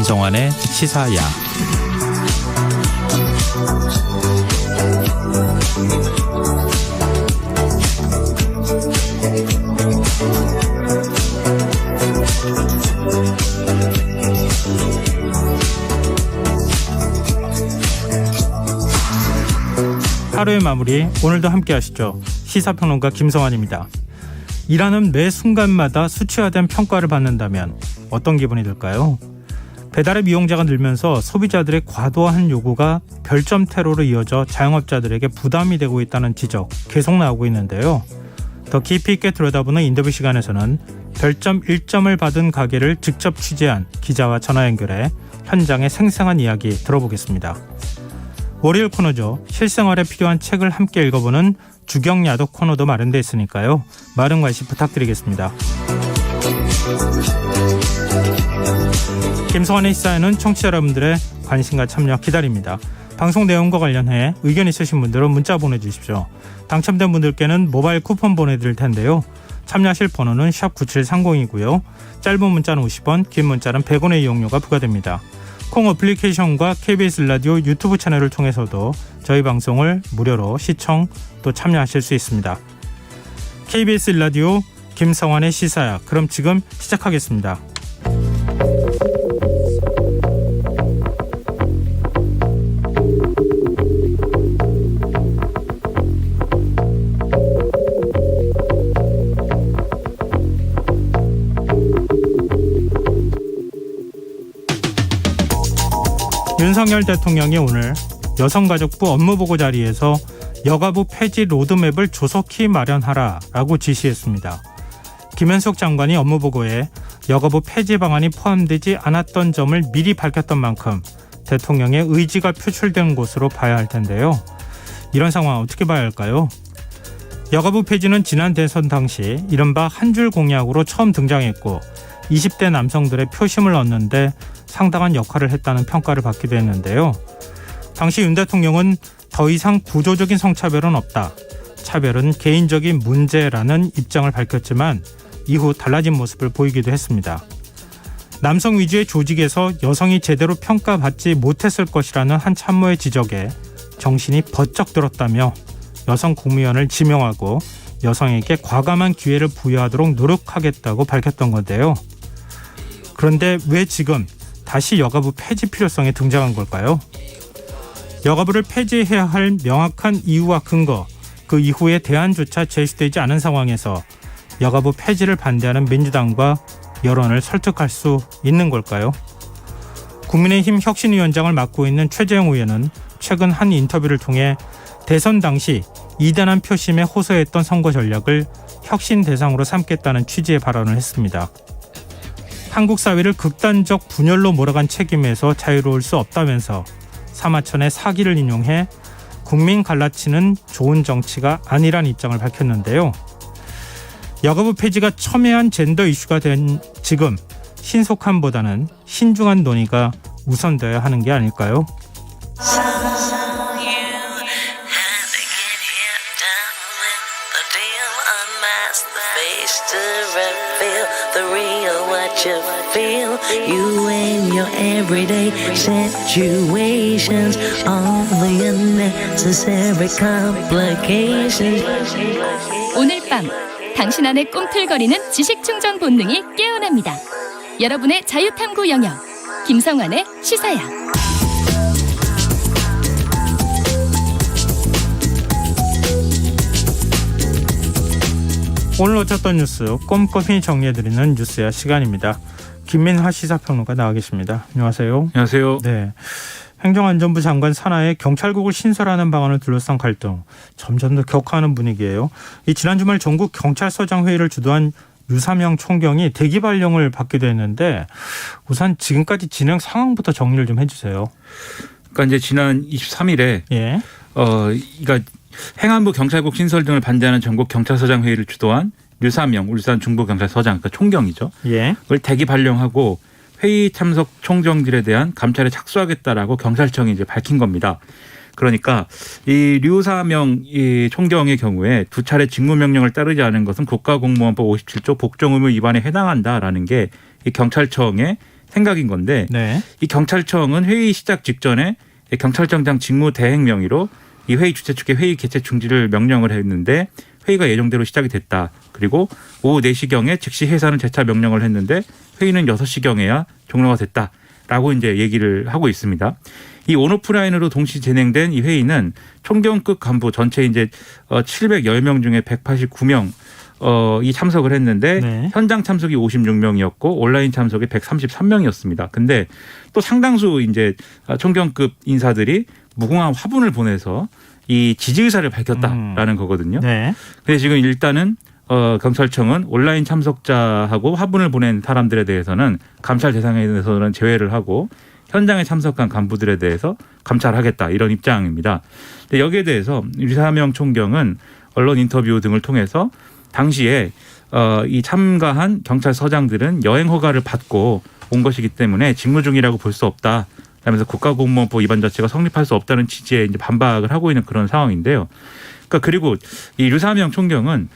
김성환의 시사야. 하루의 마무리, 오늘도 함께 하시죠. 시사평론가 김성환입니다. 일하는 매 순간마다 수치화된 평가를 받는다면 어떤 기분이 들까요? 배달앱 이용자가 늘면서 소비자들의 과도한 요구가 별점 테러로 이어져 자영업자들에게 부담이 되고 있다는 지적 계속 나오고 있는데요. 더 깊이 있게 들여다보는 인터뷰 시간에서는 별점 1점을 받은 가게를 직접 취재한 기자와 전화 연결해 현장의 생생한 이야기 들어보겠습니다. 월요일 코너죠. 실생활에 필요한 책을 함께 읽어보는 주경야독 코너도 마련되어 있으니까요. 많은 관심 부탁드리겠습니다. 김성환의 시사에는 청취자 여러분들의 관심과 참여 기다립니다. 방송 내용과 관련해 의견 있으신 분들은 문자 보내주십시오. 당첨된 분들께는 모바일 쿠폰 보내드릴 텐데요. 참여하실 번호는 샵9730이고요. 짧은 문자는 50원, 긴 문자는 100원의 이용료가 부과됩니다. 콩 어플리케이션과 KBS 라디오 유튜브 채널을 통해서도 저희 방송을 무료로 시청 또 참여하실 수 있습니다. KBS 라디오 김성환의 시사야. 그럼 지금 시작하겠습니다. 윤석열 대통령이 오늘 여성가족부 업무보고 자리에서 여가부 폐지 로드맵을 조속히 마련하라라고 지시했습니다. 김현숙 장관이 업무보고에 여가부 폐지 방안이 포함되지 않았던 점을 미리 밝혔던 만큼 대통령의 의지가 표출된 것으로 봐야 할 텐데요. 이런 상황 어떻게 봐야 할까요? 여가부 폐지는 지난 대선 당시 이른바 한 줄 공약으로 처음 등장했고 20대 남성들의 표심을 얻는데 상당한 역할을 했다는 평가를 받기도 했는데요. 당시 윤 대통령은 더 이상 구조적인 성차별은 없다. 차별은 개인적인 문제라는 입장을 밝혔지만 이후 달라진 모습을 보이기도 했습니다. 남성 위주의 조직에서 여성이 제대로 평가받지 못했을 것이라는 한 참모의 지적에 정신이 번쩍 들었다며 여성 국무위원을 지명하고 여성에게 과감한 기회를 부여하도록 노력하겠다고 밝혔던 건데요. 그런데 왜 지금 다시 여가부 폐지 필요성에 등장한 걸까요? 여가부를 폐지해야 할 명확한 이유와 근거, 그 이후에 대안조차 제시되지 않은 상황에서 여가부 폐지를 반대하는 민주당과 여론을 설득할 수 있는 걸까요? 국민의힘 혁신위원장을 맡고 있는 최재형 의원은 최근 한 인터뷰를 통해 대선 당시 이단한 표심에 호소했던 선거 전략을 혁신 대상으로 삼겠다는 취지의 발언을 했습니다. 한국 사회를 극단적 분열로 몰아간 책임에서 자유로울 수 없다면서 사마천의 사기를 인용해 국민 갈라치는 좋은 정치가 아니란 입장을 밝혔는데요. 여가부 폐지가 첨예한 젠더 이슈가 된 지금 신속함보다는 신중한 논의가 우선되어야 하는 게 아닐까요? You and your everyday situations, all the unnecessary complications. 오늘 밤 당신 안에 꿈틀거리는 지식충전 본능이 깨어납니다. 여러분의 자유탐구 영역 김성환의 시사야. 오늘 놓쳤던 뉴스 꼼꼼히 정리해드리는 뉴스야 시간입니다. 김민하 시사평론가 나와 계십니다. 안녕하세요. 안녕하세요. 네, 행정안전부 장관 산하에 경찰국을 신설하는 방안을 둘러싼 갈등 점점 더 격화하는 분위기예요. 이 지난 주말 전국 경찰서장 회의를 주도한 유사명 총경이 대기 발령을 받기도 했는데 우선 지금까지 진행 상황부터 정리를 좀 해주세요. 그러니까 이제 지난 23일에 예. 그러니까 행안부 경찰국 신설 등을 반대하는 전국 경찰서장 회의를 주도한 류사명 울산 중부경찰서장, 그러니까 총경이죠. 예. 그걸 대기 발령하고 회의 참석 총정들에 대한 감찰에 착수하겠다라고 경찰청이 이제 밝힌 겁니다. 그러니까 이 류사명 이 총경의 경우에 두 차례 직무명령을 따르지 않은 것은 국가공무원법 57조 복종의무 위반에 해당한다라는 게 이 경찰청의 생각인 건데 네. 이 경찰청은 회의 시작 직전에 경찰청장 직무 대행 명의로 이 회의 주최 측의 회의 개최 중지를 명령을 했는데 회의가 예정대로 시작이 됐다. 그리고 오후 4시경에 즉시 해산을 재차 명령을 했는데 회의는 6시경에야 종료가 됐다라고 이제 얘기를 하고 있습니다. 이 온오프라인으로 동시 진행된 이 회의는 총경급 간부 전체 이제 710명 중에 189명 이 참석을 했는데 네. 현장 참석이 56명이었고 온라인 참석이 133명이었습니다. 근데 또 상당수 이제 총경급 인사들이 무궁한 화분을 보내서 이 지지 의사를 밝혔다라는 거거든요. 네. 근데 지금 일단은 경찰청은 온라인 참석자하고 화분을 보낸 사람들에 대해서는 감찰 대상에 대해서는 제외를 하고 현장에 참석한 간부들에 대해서 감찰하겠다 이런 입장입니다. 근데 여기에 대해서 류사명 총경은 언론 인터뷰 등을 통해서 당시에 이 참가한 경찰서장들은 여행 허가를 받고 온 것이기 때문에 직무 중이라고 볼 수 없다. 하면서 국가공무원법 위반 자체가 성립할 수 없다는 취지에 이제 반박을 하고 있는 그런 상황인데요. 그러니까 그리고 이 류사명 총경은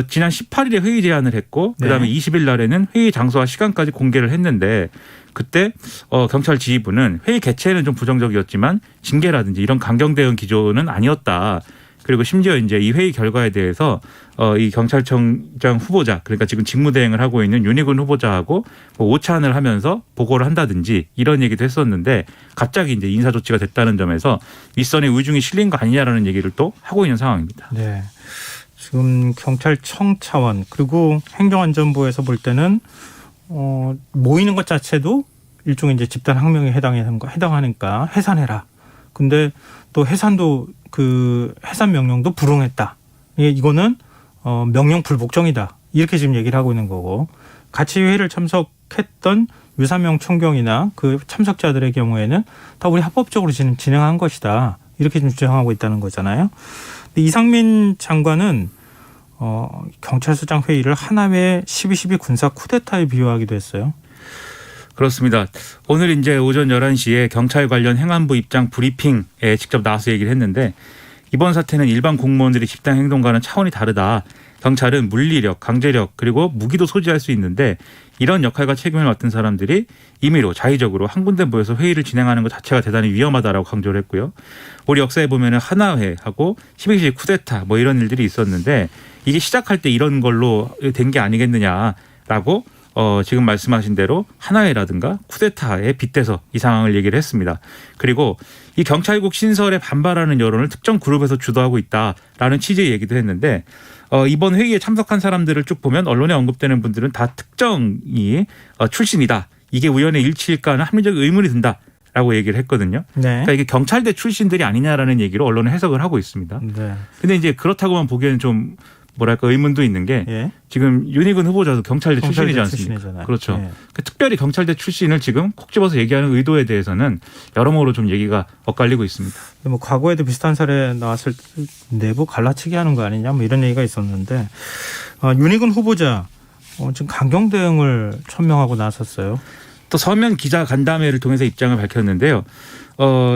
지난 18일에 회의 제안을 했고 그다음에 20일 날에는 회의 장소와 시간까지 공개를 했는데 그때 경찰 지휘부는 회의 개최에는 좀 부정적이었지만 징계라든지 이런 강경 대응 기조는 아니었다. 그리고 심지어 이제 이 회의 결과에 대해서 이 경찰청장 후보자 그러니까 지금 직무대행을 하고 있는 윤희근 후보자하고 뭐 오찬을 하면서 보고를 한다든지 이런 얘기도 했었는데 갑자기 이제 인사 조치가 됐다는 점에서 윗선의 의중이 실린 거 아니냐라는 얘기를 또 하고 있는 상황입니다. 네. 지금 경찰청 차원 그리고 행정안전부에서 볼 때는 모이는 것 자체도 일종의 이제 집단 항명에 해당하니까 해산해라. 근데 또 해산도 그 해산 명령도 불응했다. 이거는 명령 불복종이다. 이렇게 지금 얘기를 하고 있는 거고 같이 회의를 참석했던 류사명 총경이나 그 참석자들의 경우에는 다 우리 합법적으로 진행한 것이다. 이렇게 좀 주장하고 있다는 거잖아요. 근데 이상민 장관은 경찰서장 회의를 하나회 12.12 군사 쿠데타에 비유하기도 했어요. 그렇습니다. 오늘 이제 오전 11시에 경찰 관련 행안부 입장 브리핑에 직접 나와서 얘기를 했는데 이번 사태는 일반 공무원들이 집단 행동과는 차원이 다르다. 경찰은 물리력, 강제력 그리고 무기도 소지할 수 있는데 이런 역할과 책임을 맡은 사람들이 임의로 자의적으로 한 군데 모여서 회의를 진행하는 것 자체가 대단히 위험하다라고 강조를 했고요. 우리 역사에 보면은 하나회하고 12.12 쿠데타 뭐 이런 일들이 있었는데 이게 시작할 때 이런 걸로 된 게 아니겠느냐라고 지금 말씀하신 대로 하나회라든가 쿠데타에 빗대서 이 상황을 얘기를 했습니다. 그리고 이 경찰국 신설에 반발하는 여론을 특정 그룹에서 주도하고 있다라는 취지의 얘기도 했는데 이번 회의에 참석한 사람들을 쭉 보면 언론에 언급되는 분들은 다 특정이 출신이다. 이게 우연의 일치일까는 합리적 의문이 든다라고 얘기를 했거든요. 네. 그러니까 이게 경찰대 출신들이 아니냐라는 얘기로 언론은 해석을 하고 있습니다. 네. 근데 이제 그렇다고만 보기에는 좀 뭐랄까 의문도 있는 게 예. 지금 윤희근 후보자도 경찰대 출신이지 않습니까? 출신이잖아요. 그렇죠. 예. 특별히 경찰대 출신을 지금 콕 집어서 얘기하는 의도에 대해서는 여러모로 좀 얘기가 엇갈리고 있습니다. 뭐 과거에도 비슷한 사례 나왔을 때 내부 갈라치기 하는 거 아니냐 뭐 이런 얘기가 있었는데 윤희근 후보자 지금 강경 대응을 천명하고 나섰어요. 또 서면 기자 간담회를 통해서 입장을 밝혔는데요.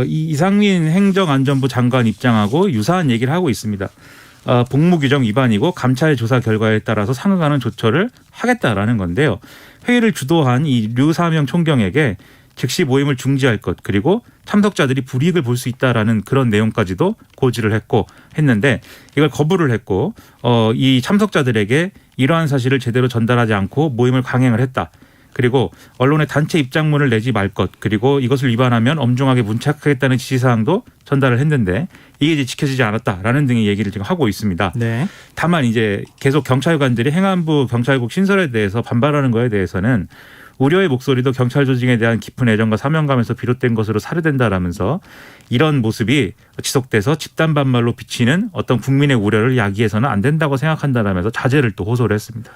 이 이상민 행정안전부 장관 입장하고 유사한 얘기를 하고 있습니다. 복무규정 위반이고 감찰 조사 결과에 따라서 상응하는 조처를 하겠다라는 건데요. 회의를 주도한 이 류사명 총경에게 즉시 모임을 중지할 것 그리고 참석자들이 불이익을 볼 수 있다라는 그런 내용까지도 고지를 했는데 이걸 거부를 했고 이 참석자들에게 이러한 사실을 제대로 전달하지 않고 모임을 강행을 했다. 그리고 언론에 단체 입장문을 내지 말 것 그리고 이것을 위반하면 엄중하게 문책하겠다는 지시사항도 전달을 했는데 이게 이제 지켜지지 않았다라는 등의 얘기를 지금 하고 있습니다. 네. 다만 이제 계속 경찰관들이 행안부 경찰국 신설에 대해서 반발하는 거에 대해서는 우려의 목소리도 경찰 조직에 대한 깊은 애정과 사명감에서 비롯된 것으로 사료된다라면서 이런 모습이 지속돼서 집단 반발로 비치는 어떤 국민의 우려를 야기해서는 안 된다고 생각한다라면서 자제를 또 호소를 했습니다.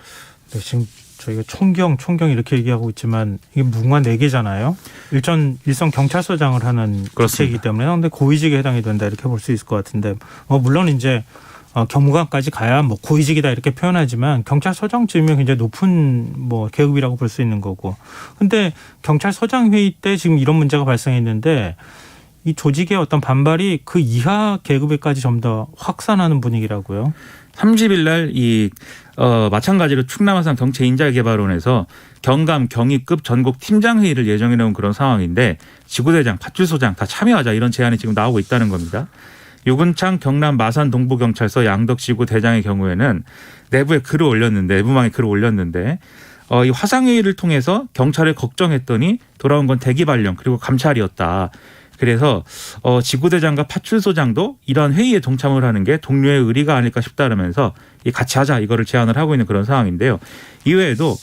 네, 지금 저희가 총경 이렇게 얘기하고 있지만 이게 무궁화 4개잖아요. 일선 경찰서장을 하는 직책이기 때문에 근데 고위직에 해당이 된다 이렇게 볼 수 있을 것 같은데 물론 이제 경무관까지 가야 뭐 고위직이다 이렇게 표현하지만 경찰서장쯤이면 굉장히 높은 뭐 계급이라고 볼 수 있는 거고. 근데 경찰서장 회의 때 지금 이런 문제가 발생했는데 이 조직의 어떤 반발이 그 이하 계급에까지 좀 더 확산하는 분위기라고요. 30일 날 마찬가지로 충남아산 경제인자개발원에서 경감 경위급 전국 팀장 회의를 예정해 놓은 그런 상황인데 지구대장, 파출소장 다 참여하자 이런 제안이 지금 나오고 있다는 겁니다. 유근창 경남 마산 동부경찰서 양덕지구 대장의 경우에는 내부에 글을 올렸는데 내부망에 글을 올렸는데 이 화상회의를 통해서 경찰을 걱정했더니 돌아온 건 대기 발령 그리고 감찰이었다. 그래서 지구대장과 파출소장도 이러한 회의에 동참을 하는 게 동료의 의리가 아닐까 싶다면서 같이 하자 이거를 제안을 하고 있는 그런 상황인데요. 이외에도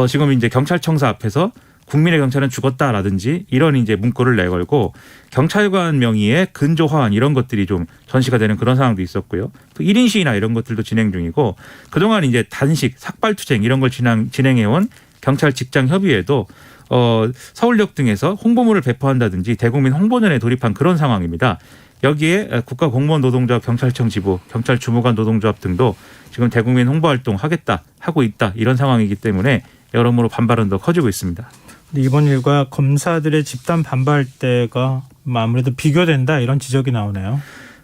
지금 이제 경찰청사 앞에서 국민의 경찰은 죽었다라든지 이런 이제 문구를 내걸고 경찰관 명의의 근조 화환 이런 것들이 좀 전시가 되는 그런 상황도 있었고요. 또 1인 시위나 이런 것들도 진행 중이고 그동안 이제 단식, 삭발투쟁 이런 걸 진행해온 경찰 직장 협의회도 서울역 등에서 홍보물을 배포한다든지 대국민 홍보전에 돌입한 그런 상황입니다. 여기에 국가공무원노동조합 경찰청 지부, 경찰주무관 노동조합 등도 지금 대국민 홍보활동 하고 있다 이런 상황이기 때문에 여러모로 반발은 더 커지고 있습니다. 이번 일과 검사들의 집단 반발대가 아무래도 비교된다 이런 지적이 나오네요.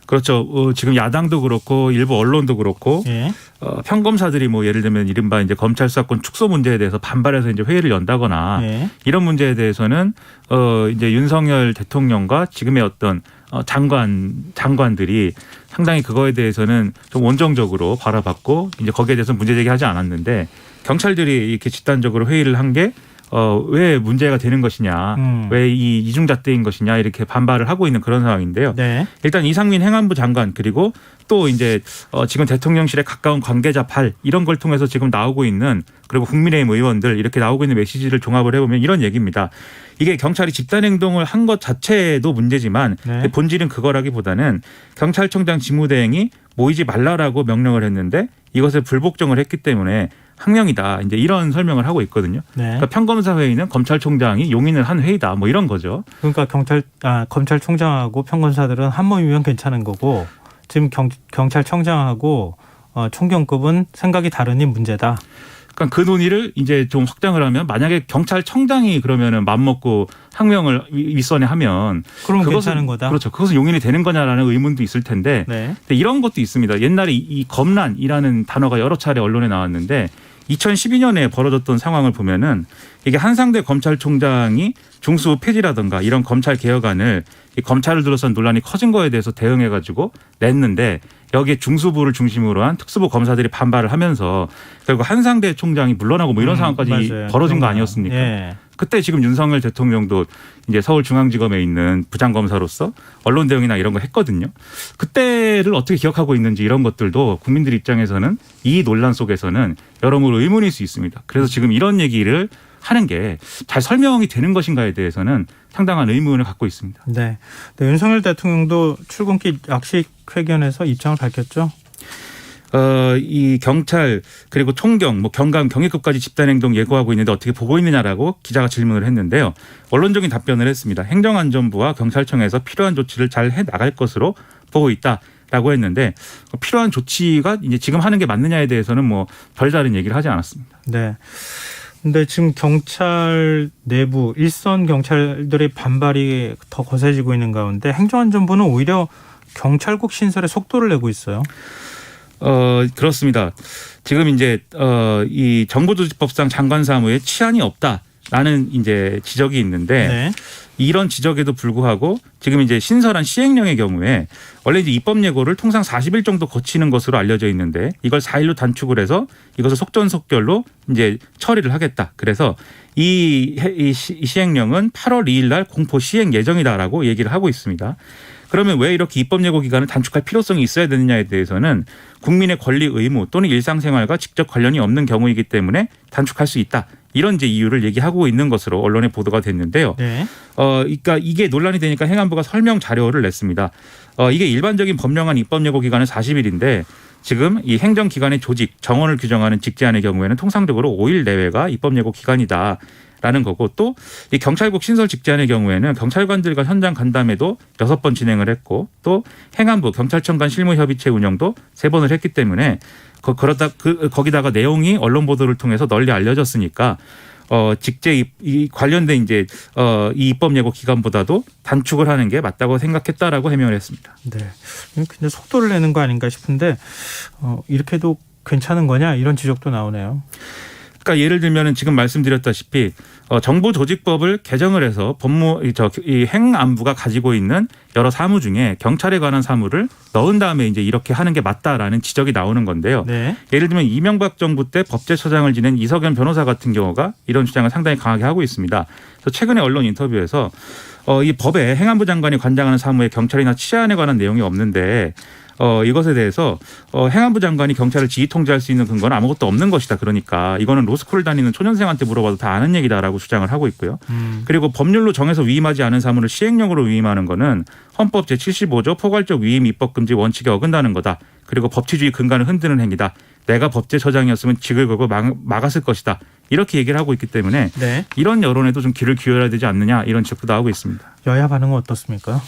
그렇죠. 지금 야당도 그렇고 일부 언론도 그렇고 예. 평검사들이 뭐 예를 들면 이른바 이제 검찰 수사권 축소 문제에 대해서 반발해서 이제 회의를 연다거나 예. 이런 문제에 대해서는 이제 윤석열 대통령과 지금의 어떤 장관들이 상당히 그거에 대해서는 좀 원정적으로 바라봤고 이제 거기에 대해서 문제 제기하지 않았는데 경찰들이 이렇게 집단적으로 회의를 한 게 왜 문제가 되는 것이냐, 왜 이 이중잣대인 것이냐 이렇게 반발을 하고 있는 그런 상황인데요. 네. 일단 이상민 행안부 장관 그리고 또 이제 지금 대통령실에 가까운 관계자 이런 걸 통해서 지금 나오고 있는 그리고 국민의힘 의원들 이렇게 나오고 있는 메시지를 종합을 해보면 이런 얘기입니다. 이게 경찰이 집단행동을 한 것 자체도 문제지만 네. 본질은 그거라기보다는 경찰청장 직무대행이 모이지 말라라고 명령을 했는데 이것을 불복종을 했기 때문에 항명이다. 이제 이런 설명을 하고 있거든요. 네. 그러니까 평검사 회의는 검찰총장이 용인을 한 회의다. 뭐 이런 거죠. 그러니까 검찰총장하고 평검사들은 한 몸이면 괜찮은 거고 지금 경찰청장하고 총경급은 생각이 다르니 문제다. 그러니까 그 논의를 이제 좀 확장을 하면 만약에 경찰청장이 그러면은 맘먹고 항명을 윗선에 하면 그럼 괜찮은 거다. 그렇죠. 그것은 용인이 되는 거냐라는 의문도 있을 텐데 네. 근데 이런 것도 있습니다. 옛날에 이 검란이라는 단어가 여러 차례 언론에 나왔는데 2012년에 벌어졌던 상황을 보면은 이게 한상대 검찰총장이 중수 폐지라든가 이런 검찰 개혁안을 이 검찰을 둘러싼 논란이 커진 거에 대해서 대응해 가지고 냈는데 여기에 중수부를 중심으로 한 특수부 검사들이 반발을 하면서 결국 한상대 총장이 물러나고 뭐 이런 상황까지 맞아요. 벌어진 거 아니었습니까? 예. 그때 지금 윤석열 대통령도 이제 서울중앙지검에 있는 부장검사로서 언론 대응이나 이런 거 했거든요. 그때를 어떻게 기억하고 있는지 이런 것들도 국민들 입장에서는 이 논란 속에서는 여러모로 의문일 수 있습니다. 그래서 지금 이런 얘기를 하는 게 잘 설명이 되는 것인가에 대해서는 상당한 의문을 갖고 있습니다. 네. 네. 윤석열 대통령도 출근길 약식 회견에서 입장을 밝혔죠. 이 경찰 그리고 총경, 뭐 경감, 경위급까지 집단행동 예고하고 있는데 어떻게 보고 있느냐라고 기자가 질문을 했는데요. 원론적인 답변을 했습니다. 행정안전부와 경찰청에서 필요한 조치를 잘 해 나갈 것으로 보고 있다라고 했는데 필요한 조치가 이제 지금 하는 게 맞느냐에 대해서는 뭐 별다른 얘기를 하지 않았습니다. 네. 근데 지금 경찰 내부 일선 경찰들의 반발이 더 거세지고 있는 가운데 행정안전부는 오히려 경찰국 신설에 속도를 내고 있어요. 그렇습니다. 지금 이제 이 정부조직법상 장관 사무에 치안이 없다라는 이제 지적이 있는데 네. 이런 지적에도 불구하고 지금 이제 신설한 시행령의 경우에 원래 이제 입법 예고를 통상 40일 정도 거치는 것으로 알려져 있는데 이걸 4일로 단축을 해서 이것을 속전속결로 이제 처리를 하겠다. 그래서 이 시행령은 8월 2일 날 공포 시행 예정이다라고 얘기를 하고 있습니다. 그러면 왜 이렇게 입법 예고 기간을 단축할 필요성이 있어야 되느냐에 대해서는 국민의 권리 의무 또는 일상생활과 직접 관련이 없는 경우이기 때문에 단축할 수 있다. 이런 이제 이유를 얘기하고 있는 것으로 언론에 보도가 됐는데요. 네. 그러니까 이게 논란이 되니까 행안부가 설명 자료를 냈습니다. 이게 일반적인 법령안 입법 예고 기간은 40일인데 지금 이 행정기관의 조직, 정원을 규정하는 직제안의 경우에는 통상적으로 5일 내외가 입법 예고 기간이다. 라는 거고 또 이 경찰국 신설 직제안의 경우에는 경찰관들과 현장 간담회도 6번 진행을 했고 또 행안부 경찰청 간 실무협의체 운영도 3번을 했기 때문에 거기다가 내용이 언론 보도를 통해서 널리 알려졌으니까 직제 이 관련된 이제 이 입법 예고 기간보다도 단축을 하는 게 맞다고 생각했다라고 해명을 했습니다. 네. 근데 속도를 내는 거 아닌가 싶은데 이렇게도 괜찮은 거냐 이런 지적도 나오네요. 그러니까 예를 들면은 지금 말씀드렸다시피 정보조직법을 개정을 해서 이 행안부가 가지고 있는 여러 사무 중에 경찰에 관한 사무를 넣은 다음에 이제 이렇게 하는 게 맞다라는 지적이 나오는 건데요. 네. 예를 들면 이명박 정부 때 법제처장을 지낸 이석연 변호사 같은 경우가 이런 주장을 상당히 강하게 하고 있습니다. 그래서 최근에 언론 인터뷰에서 이 법에 행안부 장관이 관장하는 사무에 경찰이나 치안에 관한 내용이 없는데 이것에 대해서 행안부 장관이 경찰을 지휘 통제할 수 있는 근거는 아무것도 없는 것이다. 그러니까 이거는 로스쿨을 다니는 초년생한테 물어봐도 다 아는 얘기다라고 주장을 하고 있고요. 그리고 법률로 정해서 위임하지 않은 사무를 시행령으로 위임하는 거는 헌법 제75조 포괄적 위임 입법 금지 원칙에 어긋나는 거다. 그리고 법치주의 근간을 흔드는 행위다. 내가 법제처장이었으면 직을 걸고 막았을 것이다. 이렇게 얘기를 하고 있기 때문에 네. 이런 여론에도 좀 귀를 기울여야 되지 않느냐 이런 지적도 나오고 있습니다. 여야 반응은 어떻습니까?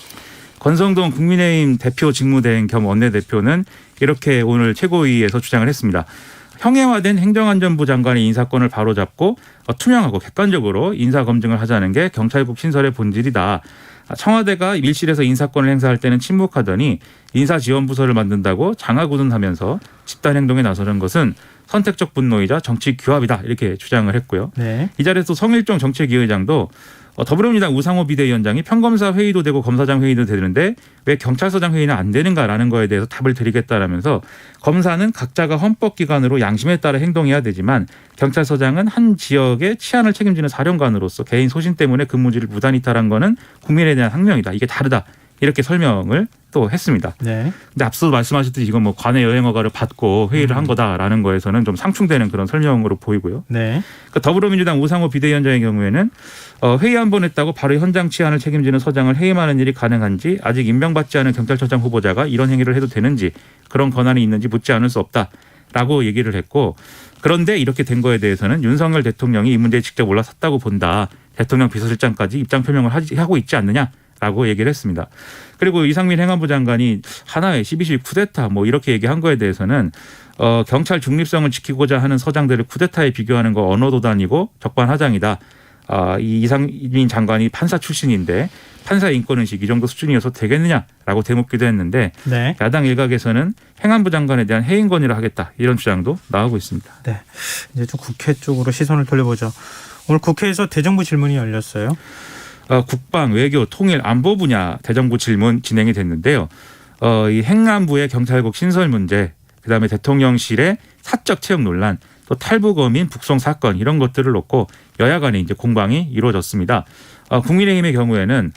권성동 국민의힘 대표 직무대행 겸 원내대표는 이렇게 오늘 최고위에서 주장을 했습니다. 형해화된 행정안전부 장관의 인사권을 바로잡고 투명하고 객관적으로 인사검증을 하자는 게 경찰국 신설의 본질이다. 청와대가 밀실에서 인사권을 행사할 때는 침묵하더니 인사지원부서를 만든다고 장하구둔하면서 집단행동에 나서는 것은 선택적 분노이자 정치 규합이다. 이렇게 주장을 했고요. 네. 이 자리에서 성일종 정책위의장도 더불어민주당 우상호 비대위원장이 평검사 회의도 되고 검사장 회의도 되는데 왜 경찰서장 회의는 안 되는가라는 거에 대해서 답을 드리겠다라면서 검사는 각자가 헌법기관으로 양심에 따라 행동해야 되지만 경찰서장은 한 지역의 치안을 책임지는 사령관으로서 개인 소신 때문에 근무지를 무단 이탈한 거는 국민에 대한 항명이다. 이게 다르다. 이렇게 설명을 또 했습니다. 네. 근데 앞서 말씀하셨듯이 이건 뭐 관내 여행 허가를 받고 회의를 한 거다라는 거에서는 좀 상충되는 그런 설명으로 보이고요. 네. 그러니까 더불어민주당 우상호 비대위원장의 경우에는 회의 한 번 했다고 바로 현장 치안을 책임지는 서장을 해임하는 일이 가능한지 아직 임명받지 않은 경찰서장 후보자가 이런 행위를 해도 되는지 그런 권한이 있는지 묻지 않을 수 없다라고 얘기를 했고 그런데 이렇게 된 거에 대해서는 윤석열 대통령이 이 문제에 직접 올라섰다고 본다. 대통령 비서실장까지 입장 표명을 하고 있지 않느냐라고 얘기를 했습니다. 그리고 이상민 행안부 장관이 하나의 12.12 쿠데타 뭐 이렇게 얘기한 거에 대해서는 경찰 중립성을 지키고자 하는 서장들을 쿠데타에 비교하는 거 언어도단이고 적반하장이다. 이 이상민 장관이 판사 출신인데 판사 인권의식 이 정도 수준이어서 되겠느냐라고 대묻기도 했는데 네. 야당 일각에서는 행안부 장관에 대한 해임건의를 하겠다 이런 주장도 나오고 있습니다. 네. 이제 좀 국회 쪽으로 시선을 돌려보죠. 오늘 국회에서 대정부 질문이 열렸어요. 국방, 외교, 통일, 안보 분야 대정부 질문 진행이 됐는데요. 이 행안부의 경찰국 신설 문제, 그다음에 대통령실의 사적 채용 논란, 또 탈북어민 북송 사건 이런 것들을 놓고 여야 간에 이제 공방이 이루어졌습니다. 국민의힘의 경우에는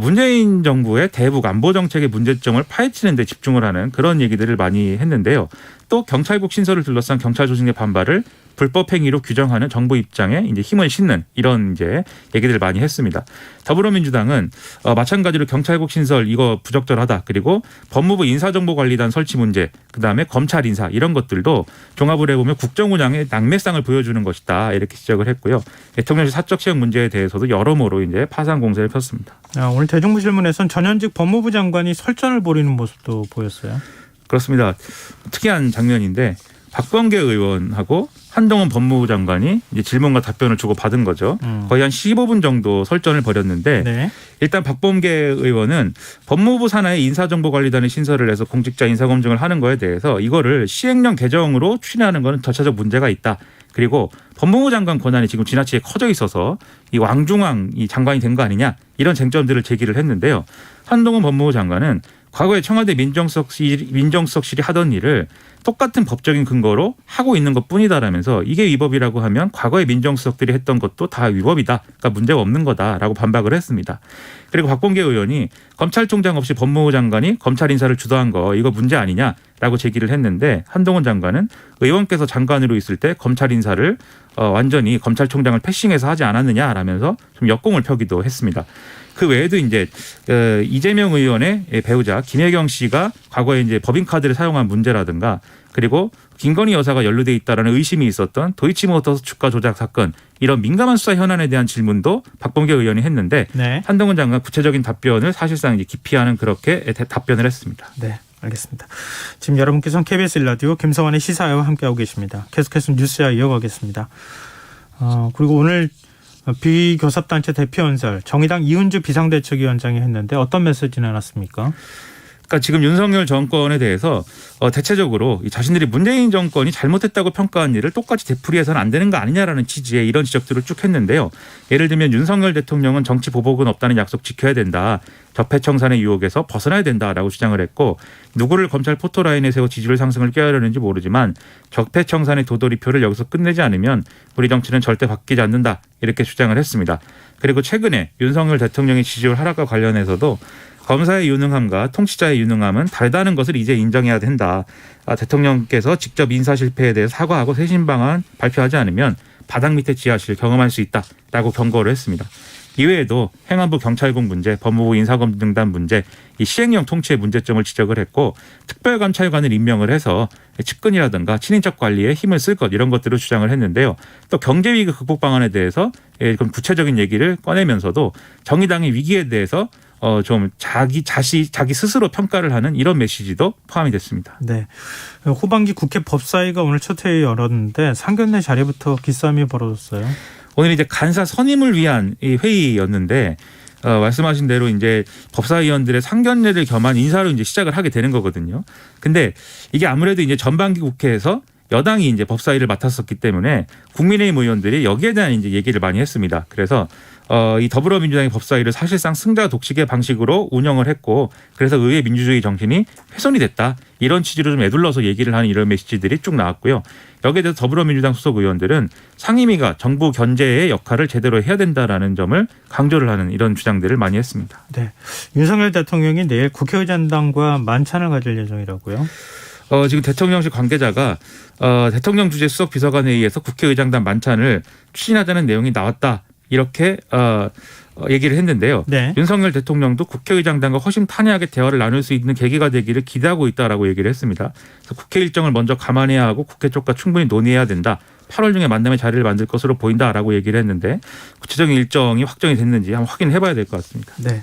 문재인 정부의 대북 안보 정책의 문제점을 파헤치는 데 집중을 하는 그런 얘기들을 많이 했는데요. 또 경찰국 신설을 둘러싼 경찰 조직의 반발을 불법 행위로 규정하는 정부 입장에 이제 힘을 싣는 이런 이제 얘기들을 많이 했습니다. 더불어민주당은 마찬가지로 경찰국 신설 이거 부적절하다. 그리고 법무부 인사정보관리단 설치 문제, 그다음에 검찰 인사 이런 것들도 종합을 해보면 국정 운영의 낙매상을 보여주는 것이다. 이렇게 지적을 했고요. 대통령실 사적 채용 문제에 대해서도 여러모로 이제 파상 공세를 폈습니다. 오늘 대정부 질문에서는 전현직 법무부 장관이 설전을 벌이는 모습도 보였어요. 그렇습니다. 특이한 장면인데 박범계 의원하고 한동훈 법무부 장관이 이제 질문과 답변을 주고 받은 거죠. 거의 한 15분 정도 설전을 벌였는데 네. 일단 박범계 의원은 법무부 산하의 인사정보관리단의 신설을 해서 공직자 인사검증을 하는 거에 대해서 이거를 시행령 개정으로 추진하는 거는 절차적 문제가 있다. 그리고 법무부 장관 권한이 지금 지나치게 커져 있어서 이 왕중왕 이 장관이 된 거 아니냐 이런 쟁점들을 제기를 했는데요. 한동훈 법무부 장관은 과거에 청와대 민정수석실이 하던 일을 똑같은 법적인 근거로 하고 있는 것뿐이다라면서 이게 위법이라고 하면 과거에 민정수석들이 했던 것도 다 위법이다. 그러니까 문제가 없는 거다라고 반박을 했습니다. 그리고 박범계 의원이 검찰총장 없이 법무부 장관이 검찰 인사를 주도한 거 이거 문제 아니냐라고 제기를 했는데 한동훈 장관은 의원께서 장관으로 있을 때 검찰 인사를 완전히 검찰총장을 패싱해서 하지 않았느냐라면서 좀 역공을 펴기도 했습니다. 그 외에도 이제 이재명 의원의 배우자 김혜경 씨가 과거에 이제 법인카드를 사용한 문제라든가 그리고 김건희 여사가 연루돼 있다라는 의심이 있었던 도이치모터스 주가 조작 사건 이런 민감한 수사 현안에 대한 질문도 박범계 의원이 했는데 네. 한동훈 장관 구체적인 답변을 사실상 이제 기피하는 그렇게 답변을 했습니다. 네. 알겠습니다. 지금 여러분께서는 KBS 1라디오 김성환의 시사회와 함께하고 계십니다. 계속해서 뉴스야 이어가겠습니다. 그리고 오늘 비교섭단체 대표연설 정의당 이은주 비상대책위원장이 했는데 어떤 메시지 내놨습니까? 그러니까 지금 윤석열 정권에 대해서 대체적으로 이 자신들이 문재인 정권이 잘못했다고 평가한 일을 똑같이 되풀이해서는 안 되는 거 아니냐라는 취지의 이런 지적들을 쭉 했는데요. 예를 들면 윤석열 대통령은 정치 보복은 없다는 약속 지켜야 된다. 적폐청산의 유혹에서 벗어나야 된다라고 주장을 했고 누구를 검찰 포토라인에 세워 지지율 상승을 꾀하려는지 모르지만 적폐청산의 도돌이표를 여기서 끝내지 않으면 우리 정치는 절대 바뀌지 않는다 이렇게 주장을 했습니다. 그리고 최근에 윤석열 대통령의 지지율 하락과 관련해서도 검사의 유능함과 통치자의 유능함은 다르다는 것을 이제 인정해야 된다. 대통령께서 직접 인사 실패에 대해 사과하고 쇄신 방안 발표하지 않으면 바닥 밑에 지하실 경험할 수 있다라고 경고를 했습니다. 이외에도 행안부 경찰국 문제, 법무부 인사검증단 문제, 이 시행령 통치의 문제점을 지적을 했고 특별감찰관을 임명을 해서 측근이라든가 친인척 관리에 힘을 쓸 것 이런 것들을 주장을 했는데요. 또 경제위기 극복 방안에 대해서 구체적인 얘기를 꺼내면서도 정의당의 위기에 대해서 좀 자기 스스로 평가를 하는 이런 메시지도 포함이 됐습니다. 네. 후반기 국회 법사위가 오늘 첫 회의 열었는데 상견례 자리부터 기싸움이 벌어졌어요. 오늘 이제 간사 선임을 위한 이 회의였는데 말씀하신 대로 이제 법사위원들의 상견례를 겸한 인사로 이제 시작을 하게 되는 거거든요. 근데 이게 아무래도 이제 전반기 국회에서 여당이 이제 법사위를 맡았었기 때문에 국민의힘 의원들이 여기에 대한 이제 얘기를 많이 했습니다. 그래서 이 더불어민주당의 법사위를 사실상 승자 독식의 방식으로 운영을 했고 그래서 의회 민주주의 정신이 훼손이 됐다. 이런 취지로 좀 애둘러서 얘기를 하는 이런 메시지들이 쭉 나왔고요. 여기에 대해서 더불어민주당 소속 의원들은 상임위가 정부 견제의 역할을 제대로 해야 된다라는 점을 강조를 하는 이런 주장들을 많이 했습니다. 네. 윤석열 대통령이 내일 국회의장단과 만찬을 가질 예정이라고요? 지금 대통령실 관계자가 대통령 주재 수석 비서관 회의에서 국회의장단 만찬을 추진하자는 내용이 나왔다. 이렇게 얘기를 했는데요. 네. 윤석열 대통령도 국회의장단과 허심탄회하게 대화를 나눌 수 있는 계기가 되기를 기대하고 있다라고 얘기를 했습니다. 그래서 국회 일정을 먼저 감안해야 하고 국회 쪽과 충분히 논의해야 된다. 8월 중에 만남의 자리를 만들 것으로 보인다라고 얘기를 했는데 구체적인 일정이 확정이 됐는지 한번 확인해봐야 될 것 같습니다. 네,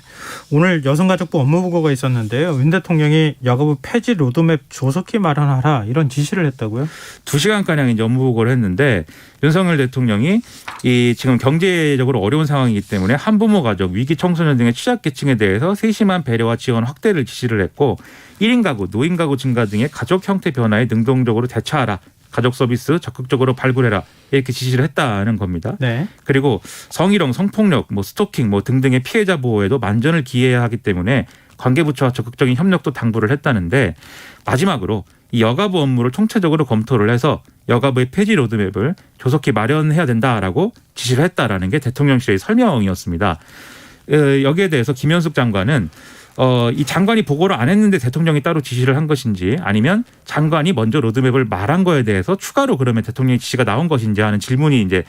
오늘 여성가족부 업무보고가 있었는데요. 윤 대통령이 여가부 폐지 로드맵 조속히 마련하라 이런 지시를 했다고요? 2시간가량 이제 업무보고를 했는데 윤석열 대통령이 이 지금 경제적으로 어려운 상황이기 때문에 한부모 가족, 위기 청소년 등의 취약계층에 대해서 세심한 배려와 지원 확대를 지시를 했고 1인 가구, 노인 가구 증가 등의 가족 형태 변화에 능동적으로 대처하라. 가족 서비스 적극적으로 발굴해라 이렇게 지시를 했다는 겁니다. 네. 그리고 성희롱, 성폭력, 스토킹 등등의 피해자 보호에도 만전을 기해야 하기 때문에 관계부처와 적극적인 협력도 당부를 했다는데 마지막으로 이 여가부 업무를 총체적으로 검토를 해서 여가부의 폐지 로드맵을 조속히 마련해야 된다라고 지시를 했다라는 게 대통령실의 설명이었습니다. 여기에 대해서 김현숙 장관은 이 장관이 보고를 안 했는데 대통령이 따로 지시를 한 것인지 아니면 장관이 먼저 로드맵을 말한 거에 대해서 추가로 그러면 대통령의 지시가 나온 것인지 하는 질문이 이제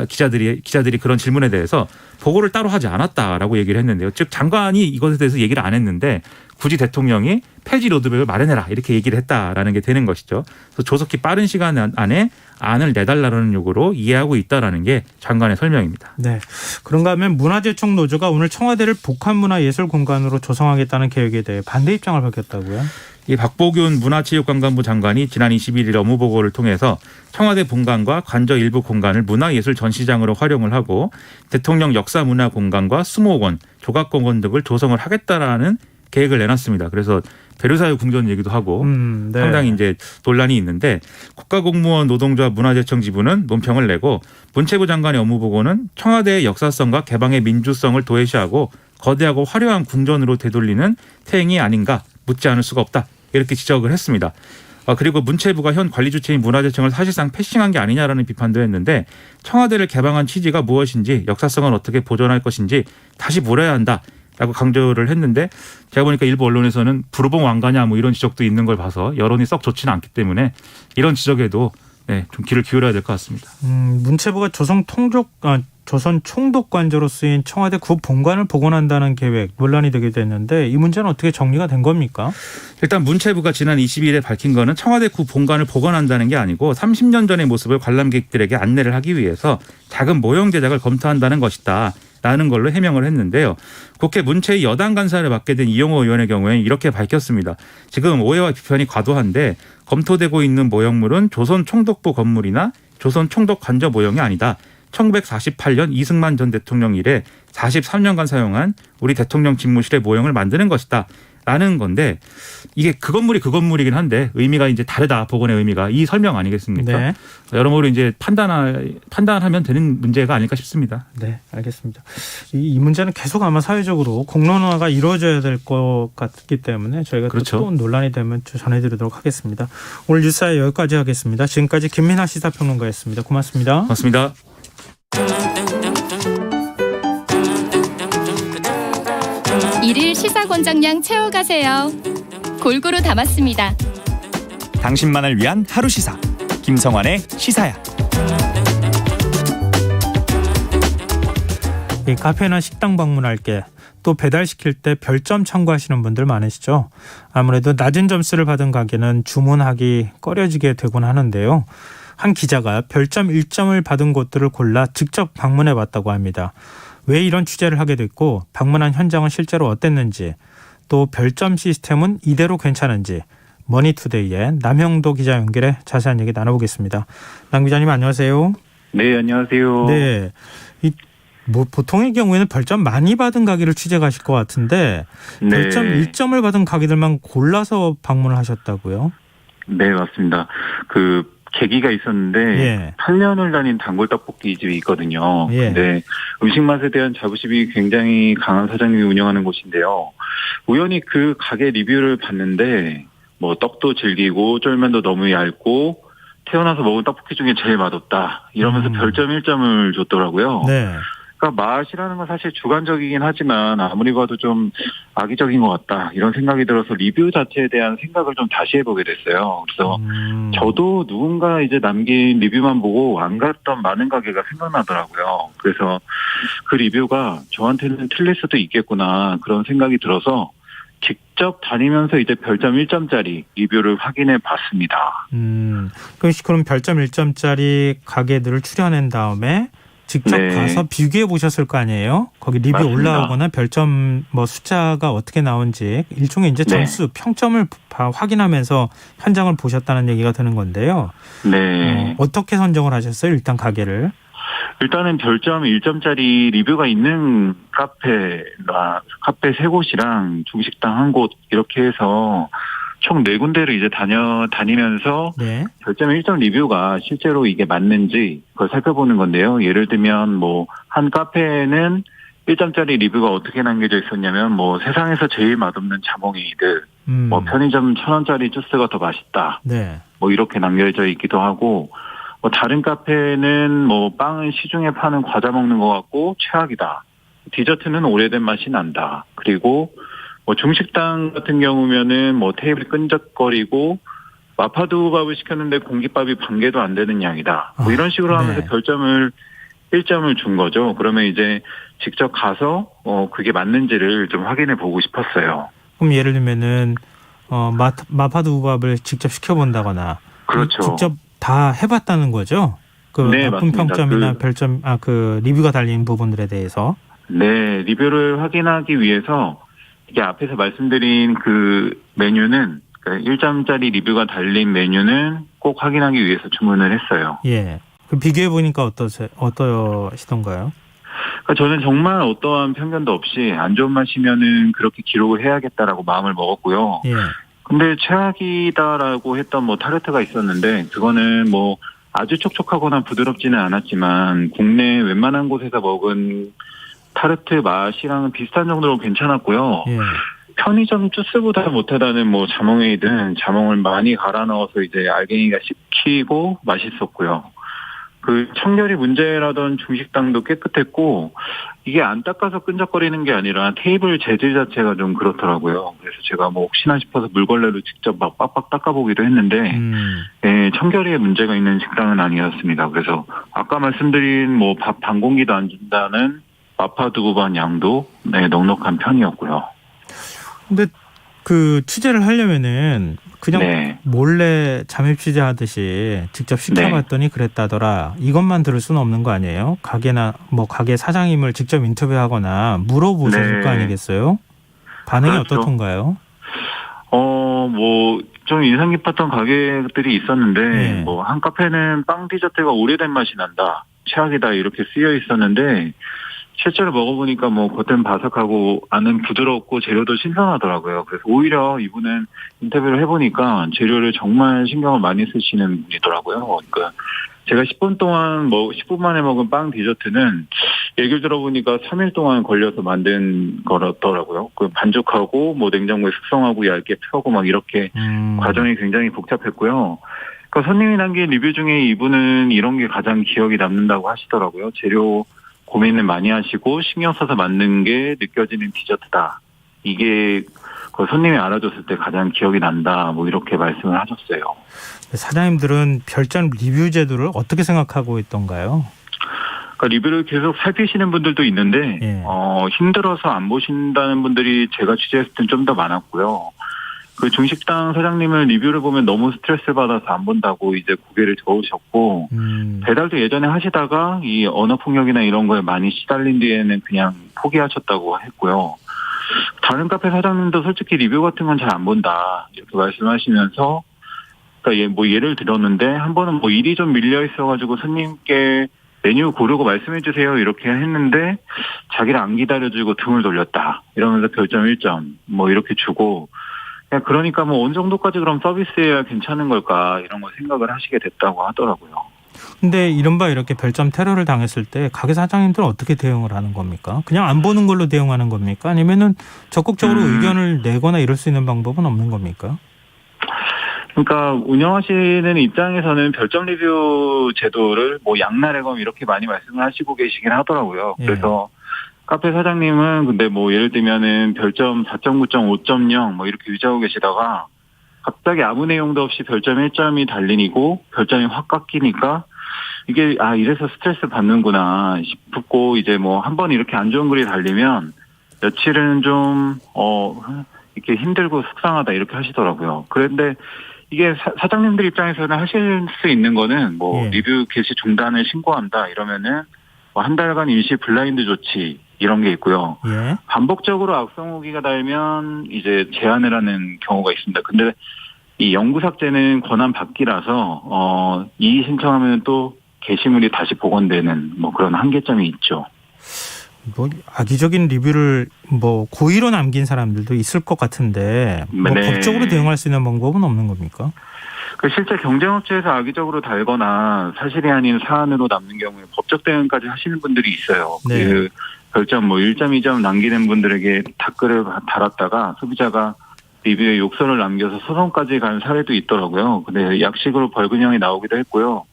기자들이 그런 질문에 대해서 보고를 따로 하지 않았다라고 얘기를 했는데요. 즉 장관이 이것에 대해서 얘기를 안 했는데 굳이 대통령이 폐지 로드맵을 마련해라 이렇게 얘기를 했다라는 게 되는 것이죠. 그래서 조속히 빠른 시간 안에 안을 내달라는 요구로 이해하고 있다라는 게 장관의 설명입니다. 네. 그런가 하면 문화재청 노조가 오늘 청와대를 복합문화예술공간으로 조성하겠다는 계획에 대해 반대 입장을 밝혔다고요? 이 박보균 문화체육관광부 장관이 지난 21일 업무보고를 통해서 청와대 본관과 관저 일부 공간을 문화예술 전시장으로 활용을 하고 대통령 역사문화공간과 수목원, 조각공원 등을 조성을 하겠다라는 계획을 내놨습니다. 그래서 배류사유 궁전 얘기도 하고 네. 상당히 이제 논란이 있는데 국가공무원 노동조합 문화재청 지부는 논평을 내고 문체부 장관의 업무보고는 청와대의 역사성과 개방의 민주성을 도외시하고 거대하고 화려한 궁전으로 되돌리는 태행이 아닌가 묻지 않을 수가 없다. 이렇게 지적을 했습니다. 그리고 문체부가 현 관리 주체인 문화재청을 사실상 패싱한 게 아니냐라는 비판도 했는데 청와대를 개방한 취지가 무엇인지 역사성은 어떻게 보존할 것인지 다시 물어야 한다. 라고 강조를 했는데 제가 보니까 일부 언론에서는 부르봉 왕가냐 이런 지적도 있는 걸 봐서 여론이 썩 좋지는 않기 때문에 이런 지적에도 좀 귀를 기울여야 될 것 같습니다. 문체부가 조선 총독관저로 쓰인 청와대 구 본관을 복원한다는 계획 논란이 되게 됐는데 이 문제는 어떻게 정리가 된 겁니까? 일단 문체부가 지난 22일에 밝힌 거는 청와대 구 본관을 복원한다는 게 아니고 30년 전의 모습을 관람객들에게 안내를 하기 위해서 작은 모형 제작을 검토한다는 것이다. 라는 걸로 해명을 했는데요. 국회 문체위 여당 간사를 맡게 된 이용호 의원의 경우에는 이렇게 밝혔습니다. 지금 오해와 비판이 과도한데 검토되고 있는 모형물은 조선 총독부 건물이나 조선 총독 관저 모형이 아니다. 1948년 이승만 전 대통령 이래 43년간 사용한 우리 대통령 집무실의 모형을 만드는 것이다. 라는 건데 이게 그 건물이긴 한데 의미가 이제 다르다. 복원의 의미가 이 설명 아니겠습니까? 네. 여러모로 이제 판단하면 되는 문제가 아닐까 싶습니다. 네, 알겠습니다. 이 문제는 계속 아마 사회적으로 공론화가 이루어져야 될 것 같기 때문에 저희가 그렇죠. 또 논란이 되면 전해드리도록 하겠습니다. 오늘 뉴스에 여기까지 하겠습니다. 지금까지 김민하 시사평론가였습니다. 고맙습니다. 고맙습니다. 일일 시사 권장량 채워가세요. 골고루 담았습니다. 당신만을 위한 하루 시사 김성환의 시사야. 이 카페나 식당 방문할 때 또 배달시킬 때 별점 청구하시는 분들 많으시죠. 아무래도 낮은 점수를 받은 가게는 주문하기 꺼려지게 되곤 하는데요. 한 기자가 별점 1점을 받은 곳들을 골라 직접 방문해 봤다고 합니다. 왜 이런 취재를 하게 됐고 방문한 현장은 실제로 어땠는지 또 별점 시스템은 이대로 괜찮은지 머니투데이의 남형도 기자 연결해 자세한 얘기 나눠보겠습니다. 남 기자님 안녕하세요. 네, 안녕하세요. 네, 보통의 경우에는 별점 많이 받은 가게를 취재 가실 것 같은데 네. 별점 1점을 받은 가게들만 골라서 방문을 하셨다고요? 네, 맞습니다. 그 계기가 있었는데 예. 8년을 다닌 단골 떡볶이 집이 있거든요. 예. 근데 음식 맛에 대한 자부심이 굉장히 강한 사장님이 운영하는 곳인데요. 우연히 그 가게 리뷰를 봤는데 뭐 떡도 질기고 쫄면도 너무 얇고 태어나서 먹은 떡볶이 중에 제일 맛없다 이러면서 별점 1점을 줬더라고요. 네. 그러니까 맛이라는 건 사실 주관적이긴 하지만 아무리 봐도 좀 악의적인 것 같다 이런 생각이 들어서 리뷰 자체에 대한 생각을 좀 다시 해보게 됐어요. 그래서 저도 누군가 이제 남긴 리뷰만 보고 안 갔던 많은 가게가 생각나더라고요. 그래서 그 리뷰가 저한테는 틀릴 수도 있겠구나 그런 생각이 들어서 직접 다니면서 이제 별점 1점짜리 리뷰를 확인해 봤습니다. 그럼 별점 1점짜리 가게들을 추려낸 다음에 직접 네. 가서 비교해 보셨을 거 아니에요? 거기 리뷰 맞습니다. 올라오거나 별점 뭐 숫자가 어떻게 나온지 일종의 이제 점수, 평점을 확인하면서 현장을 보셨다는 얘기가 드는 건데요. 네. 어떻게 선정을 하셨어요? 일단 가게를. 일단은 별점 1점짜리 리뷰가 있는 카페 3곳이랑 중식당 1곳 이렇게 해서 총 4군데를 이제 다니면서 네. 별점 1점 리뷰가 실제로 이게 맞는지 그걸 살펴보는 건데요. 예를 들면 뭐 한 카페에는 1점짜리 리뷰가 어떻게 남겨져 있었냐면 뭐 세상에서 제일 맛없는 자몽에이드, 뭐 편의점 1,000원짜리 주스가 더 맛있다. 네. 뭐 이렇게 남겨져 있기도 하고 뭐 다른 카페는 뭐 빵은 시중에 파는 과자 먹는 것 같고 최악이다. 디저트는 오래된 맛이 난다. 그리고 뭐 중식당 같은 경우면은 뭐 테이블이 끈적거리고 마파두부밥을 시켰는데 공깃밥이 반 개도 안 되는 양이다. 뭐 이런 식으로 하면서 네. 별점을 1점을 준 거죠. 그러면 이제 직접 가서 그게 맞는지를 좀 확인해 보고 싶었어요. 그럼 예를 들면은 마파두부밥을 직접 시켜본다거나 그렇죠. 직접 다 해봤다는 거죠. 그 네, 나쁜 맞습니다. 평점이나 별점, 그 리뷰가 달린 부분들에 대해서. 네, 리뷰를 확인하기 위해서 이게 앞에서 말씀드린 그 메뉴는 1점짜리 리뷰가 달린 메뉴는 꼭 확인하기 위해서 주문을 했어요. 예. 그 비교해 보니까 어떠시던가요? 그러니까 저는 정말 어떠한 편견도 없이 안 좋은 맛이면은 그렇게 기록을 해야겠다라고 마음을 먹었고요. 예. 근데 최악이다라고 했던 뭐 타르트가 있었는데 그거는 뭐 아주 촉촉하거나 부드럽지는 않았지만 국내 웬만한 곳에서 먹은 타르트 맛이랑은 비슷한 정도로 괜찮았고요. 예. 편의점 주스보다 못하다는 뭐 자몽에이드는 자몽을 많이 갈아 넣어서 이제 알갱이가 씹히고 맛있었고요. 그 청결이 문제라던 중식당도 깨끗했고 이게 안 닦아서 끈적거리는 게 아니라 테이블 재질 자체가 좀 그렇더라고요. 그래서 제가 뭐 혹시나 싶어서 물걸레로 직접 막 빡빡 닦아보기도 했는데 네, 청결에 문제가 있는 식당은 아니었습니다. 그래서 아까 말씀드린 뭐 밥 반 공기도 안 준다는 마파두부반 양도 네, 넉넉한 편이었고요. 근데 그 취재를 하려면은 그냥 네. 몰래 잠입 취재하듯이 직접 시켜봤더니 그랬다더라. 이것만 들을 수는 없는 거 아니에요? 가게나 뭐 가게 사장님을 직접 인터뷰하거나 물어보셨을 네. 거 아니겠어요? 반응이 그렇죠. 어떻던가요? 뭐 좀 인상 깊었던 가게들이 있었는데 네. 뭐 한 카페는 빵 디저트가 오래된 맛이 난다. 최악이다 이렇게 쓰여 있었는데 실제로 먹어보니까 뭐 겉은 바삭하고 안은 부드럽고 재료도 신선하더라고요. 그래서 오히려 이분은 인터뷰를 해보니까 재료를 정말 신경을 많이 쓰시는 분이더라고요. 그러니까 제가 10분 동안 10분 만에 먹은 빵 디저트는 얘기를 들어보니까 3일 동안 걸려서 만든 거라더라고요. 그 반죽하고 뭐 냉장고에 숙성하고 얇게 펴고 막 이렇게 과정이 굉장히 복잡했고요. 그러니까 손님이 남긴 리뷰 중에 이분은 이런 게 가장 기억이 남는다고 하시더라고요. 재료 고민을 많이 하시고 신경 써서 만든 게 느껴지는 디저트다. 이게 그 손님이 알아줬을 때 가장 기억이 난다. 뭐 이렇게 말씀을 하셨어요. 사장님들은 별점 리뷰 제도를 어떻게 생각하고 있던가요? 그러니까 리뷰를 계속 살피시는 분들도 있는데 예. 힘들어서 안 보신다는 분들이 제가 취재했을 땐 좀 더 많았고요. 그 중식당 사장님은 리뷰를 보면 너무 스트레스 받아서 안 본다고 이제 고개를 저으셨고 배달도 예전에 하시다가 이 언어 폭력이나 이런 거에 많이 시달린 뒤에는 그냥 포기하셨다고 했고요. 다른 카페 사장님도 솔직히 리뷰 같은 건 잘 안 본다 이렇게 말씀하시면서 그러니까 뭐 예를 들었는데 한 번은 뭐 일이 좀 밀려 있어가지고 손님께 메뉴 고르고 말씀해 주세요 이렇게 했는데 자기를 안 기다려주고 등을 돌렸다 이러면서 별점 1점 뭐 이렇게 주고 그러니까 뭐 어느 정도까지 그럼 서비스해야 괜찮은 걸까 이런 걸 생각을 하시게 됐다고 하더라고요. 근데 이른바 이렇게 별점 테러를 당했을 때 가게 사장님들은 어떻게 대응을 하는 겁니까? 그냥 안 보는 걸로 대응하는 겁니까? 아니면은 적극적으로 의견을 내거나 이럴 수 있는 방법은 없는 겁니까? 그러니까 운영하시는 입장에서는 별점 리뷰 제도를 뭐 양날의검 이렇게 많이 말씀을 하시고 계시긴 하더라고요. 그래서 카페 사장님은 근데 뭐 예를 들면은 별점 4.9점, 5.0 뭐 이렇게 유지하고 계시다가 갑자기 아무 내용도 없이 별점 1점이 달리고 별점이 확 깎이니까 이게 이래서 스트레스 받는구나 싶고 이제 뭐 한 번 이렇게 안 좋은 글이 달리면 며칠은 좀 이렇게 힘들고 속상하다 이렇게 하시더라고요. 그런데 이게 사장님들 입장에서는 하실 수 있는 거는 뭐 리뷰 게시 중단을 신고한다 이러면은 뭐 한 달간 임시 블라인드 조치 이런 게 있고요. 반복적으로 악성 후기가 달면 이제 제한을 하는 경우가 있습니다. 근데 이 영구 삭제는 권한 받기라서 이의 신청하면 또 게시물이 다시 복원되는 뭐 그런 한계점이 있죠. 뭐 악의적인 리뷰를 뭐 고의로 남긴 사람들도 있을 것 같은데 뭐 법적으로 대응할 수 있는 방법은 없는 겁니까? 실제 경쟁업체에서 악의적으로 달거나 사실이 아닌 사안으로 남는 경우에 법적 대응까지 하시는 분들이 있어요. 그 별점 뭐 1점, 2점 남기는 분들에게 댓글을 달았다가 소비자가 리뷰에 욕설을 남겨서 소송까지 간 사례도 있더라고요. 근데 약식으로 벌금형이 나오기도 했고요.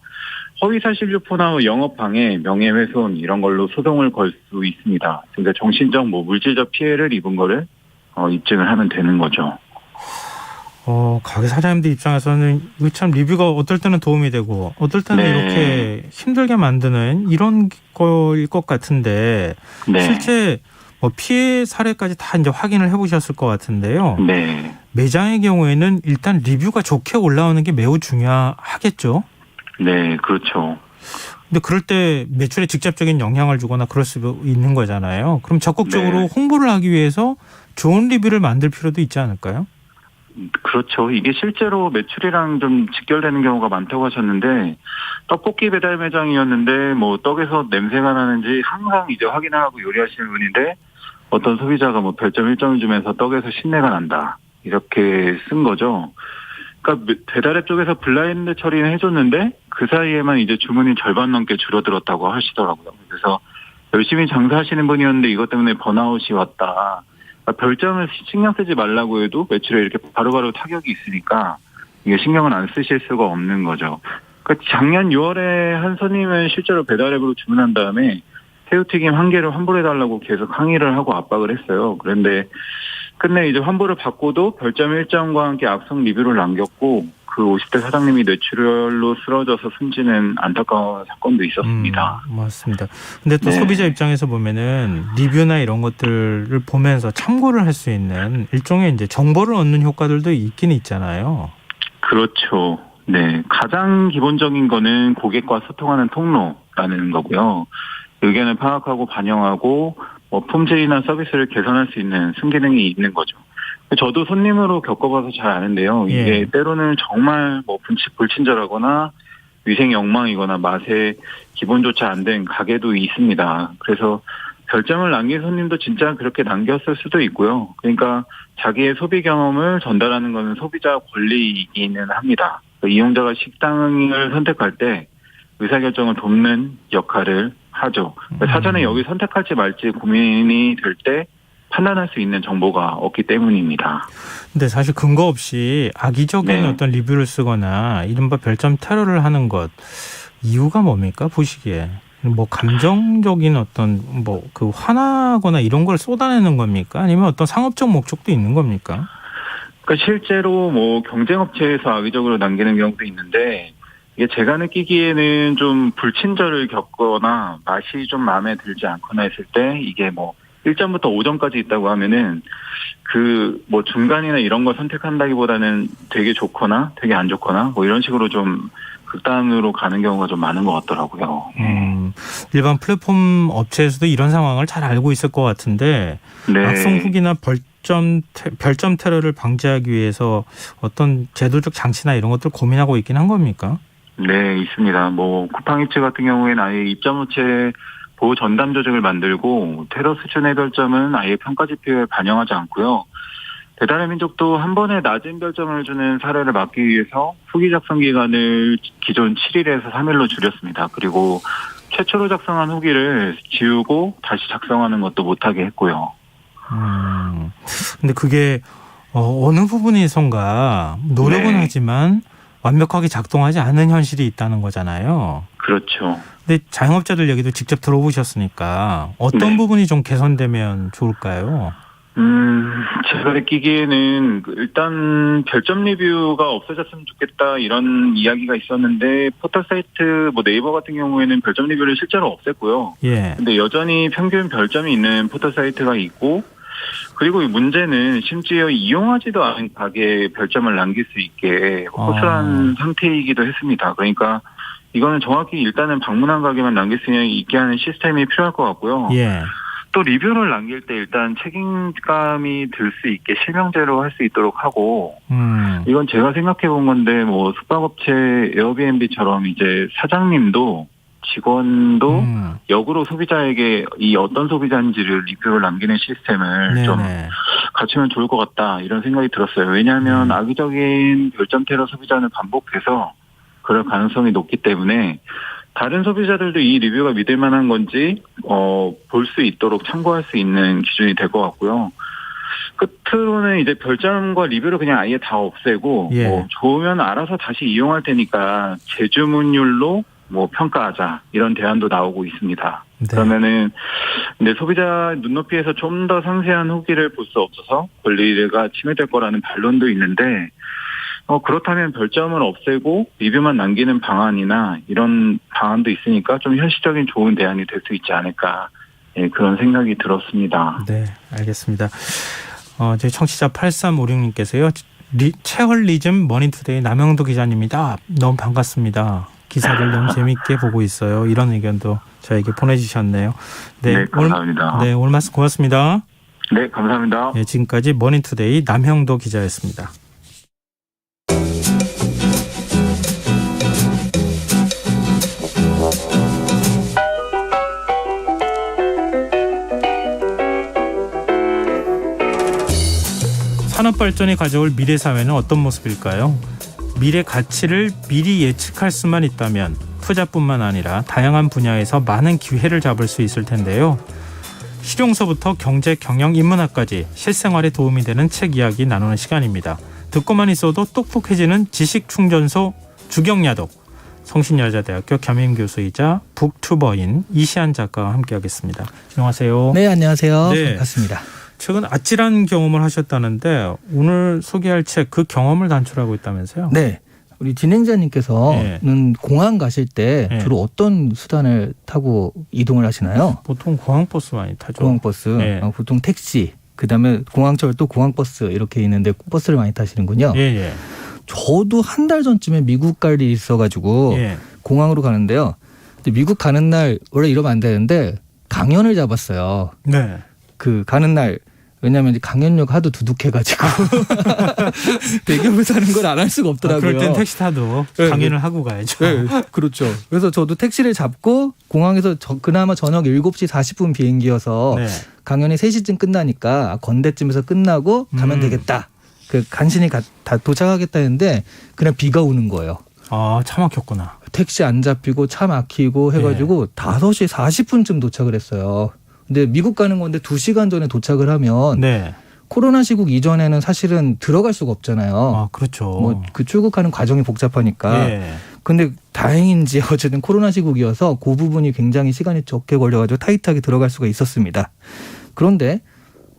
허위사실 유포나 영업방해, 명예훼손 이런 걸로 소송을 걸 수 있습니다. 그러니까 정신적 뭐 물질적 피해를 입은 거를 입증을 하면 되는 거죠. 가게 사장님들 입장에서는 이거 참 리뷰가 어떨 때는 도움이 되고 어떨 때는 이렇게 힘들게 만드는 이런 거일 것 같은데 실제 뭐 피해 사례까지 다 이제 확인을 해보셨을 것 같은데요. 매장의 경우에는 일단 리뷰가 좋게 올라오는 게 매우 중요하겠죠. 네, 그렇죠. 근데 그럴 때 매출에 직접적인 영향을 주거나 그럴 수 있는 거잖아요. 그럼 적극적으로 홍보를 하기 위해서 좋은 리뷰를 만들 필요도 있지 않을까요? 그렇죠. 이게 실제로 매출이랑 좀 직결되는 경우가 많다고 하셨는데 떡볶이 배달 매장이었는데 뭐 떡에서 냄새가 나는지 항상 이제 확인을 하고 요리하시는 분인데 어떤 소비자가 뭐 별점 1점을 주면서 떡에서 신내가 난다 이렇게 쓴 거죠. 그러니까 배달앱 쪽에서 블라인드 처리는 해줬는데 그 사이에만 이제 주문이 절반 넘게 줄어들었다고 하시더라고요. 그래서 열심히 장사하시는 분이었는데 이것 때문에 번아웃이 왔다. 그러니까 별점을 신경 쓰지 말라고 해도 매출에 이렇게 바로바로 타격이 있으니까 이게 신경을 안 쓰실 수가 없는 거죠. 그러니까 작년 6월에 한 손님은 실제로 배달앱으로 주문한 다음에 새우튀김 1개를 환불해달라고 계속 항의를 하고 압박을 했어요. 그런데 끝내 이제 환불을 받고도 별점 1점과 함께 악성 리뷰를 남겼고 그 50대 사장님이 뇌출혈로 쓰러져서 숨지는 안타까운 사건도 있었습니다. 맞습니다. 근데 또 소비자 입장에서 보면은 리뷰나 이런 것들을 보면서 참고를 할 수 있는 일종의 이제 정보를 얻는 효과들도 있긴 있잖아요. 그렇죠. 네. 가장 기본적인 거는 고객과 소통하는 통로라는 거고요. 의견을 파악하고 반영하고 뭐 품질이나 서비스를 개선할 수 있는 순기능이 있는 거죠. 저도 손님으로 겪어봐서 잘 아는데요. 이게 때로는 정말 뭐 불친절하거나 위생이 엉망이거나 맛에 기본조차 안 된 가게도 있습니다. 그래서 별점을 남긴 손님도 진짜 그렇게 남겼을 수도 있고요. 그러니까 자기의 소비 경험을 전달하는 것은 소비자 권리이기는 합니다. 이용자가 식당을 선택할 때 의사결정을 돕는 역할을 하죠. 사전에 여기 선택할지 말지 고민이 될 때 판단할 수 있는 정보가 없기 때문입니다. 근데 사실 근거 없이 악의적인 네. 어떤 리뷰를 쓰거나 이른바 별점 테러를 하는 것 이유가 뭡니까 보시기에? 뭐 감정적인 어떤 뭐 그 화나거나 이런 걸 쏟아내는 겁니까? 아니면 어떤 상업적 목적도 있는 겁니까? 그러니까 실제로 뭐 경쟁업체에서 악의적으로 남기는 경우도 있는데 이게 제가 느끼기에는 좀 불친절을 겪거나 맛이 좀 마음에 들지 않거나 했을 때 이게 뭐 1점부터 5점까지 있다고 하면은 그 뭐 중간이나 이런 걸 선택한다기보다는 되게 좋거나 되게 안 좋거나 뭐 이런 식으로 좀 극단으로 가는 경우가 좀 많은 것 같더라고요. 일반 플랫폼 업체에서도 이런 상황을 잘 알고 있을 것 같은데 네. 악성 후기나 별점 테러를 방지하기 위해서 어떤 제도적 장치나 이런 것들 고민하고 있긴 한 겁니까? 네, 있습니다. 뭐 쿠팡이츠 같은 경우에는 아예 입점업체 보호 전담 조직을 만들고 테러 수준의 별점은 아예 평가 지표에 반영하지 않고요. 배달의 민족도 한 번에 낮은 별점을 주는 사례를 막기 위해서 후기 작성 기간을 기존 7일에서 3일로 줄였습니다. 그리고 최초로 작성한 후기를 지우고 다시 작성하는 것도 못하게 했고요. 근데 그게 어느 부분에선가 노력은 네. 하지만 완벽하게 작동하지 않는 현실이 있다는 거잖아요. 그렇죠. 근데 자영업자들 얘기도 직접 들어보셨으니까 어떤 네. 부분이 좀 개선되면 좋을까요? 제가 느끼기에는 일단 별점 리뷰가 없어졌으면 좋겠다 이런 이야기가 있었는데 포털 사이트 뭐 네이버 같은 경우에는 별점 리뷰를 실제로 없앴고요. 예. 근데 여전히 평균 별점이 있는 포털 사이트가 있고 그리고 이 문제는 심지어 이용하지도 않은 가게에 별점을 남길 수 있게 호출한 상태이기도 했습니다. 그러니까 이거는 정확히 일단은 방문한 가게만 남길 수 있게 하는 시스템이 필요할 것 같고요. 예. 또 리뷰를 남길 때 일단 책임감이 들 수 있게 실명제로 할 수 있도록 하고 이건 제가 생각해 본 건데 뭐 숙박업체 에어비앤비처럼 이제 사장님도 직원도 역으로 소비자에게 이 어떤 소비자인지를 리뷰를 남기는 시스템을 네네. 좀 갖추면 좋을 것 같다 이런 생각이 들었어요. 왜냐하면 악의적인 별점 테러 소비자는 반복해서 그럴 가능성이 높기 때문에 다른 소비자들도 이 리뷰가 믿을 만한 건지 볼 수 있도록 참고할 수 있는 기준이 될 것 같고요. 끝으로는 이제 별점과 리뷰를 그냥 아예 다 없애고 예. 뭐 좋으면 알아서 다시 이용할 테니까 재주문율로 뭐 평가하자 이런 대안도 나오고 있습니다. 네. 그러면은 근데 소비자 눈높이에서 좀 더 상세한 후기를 볼 수 없어서 권리가 침해될 거라는 반론도 있는데 그렇다면 별점을 없애고 리뷰만 남기는 방안이나 이런 방안도 있으니까 좀 현실적인 좋은 대안이 될 수 있지 않을까 그런 생각이 들었습니다. 네, 알겠습니다. 저희 청취자 8356님께서요. 체헐리즘 머니투데이 남영도 기자님입니다. 너무 반갑습니다. 기사를 너무 재밌게 보고 있어요. 이런 의견도 저에게 보내주셨네요. 네, 감사합니다. 오늘 말씀 고맙습니다. 네, 감사합니다. 네, 지금까지 머니투데이 남형도 기자였습니다. 산업 발전이 가져올 미래 사회는 어떤 모습일까요? 미래 가치를 미리 예측할 수만 있다면 투자뿐만 아니라 다양한 분야에서 많은 기회를 잡을 수 있을 텐데요. 실용서부터 경제, 경영, 인문학까지 실생활에 도움이 되는 책 이야기 나누는 시간입니다. 듣고만 있어도 똑똑해지는 지식충전소 주경야독, 성신여자대학교 겸임교수이자 북튜버인 이시안 작가와 함께하겠습니다. 안녕하세요. 네, 안녕하세요. 네. 반갑습니다. 최근 아찔한 경험을 하셨다는데 오늘 소개할 책 그 경험을 단출하고 있다면서요? 네. 우리 진행자님께서는 공항 가실 때 네. 주로 어떤 수단을 타고 이동을 하시나요? 보통 공항버스 많이 타죠. 공항버스, 네. 보통 택시, 그다음에 공항철도 공항버스 이렇게 있는데 버스를 많이 타시는군요. 예. 저도 한 달 전쯤에 미국 갈 일이 있어가지고 예. 공항으로 가는데요. 근데 미국 가는 날 원래 이러면 안 되는데 강연을 잡았어요. 네. 그 가는 날 왜냐하면 이제 강연료가 하도 두둑해가지고 대기업을 사는 걸 안 할 수가 없더라고요. 그럴 땐 택시 타도 네, 강연을 하고 가야죠. 네, 그렇죠. 그래서 저도 택시를 잡고 공항에서 그나마 저녁 7시 40분 비행기여서 네. 강연이 3시쯤 끝나니까 건대쯤에서 끝나고 가면 되겠다. 그 간신히 다 도착하겠다 했는데 그냥 비가 오는 거예요. 아, 차 막혔구나. 택시 안 잡히고 차 막히고 해가지고 5시 40분쯤 도착을 했어요. 근데 미국 가는 건데 2시간 전에 도착을 하면 네. 코로나 시국 이전에는 사실은 들어갈 수가 없잖아요. 아, 그렇죠. 뭐 그 출국하는 과정이 복잡하니까. 예. 근데 다행인지 어쨌든 코로나 시국이어서 그 부분이 굉장히 시간이 적게 걸려가지고 타이트하게 들어갈 수가 있었습니다. 그런데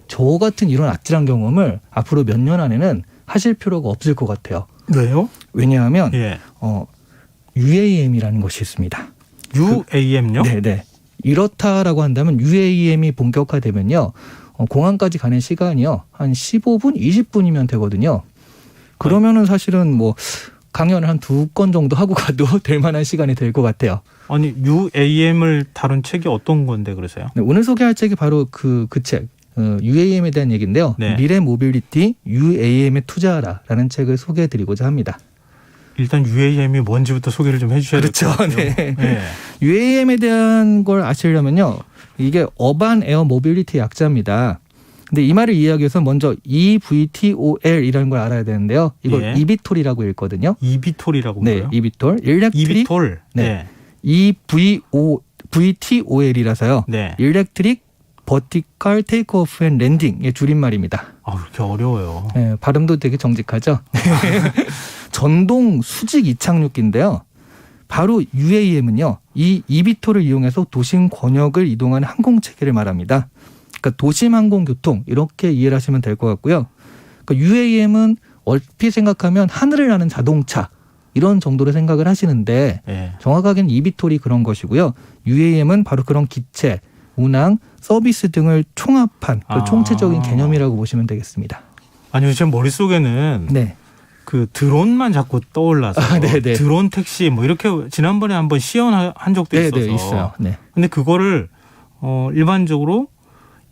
저 같은 이런 아찔한 경험을 앞으로 몇 년 안에는 하실 필요가 없을 것 같아요. 왜요? 왜냐하면 예. UAM이라는 것이 있습니다. UAM요? 네네. 이렇다라고 한다면 UAM이 본격화되면요. 공항까지 가는 시간이요. 한 15분, 20분이면 되거든요. 그러면은 사실은 뭐 강연을 한 2건 정도 하고 가도 될 만한 시간이 될 것 같아요. 아니, UAM을 다룬 책이 어떤 건데 그러세요? 네, 오늘 소개할 책이 바로 그 책. UAM에 대한 얘기인데요. 네. 미래 모빌리티 UAM에 투자하라라는 책을 소개해드리고자 합니다. 일단 UAM이 뭔지부터 소개를 좀 해주셔야 될 것 그렇죠. 같아요. 네. 네. UAM에 대한 걸 아시려면요. 이게 어반 에어 모빌리티 약자입니다. 근데 이 말을 이해하기 위해서 먼저 EVTOL이라는 걸 알아야 되는데요. 이걸 예. eVTOL이라고 읽거든요. 이비톨이라고 네, 불러요? eVTOL. 일렉트릭 이비톨. 네. EVTOL이라서요. 네. 일렉트릭 버티컬 테이크오프 앤 랜딩의 줄임말입니다. 아, 이렇게 어려워요. 네, 발음도 되게 정직하죠. 전동 수직 이착륙기인데요. 바로 UAM은요. 이 eVTOL을 이용해서 도심 권역을 이동하는 항공 체계를 말합니다. 그러니까 도심 항공교통 이렇게 이해를 하시면 될 것 같고요. 그러니까 UAM은 얼핏 생각하면 하늘을 나는 자동차 이런 정도로 생각을 하시는데 예. 정확하게는 eVTOL이 그런 것이고요. UAM은 바로 그런 기체, 운항, 서비스 등을 총합한 그 아. 총체적인 개념이라고 보시면 되겠습니다. 아니, 요즘 머릿속에는 네. 그 드론만 자꾸 떠올라서 네네. 드론 택시 뭐 이렇게 지난번에 한번 시연한 적도 있어서. 네, 있어요. 네. 근데 그거를 일반적으로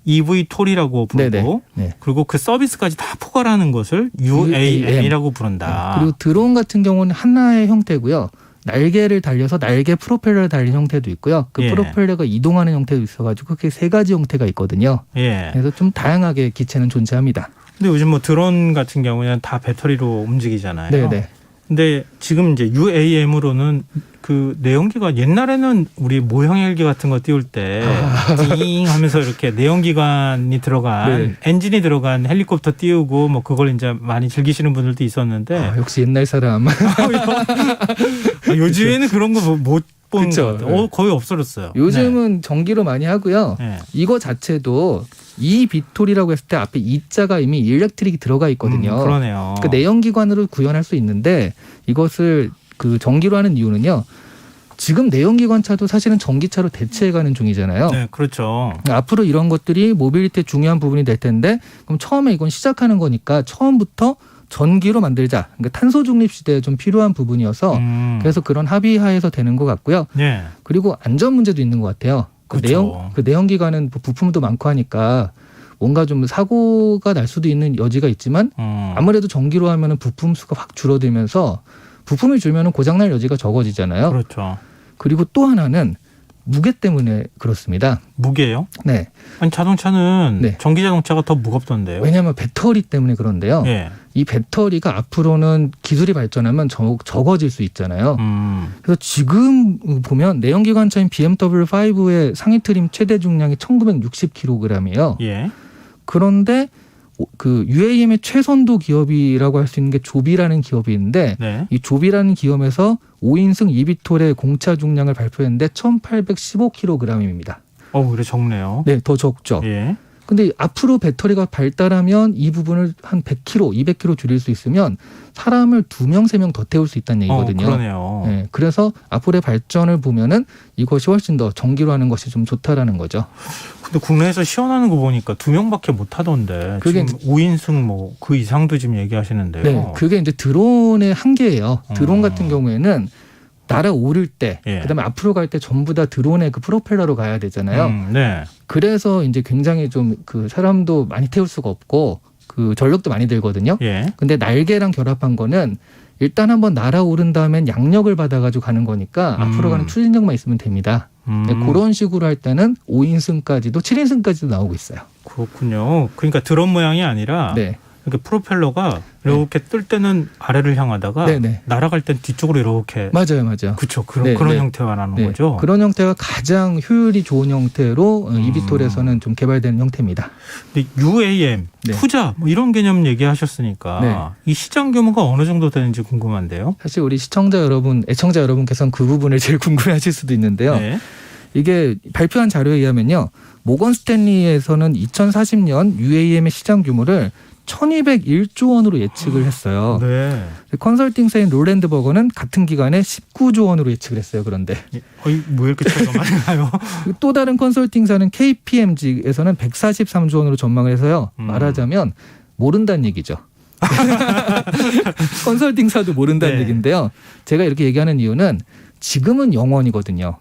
eVTOL이라고 부르고 네네. 네. 그리고 그 서비스까지 다 포괄하는 것을 UAM이라고 부른다. 그리고 드론 같은 경우는 하나의 형태고요. 날개를 달려서 날개 프로펠러를 달린 형태도 있고요. 그 예. 프로펠러가 이동하는 형태도 있어가지고 그게 3가지 형태가 있거든요. 예. 그래서 좀 다양하게 기체는 존재합니다. 근데 요즘 뭐 드론 같은 경우는 다 배터리로 움직이잖아요. 네네. 근데 지금 이제 UAM으로는 그 내연기관 옛날에는 우리 모형 헬기 같은 거 띄울 때 띵 하면서 이렇게 내연기관이 들어간 네. 엔진이 들어간 헬리콥터 띄우고 뭐 그걸 이제 많이 즐기시는 분들도 있었는데 아, 역시 옛날 사람. 요즘에는 그런 거 못 보는 그쵸. 것 같아요. 거의 없어졌어요. 요즘은 전기로 많이 하고요. 네. 이거 자체도 eVTOL이라고 했을 때 앞에 이자가 이미 일렉트릭이 들어가 있거든요. 그러네요. 그 내연기관으로 구현할 수 있는데 이것을 그 전기로 하는 이유는요. 지금 내연기관차도 사실은 전기차로 대체해가는 중이잖아요. 네, 그렇죠. 앞으로 이런 것들이 모빌리티의 중요한 부분이 될 텐데 그럼 처음에 이건 시작하는 거니까 처음부터 전기로 만들자. 그러니까 탄소 중립 시대에 좀 필요한 부분이어서 그래서 그런 합의하에서 되는 것 같고요. 네. 그리고 안전 문제도 있는 것 같아요. 그렇죠. 그 내연기관은 부품도 많고 하니까 뭔가 좀 사고가 날 수도 있는 여지가 있지만 아무래도 전기로 하면은 부품 수가 확 줄어들면서 부품이 줄면은 고장날 여지가 적어지잖아요. 그렇죠. 그리고 또 하나는 무게 때문에 그렇습니다. 무게요? 네. 아니 자동차는 네. 전기 자동차가 더 무겁던데요. 왜냐하면 배터리 때문에 그런데요. 예. 이 배터리가 앞으로는 기술이 발전하면 적어질 수 있잖아요. 그래서 지금 보면 내연기관차인 BMW 5의 상위 트림 최대 중량이 1960kg이에요. 예. 그런데 그 UAM의 최선도 기업이라고 할 수 있는 게 조비라는 기업이 있는데 네. 이 조비라는 기업에서 5인승 eVTOL의 공차 중량을 발표했는데 1815kg입니다. 그래 적네요. 네, 더 적죠. 예. 근데 앞으로 배터리가 발달하면 이 부분을 한 100kg, 200kg 줄일 수 있으면 사람을 2명, 3명 더 태울 수 있다는 얘기거든요. 그러네요. 네, 그래서 앞으로의 발전을 보면은 이것이 훨씬 더 전기로 하는 것이 좀 좋다라는 거죠. 근데 국내에서 시연하는 거 보니까 2명밖에 못 하던데 그게 지금 5인승 뭐 그 이상도 지금 얘기하시는데요. 네, 그게 이제 드론의 한계예요. 드론 같은 경우에는 날아오를 때, 예. 그다음에 앞으로 갈 때 전부 다 드론의 그 프로펠러로 가야 되잖아요. 네. 그래서 이제 굉장히 좀 그 사람도 많이 태울 수가 없고 그 전력도 많이 들거든요. 예. 근데 날개랑 결합한 거는 일단 한번 날아오른 다음엔 양력을 받아가지고 가는 거니까 앞으로 가는 추진력만 있으면 됩니다. 네, 그런 식으로 할 때는 5인승까지도 7인승까지도 나오고 있어요. 그렇군요. 그러니까 드론 모양이 아니라 네. 이렇게 프로펠러가 이렇게 뜰 때는 아래를 향하다가 네네. 날아갈 땐 뒤쪽으로 이렇게 맞아요, 맞아요. 그렇죠. 그런 네, 그런 네. 형태가 나는 네, 거죠. 그런 형태가 가장 효율이 좋은 형태로 이비톨에서는 좀 개발되는 형태입니다. 근데 UAM, 네. 투자 뭐 이런 개념 얘기하셨으니까 네. 이 시장 규모가 어느 정도 되는지 궁금한데요. 사실 우리 시청자 여러분, 애청자 여러분께서는 그 부분을 제일 궁금해하실 수도 있는데요. 네. 이게 발표한 자료에 의하면요, 모건 스탠리에서는 2040년 UAM의 시장 규모를 1,201조 원으로 예측을 했어요. 네. 컨설팅사인 롤랜드버거는 같은 기간에 19조 원으로 예측을 했어요. 그런데 뭐 이렇게 차이가 많이 나요? 또 다른 컨설팅사는 KPMG에서는 143조 원으로 전망을 해서요. 말하자면 모른다는 얘기죠. 컨설팅사도 모른다는 네. 얘기인데요. 제가 이렇게 얘기하는 이유는 지금은 영원이거든요.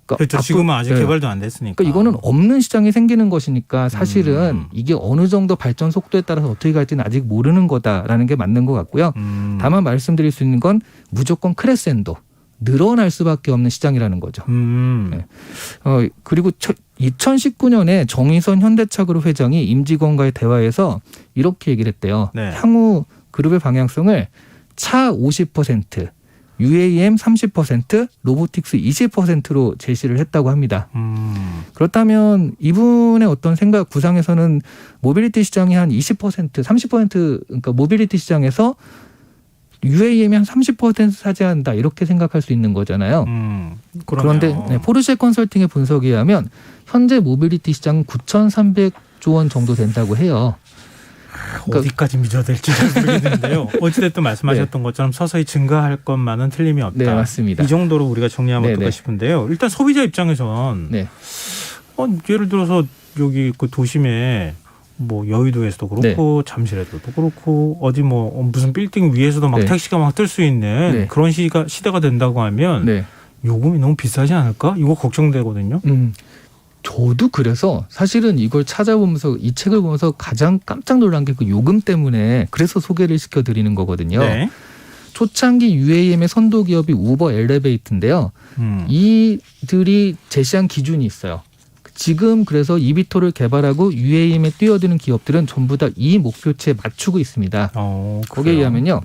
그렇죠. 지금은 아직 네. 개발도 안 됐으니까. 그러니까 이거는 없는 시장이 생기는 것이니까 사실은 이게 어느 정도 발전 속도에 따라서 어떻게 갈지는 아직 모르는 거다라는 게 맞는 것 같고요. 다만 말씀드릴 수 있는 건 무조건 크레센도, 늘어날 수밖에 없는 시장이라는 거죠. 네. 그리고 2019년에 정의선 현대차그룹 회장이 임직원과의 대화에서 이렇게 얘기를 했대요. 네. 향후 그룹의 방향성을 차 50%, UAM 30%, 로보틱스 20%로 제시를 했다고 합니다. 그렇다면 이분의 어떤 생각 구상에서는 모빌리티 시장이 한 20%, 30% 그러니까 모빌리티 시장에서 UAM이 한 30% 차지한다 이렇게 생각할 수 있는 거잖아요. 그런데 포르쉐 컨설팅의 분석에 의하면 현재 모빌리티 시장은 9,300조 원 정도 된다고 해요. 그러니까 어디까지 믿어야 될지 잘 모르겠는데요. 어찌됐든 말씀하셨던 것처럼 서서히 증가할 것만은 틀림이 없다. 네, 맞습니다. 이 정도로 우리가 정리하면 네, 어떨까 네. 싶은데요. 일단 소비자 입장에선 네. 예를 들어서 여기 그 도심에 뭐 여의도에서도 그렇고 잠실에서도 그렇고 어디 뭐 무슨 빌딩 위에서도 막 네. 택시가 막 뜰 수 있는 네. 그런 시대가 된다고 하면 네. 요금이 너무 비싸지 않을까? 이거 걱정되거든요. 저도 그래서 사실은 이걸 찾아보면서 이 책을 보면서 가장 깜짝 놀란 게 그 요금 때문에 그래서 소개를 시켜드리는 거거든요. 네. 초창기 UAM의 선도 기업이 우버 엘리베이터인데요. 이들이 제시한 기준이 있어요. 지금 그래서 이비톨을 개발하고 UAM에 뛰어드는 기업들은 전부 다 이 목표치에 맞추고 있습니다. 거기에 의하면요.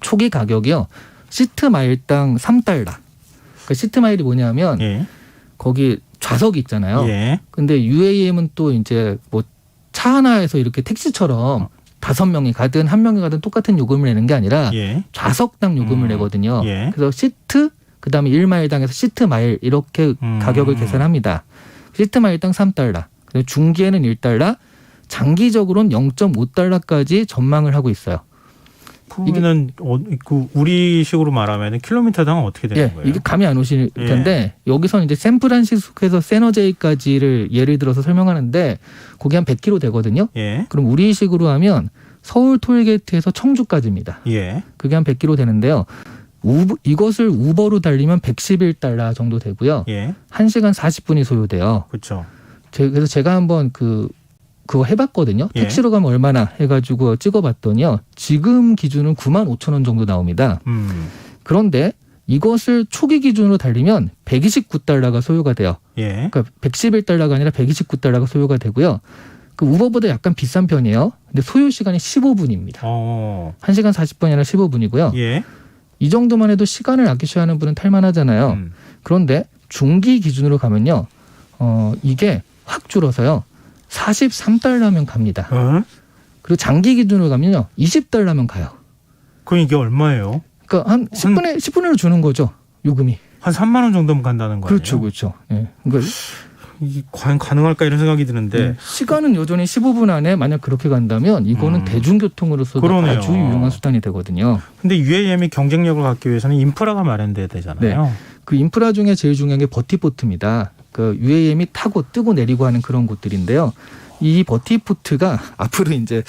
초기 가격이요. 시트 마일당 3달러. 그러니까 시트 마일이 뭐냐면 예. 거기 좌석이 있잖아요. 예. 근데 UAM은 또 이제 뭐 차 하나에서 이렇게 택시처럼 5명이 가든 1명이 가든 똑같은 요금을 내는 게 아니라 예. 좌석당 요금을 내거든요. 예. 그래서 시트 그다음에 1마일당에서 시트 마일 이렇게 가격을 계산합니다. 시트 마일당 3달러. 그리고 중기에는 1달러, 장기적으로는 0.5달러까지 전망을 하고 있어요. 그러면은 그 우리식으로 말하면 킬로미터당 어떻게 되는 거예요? 이게 감이 안 오실 텐데 여기서는 이제 샌프란시스코에서 세너제이까지를 예를 들어서 설명하는데 거기 한 100km 되거든요. 예. 그럼 우리식으로 하면 서울 톨게이트에서 청주까지입니다. 예. 그게 한 100km 되는데요. 이것을 우버로 달리면 111달러 정도 되고요. 예. 1시간 40분이 소요돼요. 그렇죠. 그래서 제가 한번 그거 해봤거든요. 예. 택시로 가면 얼마나 해가지고 찍어봤더니요. 지금 기준은 95,000원 정도 나옵니다. 그런데 이것을 초기 기준으로 달리면 129달러가 소요가 돼요. 예. 그러니까 111달러가 아니라 129달러가 소요가 되고요. 그 우버보다 약간 비싼 편이에요. 근데 소요 시간이 15분입니다. 1시간 40분이 아니라 15분이고요. 예. 이 정도만 해도 시간을 아끼셔야 하는 분은 탈만하잖아요. 그런데 중기 기준으로 가면요. 이게 확 줄어서요. 43달러면 갑니다. 그리고 장기 기준으로 가면요. 20달러면 가요. 그럼 이게 얼마예요? 그러니까 한 10분의 1을 주는 거죠. 요금이. 한 3만 원 정도면 간다는 거예요. 그렇죠. 그렇죠. 예. 그러니까 이게 과연 가능할까 이런 생각이 드는데 시간은 여전히 15분 안에 만약 그렇게 간다면 이거는 대중교통으로서도 그러네요. 아주 유용한 수단이 되거든요. 근데 UAM이 경쟁력을 갖기 위해서는 인프라가 마련돼야 되잖아요. 네. 그 인프라 중에 제일 중요한 게 버티포트입니다. 그 UAM이 타고 뜨고 내리고 하는 그런 곳들인데요. 이 버티포트가 앞으로 이제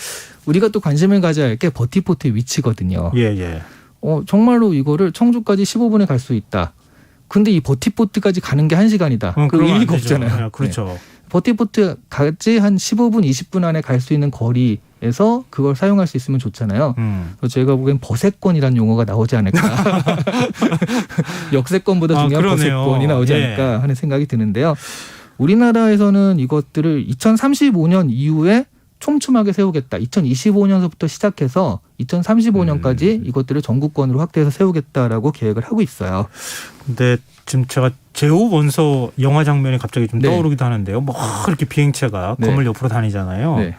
우리가 또 관심을 가져야 할 게 버티포트의 위치거든요. 예. 정말로 이거를 청주까지 15분에 갈 수 있다. 근데 이 버티포트까지 가는 게 1시간이다. 그 그러면 안 의미가 되죠. 없잖아요. 네, 그렇죠. 네. 버티포트까지 한 15분, 20분 안에 갈 수 있는 거리에서 그걸 사용할 수 있으면 좋잖아요. 그래서 제가 보기엔 버세권이라는 용어가 나오지 않을까. 역세권보다 중요한 그러네요. 버세권이 나오지 예. 않을까 하는 생각이 드는데요. 우리나라에서는 이것들을 2035년 이후에 촘촘하게 세우겠다. 2025년서부터 시작해서 2035년까지 이것들을 전국권으로 확대해서 세우겠다라고 계획을 하고 있어요. 근데 지금 제가 제호 원서 영화 장면이 갑자기 좀 네. 떠오르기도 하는데요. 뭐 이렇게 비행체가 네. 건물 옆으로 다니잖아요. 네.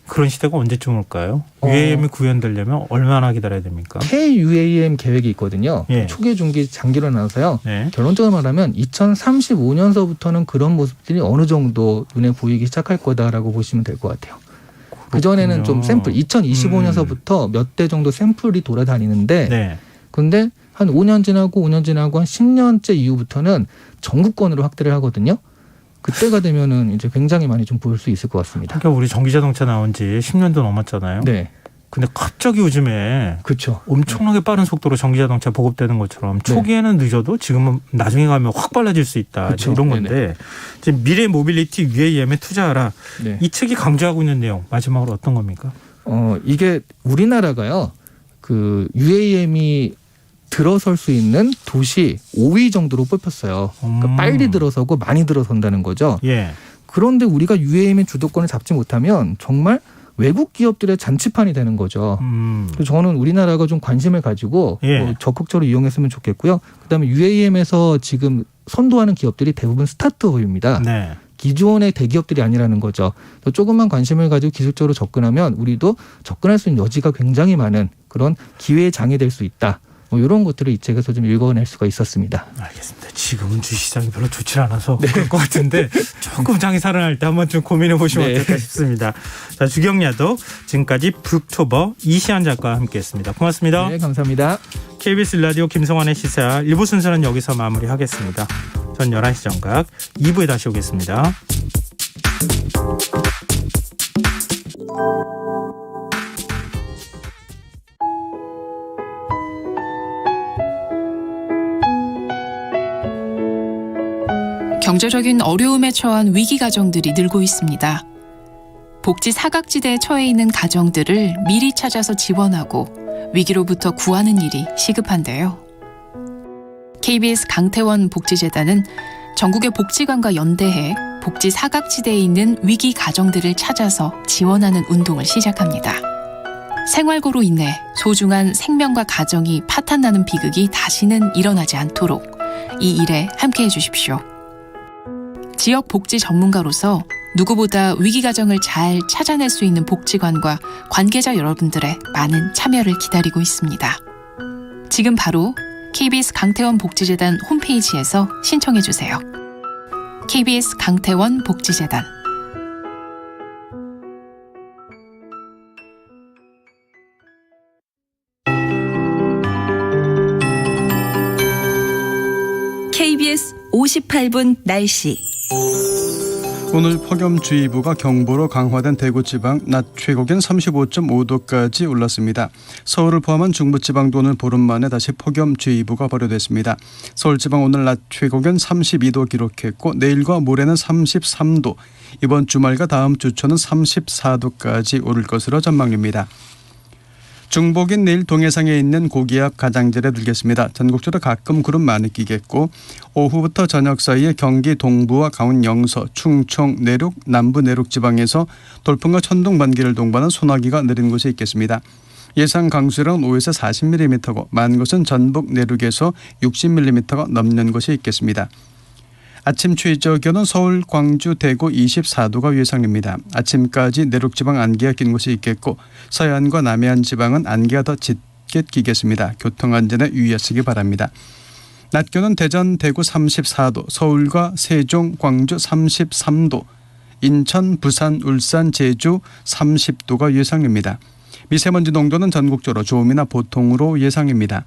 그런 시대가 언제쯤 올까요? UAM이 구현되려면 얼마나 기다려야 됩니까? KUAM 계획이 있거든요. 예. 초기, 중기, 장기로 나눠서요. 네. 결론적으로 말하면 2035년서부터는 그런 모습들이 어느 정도 눈에 보이기 시작할 거다라고 보시면 될 것 같아요. 그전에는 좀 샘플, 2025년서부터 몇 대 정도 샘플이 돌아다니는데 네. 근데 한 5년 지나고 한 10년째 이후부터는 전국권으로 확대를 하거든요. 그때가 되면은 이제 굉장히 많이 좀 보일 수 있을 것 같습니다. 그러니까 우리 전기자동차 나온 지 10년도 넘었잖아요. 네. 근데 갑자기 요즘에 그렇죠. 엄청나게 빠른 속도로 전기자동차 보급되는 것처럼 초기에는 늦어도 지금은 나중에 가면 확 빨라질 수 있다. 그쵸. 이런 건데 지금 미래 모빌리티 UAM에 투자하라. 네. 이 책이 강조하고 있는 내용 마지막으로 어떤 겁니까? 이게 우리나라가요. 그 UAM이 들어설 수 있는 도시 5위 정도로 뽑혔어요. 그러니까 빨리 들어서고 많이 들어선다는 거죠. 예. 그런데 우리가 UAM의 주도권을 잡지 못하면 정말 외국 기업들의 잔치판이 되는 거죠. 그래서 저는 우리나라가 좀 관심을 가지고 예. 적극적으로 이용했으면 좋겠고요. 그다음에 UAM에서 지금 선도하는 기업들이 대부분 스타트업입니다. 네. 기존의 대기업들이 아니라는 거죠. 그래서 조금만 관심을 가지고 기술적으로 접근하면 우리도 접근할 수 있는 여지가 굉장히 많은 그런 기회의 장이 될 수 있다. 이런 것들을 이 책에서 좀 읽어낼 수가 있었습니다. 알겠습니다. 지금은 주식시장이 별로 좋지 않아서 그럴 것 같은데 조금 장이 살아날 때 한번 좀 고민해 보시면 어떨까 싶습니다. 자, 주경야도 지금까지 북토버 이시안 작가와 함께했습니다. 고맙습니다. 네, 감사합니다. KBS 라디오 김성환의 시사 1부 순서는 여기서 마무리하겠습니다. 전 11시 정각 2부에 다시 오겠습니다. 경제적인 어려움에 처한 위기 가정들이 늘고 있습니다. 복지 사각지대에 처해 있는 가정들을 미리 찾아서 지원하고 위기로부터 구하는 일이 시급한데요. KBS 강태원 복지재단은 전국의 복지관과 연대해 복지 사각지대에 있는 위기 가정들을 찾아서 지원하는 운동을 시작합니다. 생활고로 인해 소중한 생명과 가정이 파탄나는 비극이 다시는 일어나지 않도록 이 일에 함께해 주십시오. 지역 복지 전문가로서 누구보다 위기 가정을 잘 찾아낼 수 있는 복지관과 관계자 여러분들의 많은 참여를 기다리고 있습니다. 지금 바로 KBS 강태원 복지재단 홈페이지에서 신청해 주세요. KBS 강태원 복지재단. KBS 58분 날씨. 오늘 폭염주의보가 경보로 강화된 대구지방 낮 최고기온 35.5도까지 올랐습니다. 서울을 포함한 중부지방도 오늘 보름 만에 다시 폭염주의보가 발효됐습니다. 서울지방 오늘 낮 최고기온 32도 기록했고 내일과 모레는 33도, 이번 주말과 다음 주 초는 34도까지 오를 것으로 전망됩니다. 중복인 내일 동해상에 있는 고기압 가장자리에 들겠습니다. 전국적으로 가끔 구름 많이 끼겠고 오후부터 저녁 사이에 경기 동부와 강원 영서, 충청, 내륙, 남부 내륙 지방에서 돌풍과 천둥, 번개를 동반한 소나기가 내리는 곳이 있겠습니다. 예상 강수량은 5에서 40mm고 많은 곳은 전북 내륙에서 60mm가 넘는 곳이 있겠습니다. 아침 최저 기온은 서울, 광주, 대구 24도가 예상됩니다. 아침까지 내륙지방 안개가 낀 곳이 있겠고 서해안과 남해안 지방은 안개가 더 짙게 끼겠습니다. 교통안전에 유의하시기 바랍니다. 낮 기온은 대전, 대구 34도, 서울과 세종, 광주 33도, 인천, 부산, 울산, 제주 30도가 예상됩니다. 미세먼지 농도는 전국적으로 좋음이나 보통으로 예상입니다.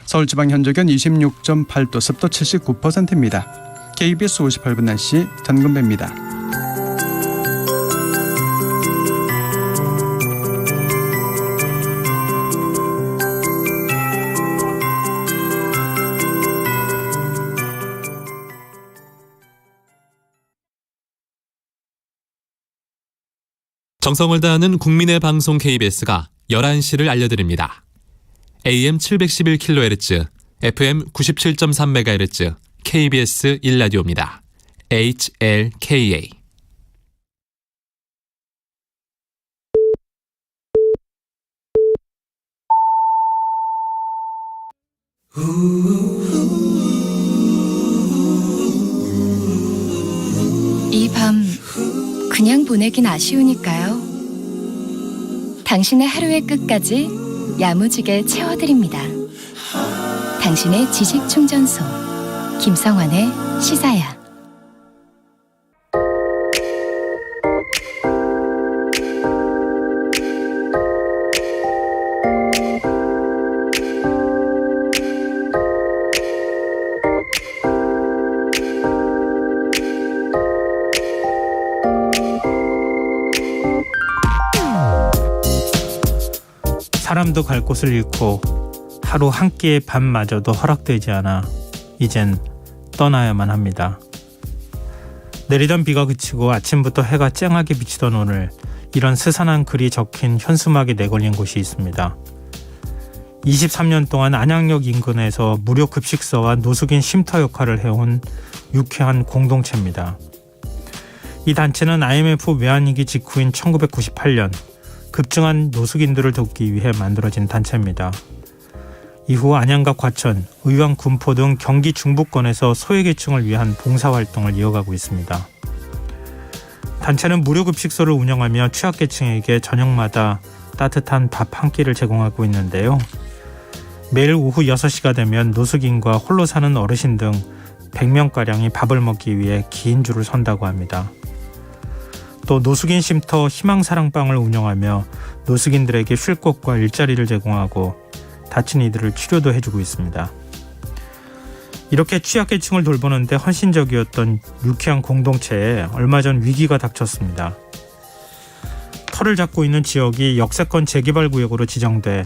서울지방 현재 기온 26.8도, 습도 79%입니다. KBS 58분 날씨 전근배입니다. 정성을 다하는 국민의 방송 KBS가 11시를 알려드립니다. AM 711kHz, FM 97.3MHz, KBS 1라디오입니다. HLKA. 이 밤 그냥 보내긴 아쉬우니까요. 당신의 하루의 끝까지 야무지게 채워드립니다. 당신의 지식 충전소 김성환의 시사야. 사람도 갈 곳을 잃고 하루 한 끼의 밥마저도 허락되지 않아 이젠 떠나야만 합니다. 내리던 비가 그치고 아침부터 해가 쨍하게 비치던 오늘, 이런 스산한 글이 적힌 현수막이 내걸린 곳이 있습니다. 23년 동안 안양역 인근에서 무료 급식소와 노숙인 쉼터 역할을 해온 유쾌한 공동체입니다. 이 단체는 IMF 외환위기 직후인 1998년 급증한 노숙인들을 돕기 위해 만들어진 단체입니다. 이후 안양과 과천, 의왕, 군포 등 경기 중부권에서 소외계층을 위한 봉사활동을 이어가고 있습니다. 단체는 무료급식소를 운영하며 취약계층에게 저녁마다 따뜻한 밥 한 끼를 제공하고 있는데요. 매일 오후 6시가 되면 노숙인과 홀로 사는 어르신 등 100명가량이 밥을 먹기 위해 긴 줄을 선다고 합니다. 또 노숙인 쉼터 희망사랑방을 운영하며 노숙인들에게 쉴 곳과 일자리를 제공하고 다친 이들을 치료도 해주고 있습니다. 이렇게 취약계층을 돌보는데 헌신적이었던 유쾌한 공동체에 얼마 전 위기가 닥쳤습니다. 터를 잡고 있는 지역이 역세권 재개발구역으로 지정돼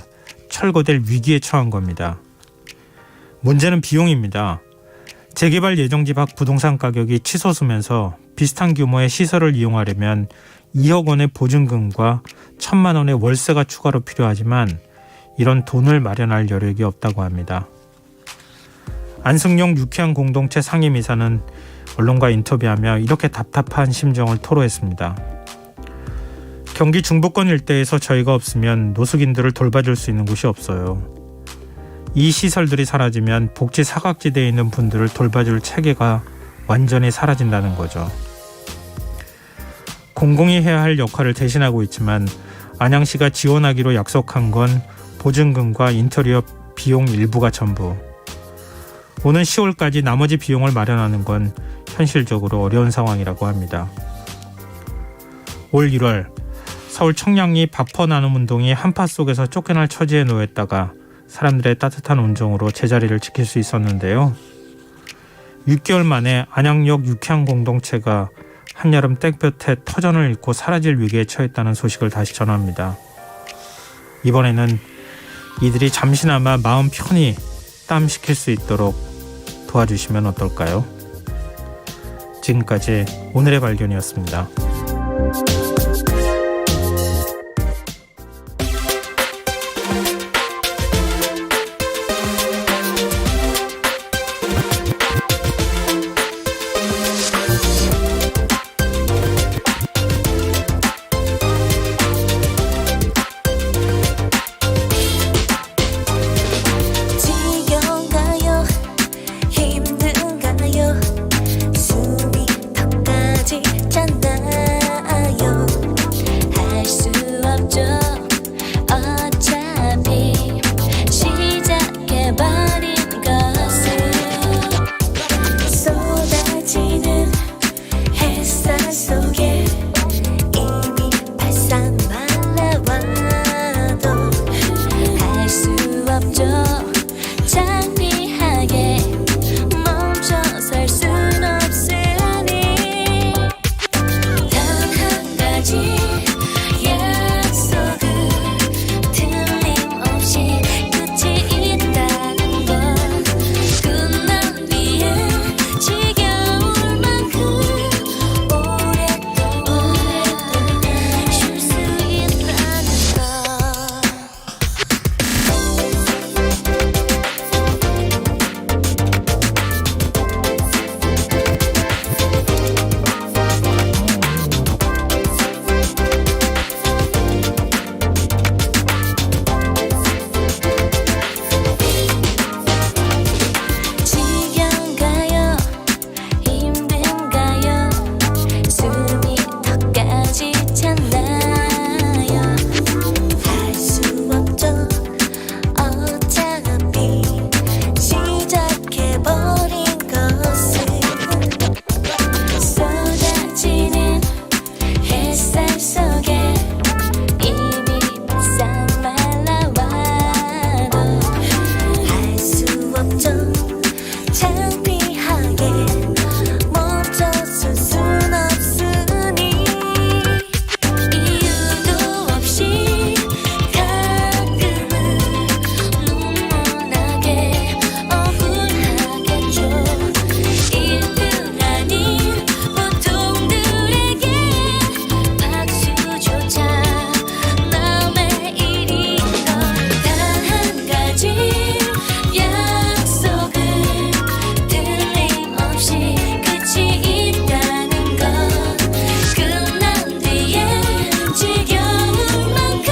철거될 위기에 처한 겁니다. 문제는 비용입니다. 재개발 예정지 밖 부동산 가격이 치솟으면서 비슷한 규모의 시설을 이용하려면 2억 원의 보증금과 1,000만 원의 월세가 추가로 필요하지만 이런 돈을 마련할 여력이 없다고 합니다. 안승용 유쾌한 공동체 상임이사는 언론과 인터뷰하며 이렇게 답답한 심정을 토로했습니다. 경기 중부권 일대에서 저희가 없으면 노숙인들을 돌봐줄 수 있는 곳이 없어요. 이 시설들이 사라지면 복지 사각지대에 있는 분들을 돌봐줄 체계가 완전히 사라진다는 거죠. 공공이 해야 할 역할을 대신하고 있지만 안양시가 지원하기로 약속한 건 보증금과 인테리어 비용 일부가 전부. 오는 10월까지 나머지 비용을 마련하는 건 현실적으로 어려운 상황이라고 합니다. 올 1월 서울 청량리 밥퍼 나눔 운동이 한파 속에서 쫓겨날 처지에 놓였다가 사람들의 따뜻한 온정으로 제자리를 지킬 수 있었는데요. 6개월 만에 안양역 유쾌한 공동체가 한여름 땡볕에 터전을 잃고 사라질 위기에 처했다는 소식을 다시 전합니다. 이번에는 이들이 잠시나마 마음 편히 땀 식힐 수 있도록 도와주시면 어떨까요? 지금까지 오늘의 발견이었습니다. 지겨운가요? 힘든가요? 숨이 턱까지 찼나요? 걱정 창피하게 멈춰설 순 없으니 이유도 없이 가끔은 눈물 나게 억울하겠죠. 1등 아닌 보통들에게 박수조차 남의 일인 걸. 단 한 가지 약속은 틀림없이 끝이 있다는 것. 끝난 뒤에 지겨울 만큼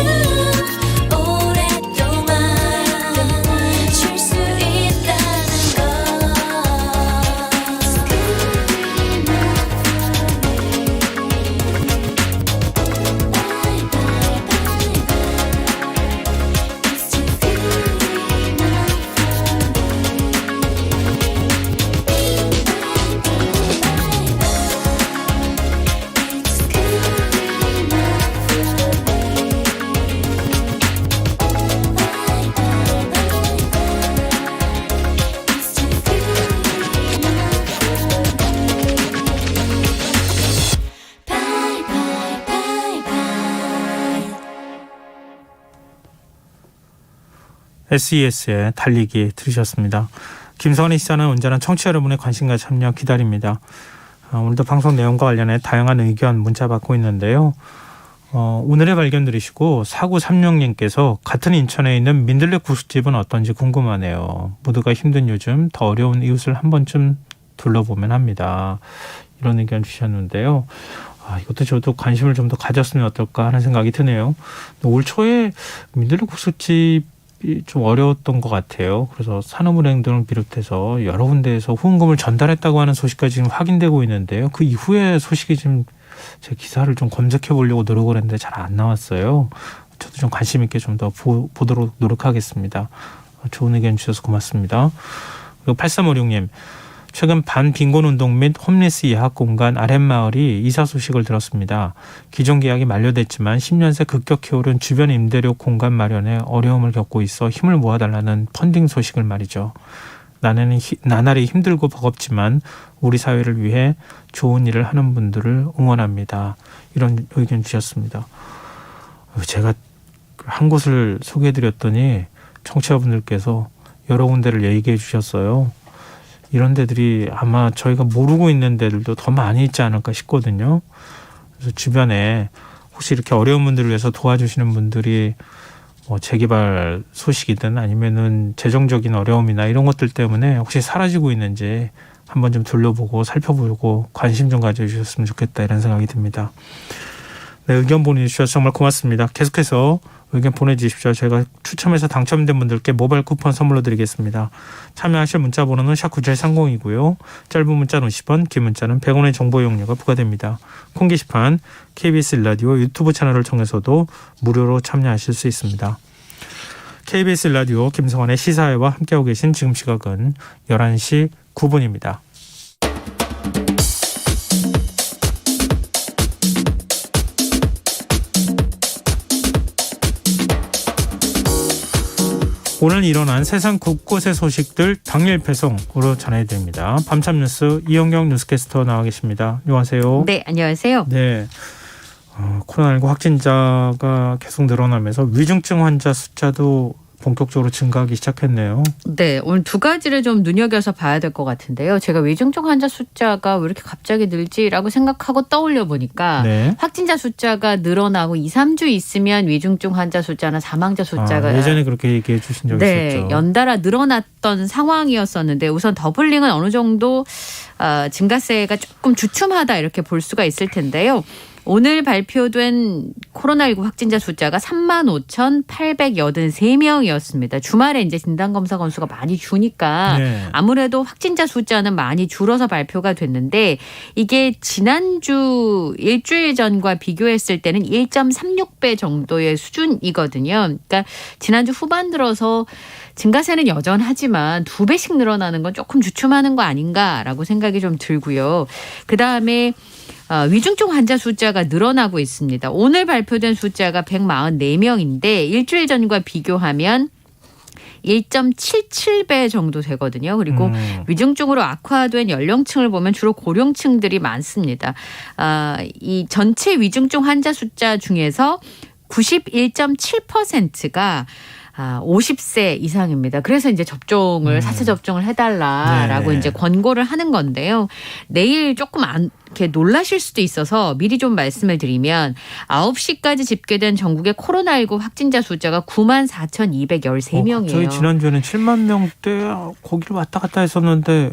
오랫동안 쉴 수 있다는 것. SES의 달리기 들으셨습니다. 김성환의 시사는 언제나 청취자 여러분의 관심과 참여 기다립니다. 오늘도 방송 내용과 관련해 다양한 의견 문자 받고 있는데요. 오늘의 발견 들으시고 4936님께서 같은 인천에 있는 민들레 국수집은 어떤지 궁금하네요. 모두가 힘든 요즘 더 어려운 이웃을 한 번쯤 둘러보면 합니다. 이런 의견 주셨는데요. 이것도 저도 관심을 좀 더 가졌으면 어떨까 하는 생각이 드네요. 올 초에 민들레 국수집이 좀 어려웠던 것 같아요. 그래서 산업은행 등을 비롯해서 여러 군데에서 후원금을 전달했다고 하는 소식까지 지금 확인되고 있는데요. 그 이후에 소식이 지금 제 기사를 좀 검색해 보려고 노력을 했는데 잘 안 나왔어요. 저도 좀 관심 있게 좀 더 보도록 노력하겠습니다. 좋은 의견 주셔서 고맙습니다. 그리고 8356님. 최근 반빈곤운동 및 홈리스 예학공간 아랫마을이 이사 소식을 들었습니다. 기존 계약이 만료됐지만 10년 새 급격히 오른 주변 임대료 공간 마련에 어려움을 겪고 있어 힘을 모아달라는 펀딩 소식을 말이죠. 나날이 힘들고 버겁지만 우리 사회를 위해 좋은 일을 하는 분들을 응원합니다. 이런 의견 주셨습니다. 제가 한 곳을 소개해드렸더니 청취자분들께서 여러 군데를 얘기해 주셨어요. 이런 데들이 아마 저희가 모르고 있는 데들도 더 많이 있지 않을까 싶거든요. 그래서 주변에 혹시 이렇게 어려운 분들을 위해서 도와주시는 분들이 재개발 소식이든 아니면은 재정적인 어려움이나 이런 것들 때문에 혹시 사라지고 있는지 한번 좀 둘러보고 살펴보고 관심 좀 가져주셨으면 좋겠다 이런 생각이 듭니다. 네, 의견 보내주셔서 정말 고맙습니다. 계속해서 의견 보내주십시오. 제가 추첨해서 당첨된 분들께 모바일 쿠폰 선물로 드리겠습니다. 참여하실 문자 번호는 샵9730이고요. 짧은 문자는 50원, 긴 문자는 100원의 정보 이용료가 부과됩니다. 콩 게시판, KBS 라디오 유튜브 채널을 통해서도 무료로 참여하실 수 있습니다. KBS 라디오 김성환의 시사회와 함께하고 계신 지금 시각은 11시 9분입니다. 오늘 일어난 세상 곳곳의 소식들 당일 배송으로 전해드립니다. 밤참 뉴스 이영경 뉴스캐스터 나와 계십니다. 안녕하세요. 네, 안녕하세요. 네, 코로나19 확진자가 계속 늘어나면서 위중증 환자 숫자도 본격적으로 증가하기 시작했네요. 네, 오늘 두 가지를 좀 눈여겨서 봐야 될 것 같은데요. 제가 위중증 환자 숫자가 왜 이렇게 갑자기 늘지라고 생각하고 떠올려 보니까 네. 확진자 숫자가 늘어나고 2, 3주 있으면 위중증 환자 숫자나 사망자 숫자가 예전에 그렇게 얘기해 주신 적이 있었죠. 연달아 늘어났던 상황이었었는데 우선 더블링은 어느 정도 증가세가 조금 주춤하다 이렇게 볼 수가 있을 텐데요. 오늘 발표된 코로나19 확진자 숫자가 35,883명이었습니다. 주말에 이제 진단검사 건수가 많이 주니까 아무래도 확진자 숫자는 많이 줄어서 발표가 됐는데 이게 지난주 일주일 전과 비교했을 때는 1.36배 정도의 수준이거든요. 그러니까 지난주 후반 들어서 증가세는 여전하지만 2배씩 늘어나는 건 조금 주춤하는 거 아닌가라고 생각이 좀 들고요. 그다음에 위중증 환자 숫자가 늘어나고 있습니다. 오늘 발표된 숫자가 144명인데 일주일 전과 비교하면 1.77배 정도 되거든요. 그리고 위중증으로 악화된 연령층을 보면 주로 고령층들이 많습니다. 이 전체 위중증 환자 숫자 중에서 91.7%가 50세 이상입니다. 그래서 이제 접종을 4차 접종을 해달라라고 네. 이제 권고를 하는 건데요. 내일 조금 이렇게 놀라실 수도 있어서 미리 좀 말씀을 드리면 9시까지 집계된 전국의 코로나19 확진자 숫자가 94,213명이에요. 저희 지난주에는 7만 명대 거기를 왔다 갔다 했었는데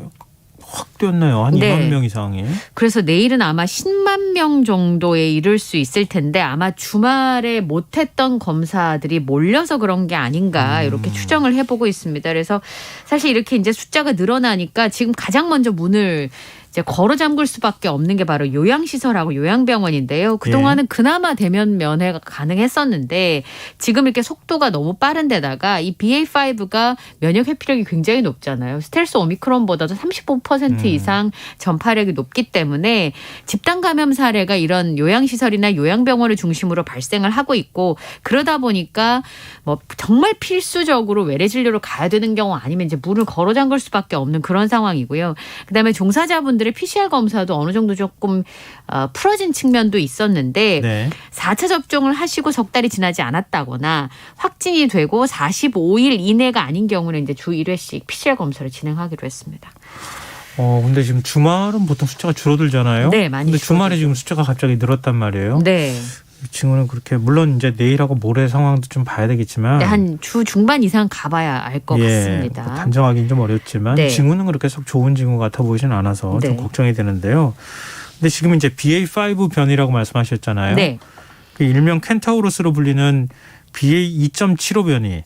확 뛰었네요. 한 네. 2만 명 이상이. 그래서 내일은 아마 10만 명 정도에 이를 수 있을 텐데 아마 주말에 못했던 검사들이 몰려서 그런 게 아닌가 이렇게 추정을 해보고 있습니다. 그래서 사실 이렇게 이제 숫자가 늘어나니까 지금 가장 먼저 문을 이제 걸어 잠글 수밖에 없는 게 바로 요양시설하고 요양병원인데요. 그동안은 그나마 대면 면회가 가능했었는데 지금 이렇게 속도가 너무 빠른 데다가 이 BA.5가 면역 회피력이 굉장히 높잖아요. 스텔스 오미크론보다도 35% 이상 전파력이 높기 때문에 집단 감염 사례가 이런 요양시설이나 요양병원을 중심으로 발생을 하고 있고 그러다 보니까 뭐 정말 필수적으로 외래 진료를 가야 되는 경우 아니면 이제 문을 걸어 잠글 수밖에 없는 그런 상황이고요. 그다음에 종사자분들의 PCR 검사도 어느 정도 조금 풀어진 측면도 있었는데 네. 4차 접종을 하시고 석 달이 지나지 않았다거나 확진이 되고 45일 이내가 아닌 경우는 이제 주 1회씩 PCR 검사를 진행하기로 했습니다. 근데 지금 주말은 보통 숫자가 줄어들잖아요. 네, 많이 근데 주말에 줄어들죠. 지금 숫자가 갑자기 늘었단 말이에요. 네. 지금은 그렇게 물론 이제 내일하고 모레 상황도 좀 봐야 되겠지만 네, 한 주 중반 이상 가봐야 알 것 같습니다. 뭐 단정하기는 좀 어렵지만 네. 징후는 그렇게 썩 좋은 징후 같아 보이진 않아서 네. 좀 걱정이 되는데요. 근데 지금 이제 BA.5 변이라고 말씀하셨잖아요. 네. 그 일명 켄타우로스로 불리는 BA.2.75 변이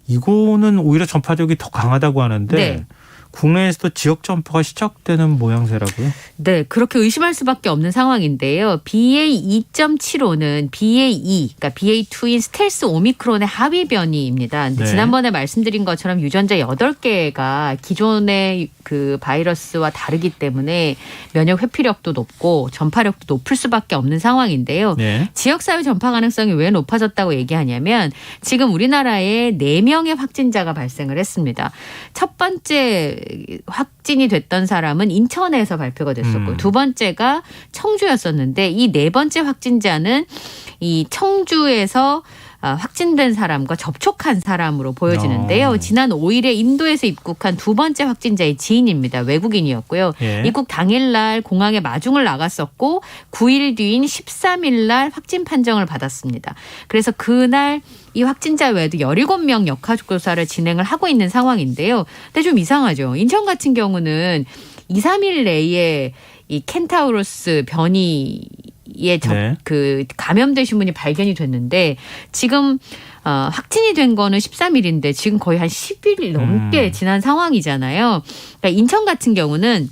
이거는 오히려 전파력이 더 강하다고 하는데 네. 국내에서도 지역 전파가 시작되는 모양새라고요? 네, 그렇게 의심할 수밖에 없는 상황인데요. BA.2.75는 BA.2, 그러니까 BA.2인 스텔스 오미크론의 하위 변이입니다. 근데 네. 지난번에 말씀드린 것처럼 유전자 8개가 기존의 그 바이러스와 다르기 때문에 면역 회피력도 높고 전파력도 높을 수밖에 없는 상황인데요. 네. 지역사회 전파 가능성이 왜 높아졌다고 얘기하냐면 지금 우리나라에 4명의 확진자가 발생을 했습니다. 첫 번째 확진이 됐던 사람은 인천에서 발표가 됐었고 두 번째가 청주였었는데 이 네 번째 확진자는 이 청주에서 확진된 사람과 접촉한 사람으로 보여지는데요. 지난 5일에 인도에서 입국한 두 번째 확진자의 지인입니다. 외국인이었고요. 예. 입국 당일날 공항에 마중을 나갔었고 9일 뒤인 13일날 확진 판정을 받았습니다. 그래서 그날 이 확진자 외에도 17명 역학조사를 조사를 진행을 하고 있는 상황인데요. 근데 좀 이상하죠. 인천 같은 경우는 2, 3일 내에 이 켄타우로스 변이에 네. 그 감염되신 분이 발견이 됐는데 지금 확진이 된 거는 13일인데 지금 거의 한 10일 넘게 지난 상황이잖아요. 그러니까 인천 같은 경우는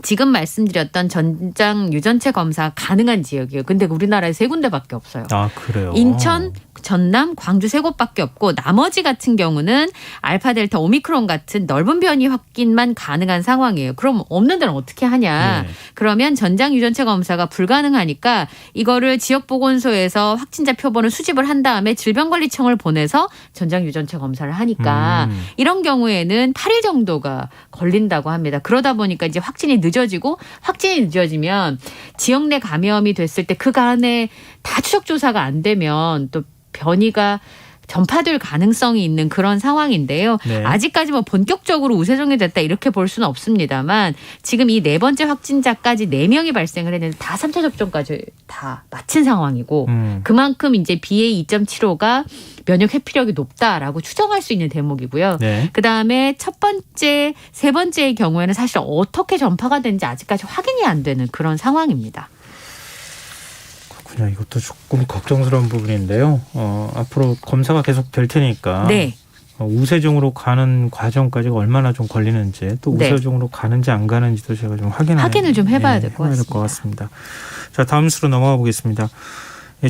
지금 말씀드렸던 전장 유전체 검사 가능한 지역이에요. 근데 우리나라에 3군데밖에 없어요. 아, 그래요? 인천, 전남, 광주 3곳밖에 없고 나머지 같은 경우는 알파, 델타, 오미크론 같은 넓은 변이 확인만 가능한 상황이에요. 그럼 없는 데는 어떻게 하냐. 네. 그러면 전장 유전체 검사가 불가능하니까 이거를 지역보건소에서 확진자 표본을 수집을 한 다음에 질병관리청을 보내서 전장 유전체 검사를 하니까 이런 경우에는 8일 정도가 걸린다고 합니다. 그러다 보니까 이제 확진이 늦어지고 확진이 늦어지면 지역 내 감염이 됐을 때 그간에 다 추적 조사가 안 되면 또 변이가 전파될 가능성이 있는 그런 상황인데요. 네. 아직까지 뭐 본격적으로 우세종이 됐다 이렇게 볼 수는 없습니다만 지금 이 네 번째 확진자까지 4명이 발생을 했는데 다 3차 접종까지 다 마친 상황이고 그만큼 이제 BA.2.75가 면역 회피력이 높다라고 추정할 수 있는 대목이고요. 네. 그다음에 첫 번째, 세 번째의 경우에는 사실 어떻게 전파가 되는지 아직까지 확인이 안 되는 그런 상황입니다. 그냥 이것도 조금 걱정스러운 부분인데요. 앞으로 검사가 계속 될 테니까 네. 우세종으로 가는 과정까지가 얼마나 좀 걸리는지 또 네. 우세종으로 가는지 안 가는지도 제가 좀 확인을 좀 해봐야 될 것 것 같습니다. 자, 다음 수로 넘어가 보겠습니다.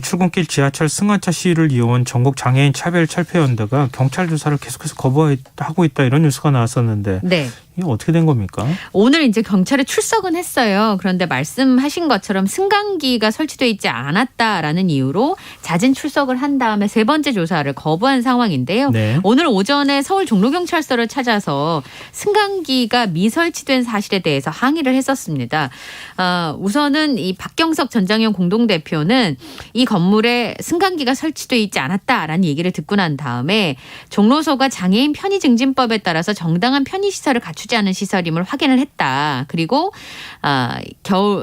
출근길 지하철 승하차 시위를 이어온 전국 장애인 차별철폐연대가 경찰 조사를 계속해서 거부하고 있다 이런 뉴스가 나왔었는데 네. 이게 어떻게 된 겁니까? 오늘 이제 경찰에 출석은 했어요. 그런데 말씀하신 것처럼 승강기가 설치돼 있지 않았다라는 이유로 자진 출석을 한 다음에 세 번째 조사를 거부한 상황인데요. 네. 오늘 오전에 서울 종로경찰서를 찾아서 승강기가 미설치된 사실에 대해서 항의를 했었습니다. 우선은 이 박경석 전장현 공동대표는 이 건물에 승강기가 설치돼 있지 않았다라는 얘기를 듣고 난 다음에 종로소가 장애인 편의증진법에 따라서 정당한 편의시설을 갖추지 않은 시설임을 확인을 했다. 그리고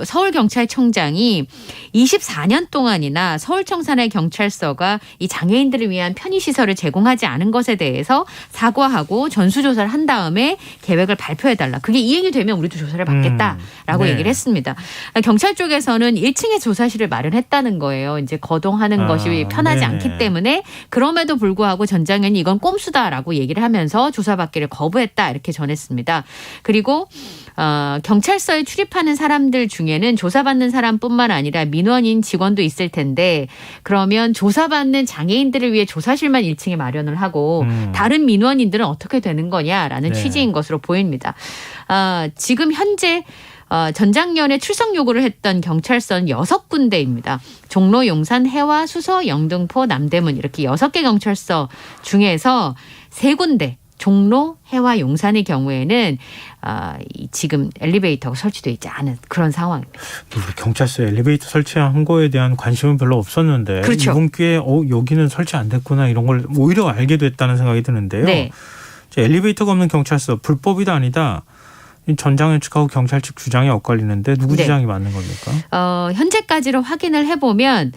서울경찰청장이 24년 동안이나 서울청산의 경찰서가 이 장애인들을 위한 편의시설을 제공하지 않은 것에 대해서 사과하고 전수조사를 한 다음에 계획을 발표해달라. 그게 이행이 되면 우리도 조사를 받겠다라고 네. 얘기를 했습니다. 경찰 쪽에서는 1층에 조사실을 마련했다는 거예요. 이제 거동하는 것이 편하지 네네. 않기 때문에 그럼에도 불구하고 전장현이 이건 꼼수다라고 얘기를 하면서 조사받기를 거부했다 이렇게 전했습니다. 그리고 경찰서에 출입하는 사람들 중에는 조사받는 사람뿐만 아니라 민원인 직원도 있을 텐데 그러면 조사받는 장애인들을 위해 조사실만 1층에 마련을 하고 다른 민원인들은 어떻게 되는 거냐라는 네. 취지인 것으로 보입니다. 지금 현재 전장년에 출석 요구를 했던 경찰서는 6군데입니다. 종로, 용산, 해와, 수서, 영등포, 남대문 이렇게 6개 경찰서 중에서 3군데 종로, 해와, 용산의 경우에는 지금 엘리베이터가 설치되어 있지 않은 그런 상황입니다. 우리 경찰서에 엘리베이터 설치한 거에 대한 관심은 별로 없었는데 그렇죠. 이번 기회에 여기는 설치 안 됐구나 이런 걸 오히려 알게 됐다는 생각이 드는데요. 네. 엘리베이터가 없는 경찰서 불법이다 아니다. 전장현 측하고 경찰 측 주장이 엇갈리는데 누구 네. 주장이 맞는 겁니까? 현재까지로 확인을 해보면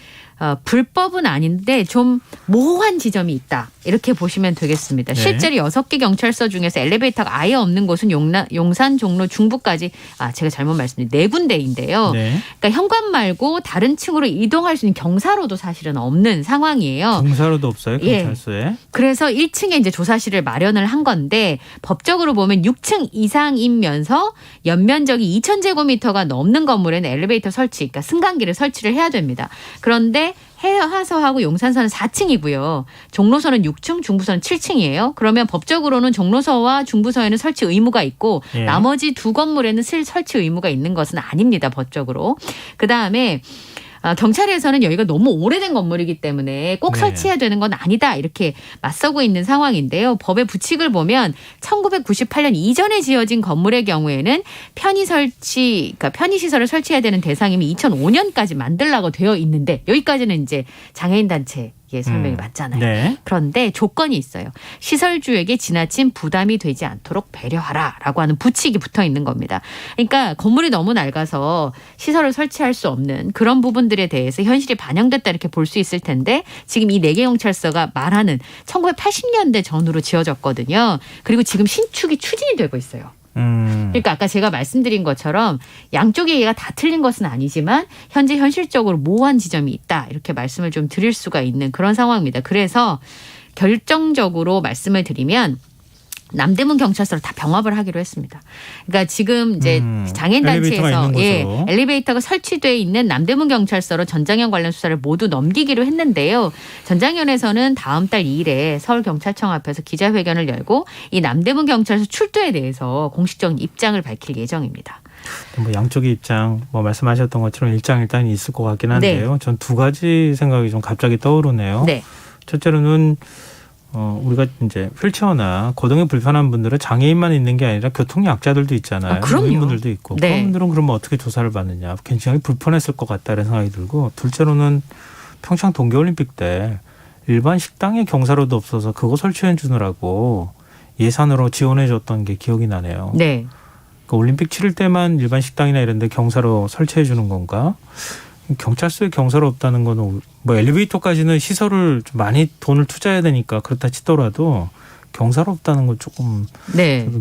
불법은 아닌데 좀 모호한 지점이 있다. 이렇게 보시면 되겠습니다. 네. 실제로 6개 경찰서 중에서 엘리베이터가 아예 없는 곳은 용산, 종로, 중부까지 제가 잘못 말씀드린 4군데인데요. 네. 그러니까 현관 말고 다른 층으로 이동할 수 있는 경사로도 사실은 없는 상황이에요. 경사로도 없어요 예. 경찰서에. 그래서 1층에 이제 조사실을 마련을 한 건데 법적으로 보면 6층 이상이면서 연면적이 2,000제곱미터가 넘는 건물에는 엘리베이터 설치, 그러니까 승강기를 설치를 해야 됩니다. 그런데 해화서하고 용산서는 4층이고요. 종로서는 6층, 중부서는 7층이에요. 그러면 법적으로는 종로서와 중부서에는 설치 의무가 있고 예. 나머지 두 건물에는 설치 의무가 있는 것은 아닙니다. 법적으로. 그다음에 경찰에서는 여기가 너무 오래된 건물이기 때문에 꼭 네. 설치해야 되는 건 아니다 이렇게 맞서고 있는 상황인데요. 법의 부칙을 보면 1998년 이전에 지어진 건물의 경우에는 그러니까 편의시설을 설치해야 되는 대상이면 2005년까지 만들라고 되어 있는데 여기까지는 이제 장애인 단체 설명이 맞잖아요. 네. 그런데 조건이 있어요. 시설주에게 지나친 부담이 되지 않도록 배려하라라고 하는 부칙이 붙어 있는 겁니다. 그러니까 건물이 너무 낡아서 시설을 설치할 수 없는 그런 부분들에 대해서 현실이 반영됐다 이렇게 볼 수 있을 텐데 지금 이 4개 경찰서가 말하는 1980년대 전후로 지어졌거든요. 그리고 지금 신축이 추진이 되고 있어요. 그러니까 아까 제가 말씀드린 것처럼 양쪽의 얘기가 다 틀린 것은 아니지만 현재 현실적으로 모호한 지점이 있다. 이렇게 말씀을 좀 드릴 수가 있는 그런 상황입니다. 그래서 결정적으로 말씀을 드리면 남대문 경찰서를 다 병합을 하기로 했습니다. 그러니까 지금 이제 장애인 단체에서 엘리베이터가 설치되어 있는 남대문 경찰서로 전장현 관련 수사를 모두 넘기기로 했는데요. 전장현에서는 다음 달 2일에 서울경찰청 앞에서 기자회견을 열고 이 남대문 경찰서 출두에 대해서 공식적인 입장을 밝힐 예정입니다. 양쪽의 입장 말씀하셨던 것처럼 일장일단이 있을 것 같긴 한데요. 네. 전 2가지 생각이 좀 갑자기 떠오르네요. 네. 첫째로는 우리가 이제 휠체어나 거동이 불편한 분들은 장애인만 있는 게 아니라 교통약자들도 있잖아요. 노인분들도 있고. 네. 그런 분들은 그러면 어떻게 조사를 받느냐. 굉장히 불편했을 것 같다는 생각이 들고 둘째로는 평창 동계올림픽 때 일반 식당에 경사로도 없어서 그거 설치해 주느라고 예산으로 지원해 줬던 게 기억이 나네요. 네. 그러니까 올림픽 치를 때만 일반 식당이나 이런 데 경사로 설치해 주는 건가? 경찰서에 경사로 없다는 거는 엘리베이터까지는 시설을 좀 많이 돈을 투자해야 되니까 그렇다 치더라도 경사로 없다는 건 조금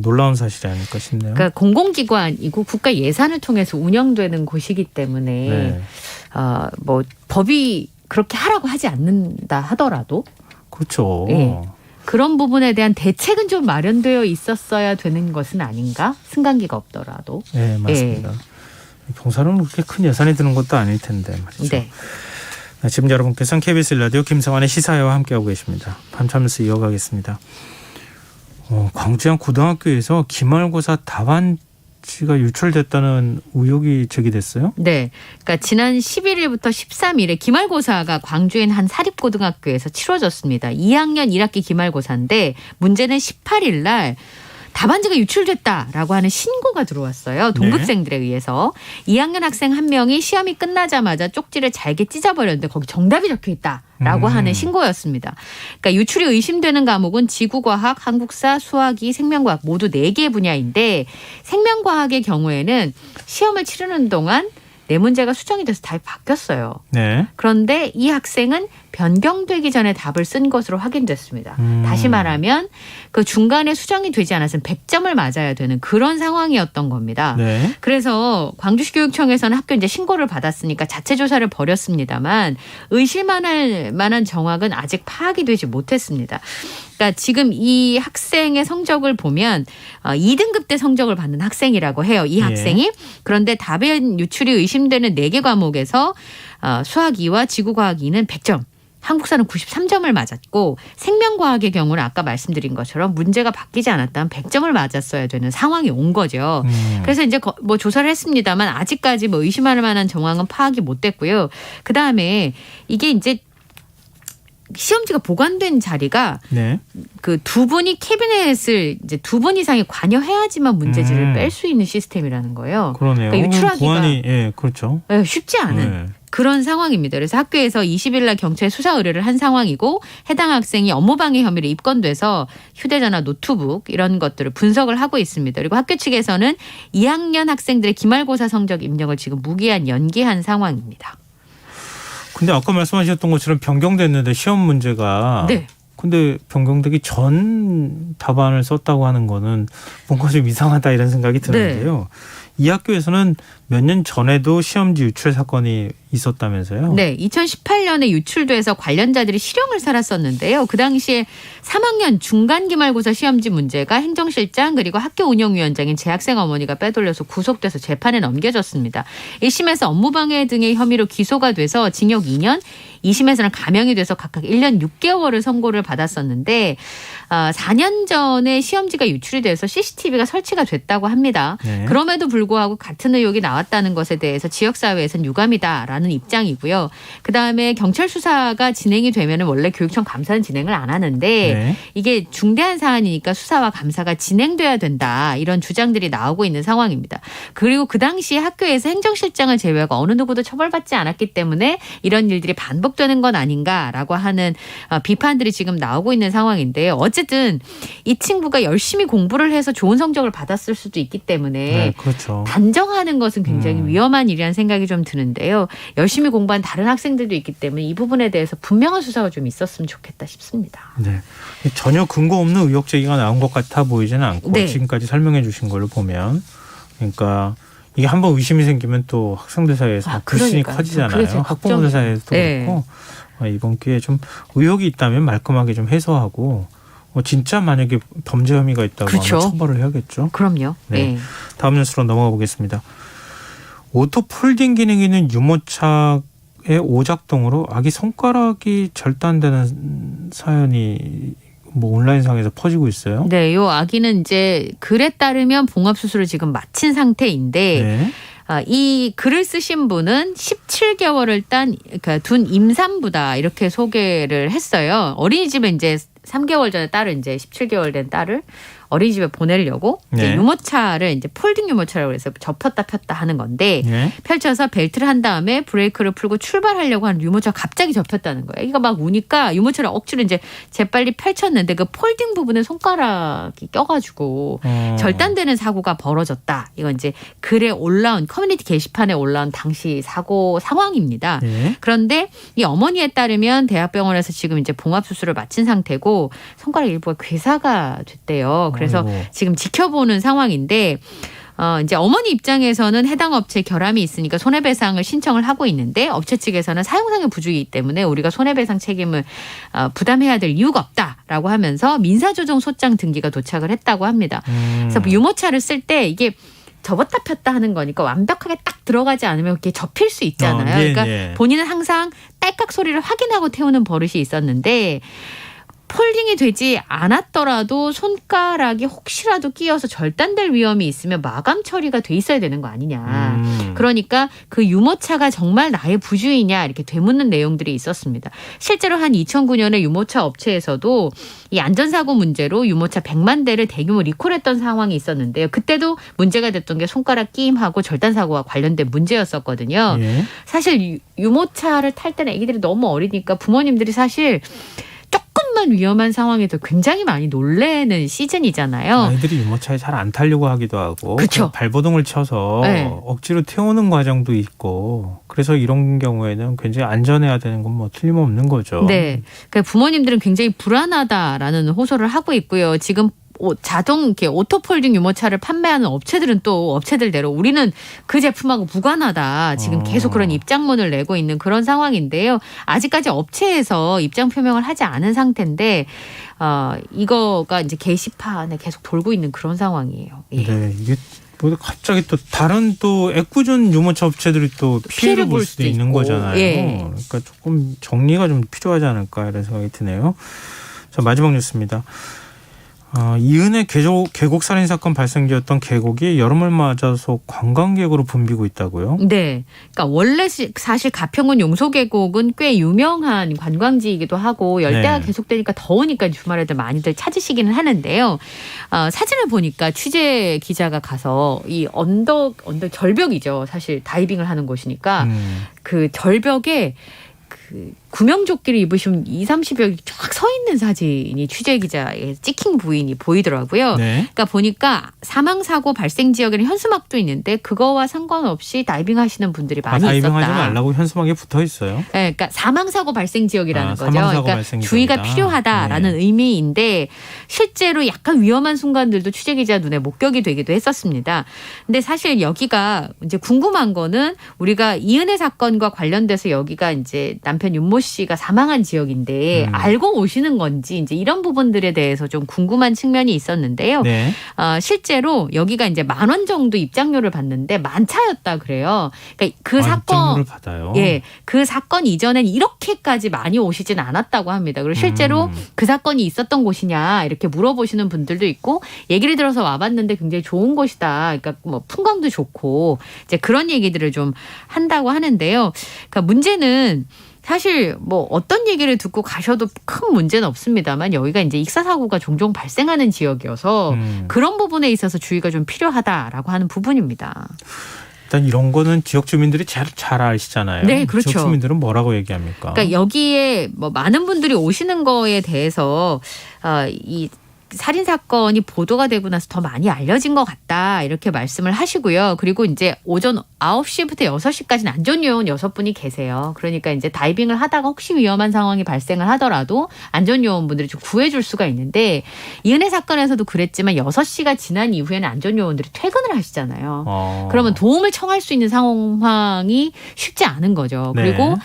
놀라운 사실이 아닐까 싶네요. 그러니까 공공기관이고 국가 예산을 통해서 운영되는 곳이기 때문에 법이 그렇게 하라고 하지 않는다 하더라도 그렇죠. 네. 그런 부분에 대한 대책은 좀 마련되어 있었어야 되는 것은 아닌가? 승강기가 없더라도. 네, 맞습니다. 경사로는 그렇게 큰 예산이 드는 것도 아닐 텐데 말이죠. 네. 지금 여러분께서는 KBS 라디오 김성환의 시사회와 함께하고 계십니다. 밤참스 이어가겠습니다. 광주의 한 고등학교에서 기말고사 답안지가 유출됐다는 의혹이 제기됐어요? 네. 그러니까 지난 11일부터 13일에 기말고사가 광주의 한 사립고등학교에서 치러졌습니다. 2학년 1학기 기말고사인데 문제는 18일 날 답안지가 유출됐다라고 하는 신고가 들어왔어요. 동급생들에 의해서. 2학년 학생 한 명이 시험이 끝나자마자 쪽지를 잘게 찢어버렸는데 거기 정답이 적혀있다라고 하는 신고였습니다. 그러니까 유출이 의심되는 과목은 지구과학, 한국사, 수학이, 생명과학 모두 4개 분야인데 생명과학의 경우에는 시험을 치르는 동안 네 문제가 수정이 돼서 답이 바뀌었어요. 네. 그런데 이 학생은 변경되기 전에 답을 쓴 것으로 확인됐습니다. 다시 말하면 그 중간에 수정이 되지 않았으면 100점을 맞아야 되는 그런 상황이었던 겁니다. 네. 그래서 광주시 교육청에서는 학교 이제 신고를 받았으니까 자체 조사를 벌였습니다만 의심할 만한 정확은 아직 파악이 되지 못했습니다. 그러니까 지금 이 학생의 성적을 보면 2등급 때 성적을 받는 학생이라고 해요. 이 학생이. 그런데 답의 유출이 의심되는 4개 과목에서 수학 2와 지구과학 2는 100점. 한국사는 93점을 맞았고 생명과학의 경우는 아까 말씀드린 것처럼 문제가 바뀌지 않았다면 100점을 맞았어야 되는 상황이 온 거죠. 그래서 이제 뭐 조사를 했습니다만 아직까지 뭐 의심할 만한 정황은 파악이 못 됐고요. 그다음에 이게 이제 시험지가 보관된 자리가 네. 그 두 분이 캐비넷을 이제 2분 이상이 관여해야지만 문제지를 뺄 수 있는 시스템이라는 거예요. 그러네요. 그러니까 유출하기가 보안이 그렇죠. 쉽지 않은 네. 그런 상황입니다. 그래서 학교에서 20일 날 경찰에 수사 의뢰를 한 상황이고 해당 학생이 업무방해 혐의로 입건돼서 휴대전화, 노트북 이런 것들을 분석을 하고 있습니다. 그리고 학교 측에서는 2학년 학생들의 기말고사 성적 입력을 지금 무기한 연기한 상황입니다. 근데 아까 말씀하셨던 것처럼 변경됐는데 시험 문제가 네. 근데 변경되기 전 답안을 썼다고 하는 거는 뭔가 좀 이상하다 이런 생각이 드는데요. 이 학교에서는 몇 년 전에도 시험지 유출 사건이 있었다면서요? 네. 2018년에 유출돼서 관련자들이 실형을 살았었는데요. 그 당시에 3학년 중간기말고사 시험지 문제가 행정실장 그리고 학교 운영위원장인 재학생 어머니가 빼돌려서 구속돼서 재판에 넘겨졌습니다. 1심에서 업무방해 등의 혐의로 기소가 돼서 징역 2년, 2심에서는 감형이 돼서 각각 1년 6개월을 선고를 받았었는데 4년 전에 시험지가 유출이 돼서 CCTV가 설치가 됐다고 합니다. 네. 그럼에도 불구하고 같은 의혹이 나왔다는 것에 대해서 지역사회에서는 유감이다라는 입장이고요. 그다음에 경찰 수사가 진행이 되면 원래 교육청 감사는 진행을 안 하는데 네. 이게 중대한 사안이니까 수사와 감사가 진행돼야 된다. 이런 주장들이 나오고 있는 상황입니다. 그리고 그 당시 학교에서 행정실장을 제외하고 어느 누구도 처벌받지 않았기 때문에 이런 일들이 반복되는 건 아닌가라고 하는 비판들이 지금 나오고 있는 상황인데요. 어쨌든 이 친구가 열심히 공부를 해서 좋은 성적을 받았을 수도 있기 때문에 네, 그렇죠. 단정하는 것은 굉장히 위험한 일이라는 생각이 좀 드는데요. 열심히 공부한 다른 학생들도 있기 때문에 이 부분에 대해서 분명한 수사가 좀 있었으면 좋겠다 싶습니다. 네. 전혀 근거 없는 의혹 제기가 나온 것 같아 보이지는 않고 네. 지금까지 설명해 주신 걸로 보면 그러니까 이게 한번 의심이 생기면 또 학생들 사이에서 불신이 커지잖아요. 학부모들 사이에서도 네. 그렇고 이번 기회에 좀 의혹이 있다면 말끔하게 좀 해소하고 진짜 만약에 범죄 혐의가 있다고 그렇죠. 하면 처벌을 해야겠죠. 그럼요. 네. 네. 다음 뉴스로 넘어가 보겠습니다. 오토 폴딩 기능이 있는 유모차의 오작동으로 아기 손가락이 절단되는 사연이 온라인상에서 퍼지고 있어요. 네, 요 아기는 이제 글에 따르면 봉합 수술을 지금 마친 상태인데 네. 이 글을 쓰신 분은 17개월을 그러니까 둔 임산부다 이렇게 소개를 했어요. 어린이집에 이제 3개월 전에 딸을 이제 17개월 된 딸을 어린이집에 보내려고 이제 네. 유모차를 이제 폴딩 유모차라고 해서 접혔다 폈다 하는 건데 네. 펼쳐서 벨트를 한 다음에 브레이크를 풀고 출발하려고 하는 유모차가 갑자기 접혔다는 거예요. 이거 막 우니까 유모차를 억지로 이제 재빨리 펼쳤는데 그 폴딩 부분에 손가락이 껴가지고 절단되는 사고가 벌어졌다. 이건 이제 글에 올라온 커뮤니티 게시판에 올라온 당시 사고 상황입니다. 네. 그런데 이 어머니에 따르면 대학병원에서 지금 이제 봉합 수술을 마친 상태고 손가락 일부가 괴사가 됐대요. 그래서 아이고. 지금 지켜보는 상황인데 이제 어머니 입장에서는 해당 업체에 결함이 있으니까 손해배상을 신청을 하고 있는데 업체 측에서는 사용상의 부주의이기 때문에 우리가 손해배상 책임을 부담해야 될 이유가 없다라고 하면서 민사조정 소장 등기가 도착을 했다고 합니다. 그래서 유모차를 쓸 때 이게 접었다 폈다 하는 거니까 완벽하게 딱 들어가지 않으면 이렇게 접힐 수 있잖아요. 예, 그러니까 예. 본인은 항상 딸깍 소리를 확인하고 태우는 버릇이 있었는데 폴딩이 되지 않았더라도 손가락이 혹시라도 끼어서 절단될 위험이 있으면 마감 처리가 돼 있어야 되는 거 아니냐. 그러니까 그 유모차가 정말 나의 부주의냐 이렇게 되묻는 내용들이 있었습니다. 실제로 한 2009년에 유모차 업체에서도 이 안전사고 문제로 유모차 100만 대를 대규모 리콜했던 상황이 있었는데요. 그때도 문제가 됐던 게 손가락 끼임하고 절단사고와 관련된 문제였었거든요. 예. 사실 유모차를 탈 때는 애기들이 너무 어리니까 부모님들이 사실 조금만 위험한 상황에도 굉장히 많이 놀래는 시즌이잖아요. 아이들이 유모차에 잘 안 타려고 하기도 하고 그쵸. 발버둥을 쳐서 네. 억지로 태우는 과정도 있고 그래서 이런 경우에는 굉장히 안전해야 되는 건 뭐 틀림없는 거죠. 네, 그러니까 부모님들은 굉장히 불안하다라는 호소를 하고 있고요. 지금 자동 이렇게 오토폴딩 유모차를 판매하는 업체들은 또 업체들대로 우리는 그 제품하고 무관하다. 지금 계속 그런 입장문을 내고 있는 그런 상황인데요. 아직까지 업체에서 입장 표명을 하지 않은 상태인데 이거가 이제 게시판에 계속 돌고 있는 그런 상황이에요. 예. 네, 이게 뭐 갑자기 또 다른 또 애꿎은 유모차 업체들이 또 피해를 볼 수도 있는 거잖아요. 예. 그러니까 조금 정리가 좀 필요하지 않을까 이런 생각이 드네요. 자, 마지막 뉴스입니다. 이은혜 계곡 살인 사건 발생지였던 계곡이 여름을 맞아서 관광객으로 붐비고 있다고요? 네. 그러니까 원래 사실 가평군 용소계곡은 꽤 유명한 관광지이기도 하고 열대가 네. 계속되니까 더우니까 주말에도 많이들 찾으시기는 하는데요. 사진을 보니까 취재 기자가 가서 이 언덕 절벽이죠. 사실 다이빙을 하는 곳이니까 그 절벽에 그 구명조끼를 입으신 20-30여 쫙 서 있는 사진이 취재 기자의 찍힌 부인이 보이더라고요. 네. 그러니까 보니까 사망사고 발생 지역에는 현수막도 있는데 그거와 상관없이 다이빙 하시는 분들이 많이 있었다. 다이빙하지 말라고 현수막에 붙어 있어요. 네, 그러니까 사망사고 발생 지역이라는 거죠. 사망사고 그러니까 발생 주의가 지역이다. 필요하다라는 네. 의미인데 실제로 약간 위험한 순간들도 취재 기자 눈에 목격이 되기도 했었습니다. 근데 사실 여기가 이제 궁금한 거는 우리가 이은혜 사건과 관련돼서 여기가 이제 남편 윤모 씨가 사망한 지역인데 알고 오시는 건지 이제 이런 부분들에 대해서 좀 궁금한 측면이 있었는데요. 네. 실제로 여기가 이제 10,000원 정도 입장료를 받는데 만차였다 그래요. 그러니까 그 사건 입장료를 받아요. 예, 그 사건 이전엔 이렇게까지 많이 오시진 않았다고 합니다. 그리고 실제로 그 사건이 있었던 곳이냐 이렇게 물어보시는 분들도 있고 얘기를 들어서 와봤는데 굉장히 좋은 곳이다. 그러니까 뭐 풍광도 좋고 이제 그런 얘기들을 좀 한다고 하는데요. 그러니까 문제는 사실 뭐 어떤 얘기를 듣고 가셔도 큰 문제는 없습니다만 여기가 이제 익사 사고가 종종 발생하는 지역이어서 그런 부분에 있어서 주의가 좀 필요하다라고 하는 부분입니다. 일단 이런 거는 지역 주민들이 잘 아시잖아요. 네, 그렇죠. 지역 주민들은 뭐라고 얘기합니까? 그러니까 여기에 뭐 많은 분들이 오시는 거에 대해서 이 살인 사건이 보도가 되고 나서 더 많이 알려진 것 같다 이렇게 말씀을 하시고요. 그리고 이제 오전 9시부터 6시까지는 안전요원 6분이 계세요. 그러니까 이제 다이빙을 하다가 혹시 위험한 상황이 발생을 하더라도 안전요원분들이 좀 구해줄 수가 있는데 이은혜 사건에서도 그랬지만 6시가 지난 이후에는 안전요원들이 퇴근을 하시잖아요. 그러면 도움을 청할 수 있는 상황이 쉽지 않은 거죠. 네. 그리고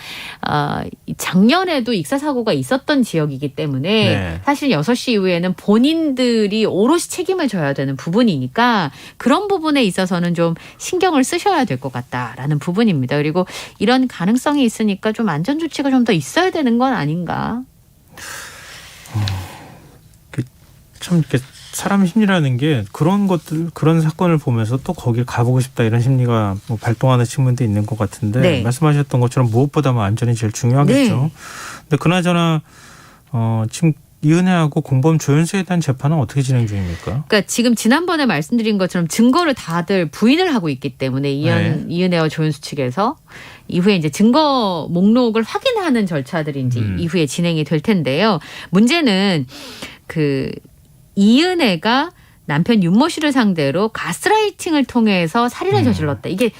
작년에도 익사 사고가 있었던 지역이기 때문에 네. 사실 6시 이후에는 본인들이 오롯이 책임을 져야 되는 부분이니까 그런 부분에 있어서는 좀 신경을 쓰셔야 될 것 같다라는 부분입니다. 그리고 이런 가능성이 있으니까 좀 안전 조치가 좀 더 있어야 되는 건 아닌가. 참 이렇게 사람 심리라는 게 그런 것들 그런 사건을 보면서 또 거길 가보고 싶다 이런 심리가 뭐 발동하는 측면도 있는 것 같은데 네. 말씀하셨던 것처럼 무엇보다도 안전이 제일 중요하겠죠. 네. 근데 그나저나 지금 이은혜하고 공범 조연수에 대한 재판은 어떻게 진행 중입니까? 그러니까 지금 지난번에 말씀드린 것처럼 증거를 다들 부인을 하고 있기 때문에 이은혜와 조연수 측에서 이후에 이제 증거 목록을 확인하는 절차들이 이제 이후에 진행이 될 텐데요. 문제는 그 이은혜가 남편 윤모 씨를 상대로 가스라이팅을 통해서 살인을 저질렀다. 이게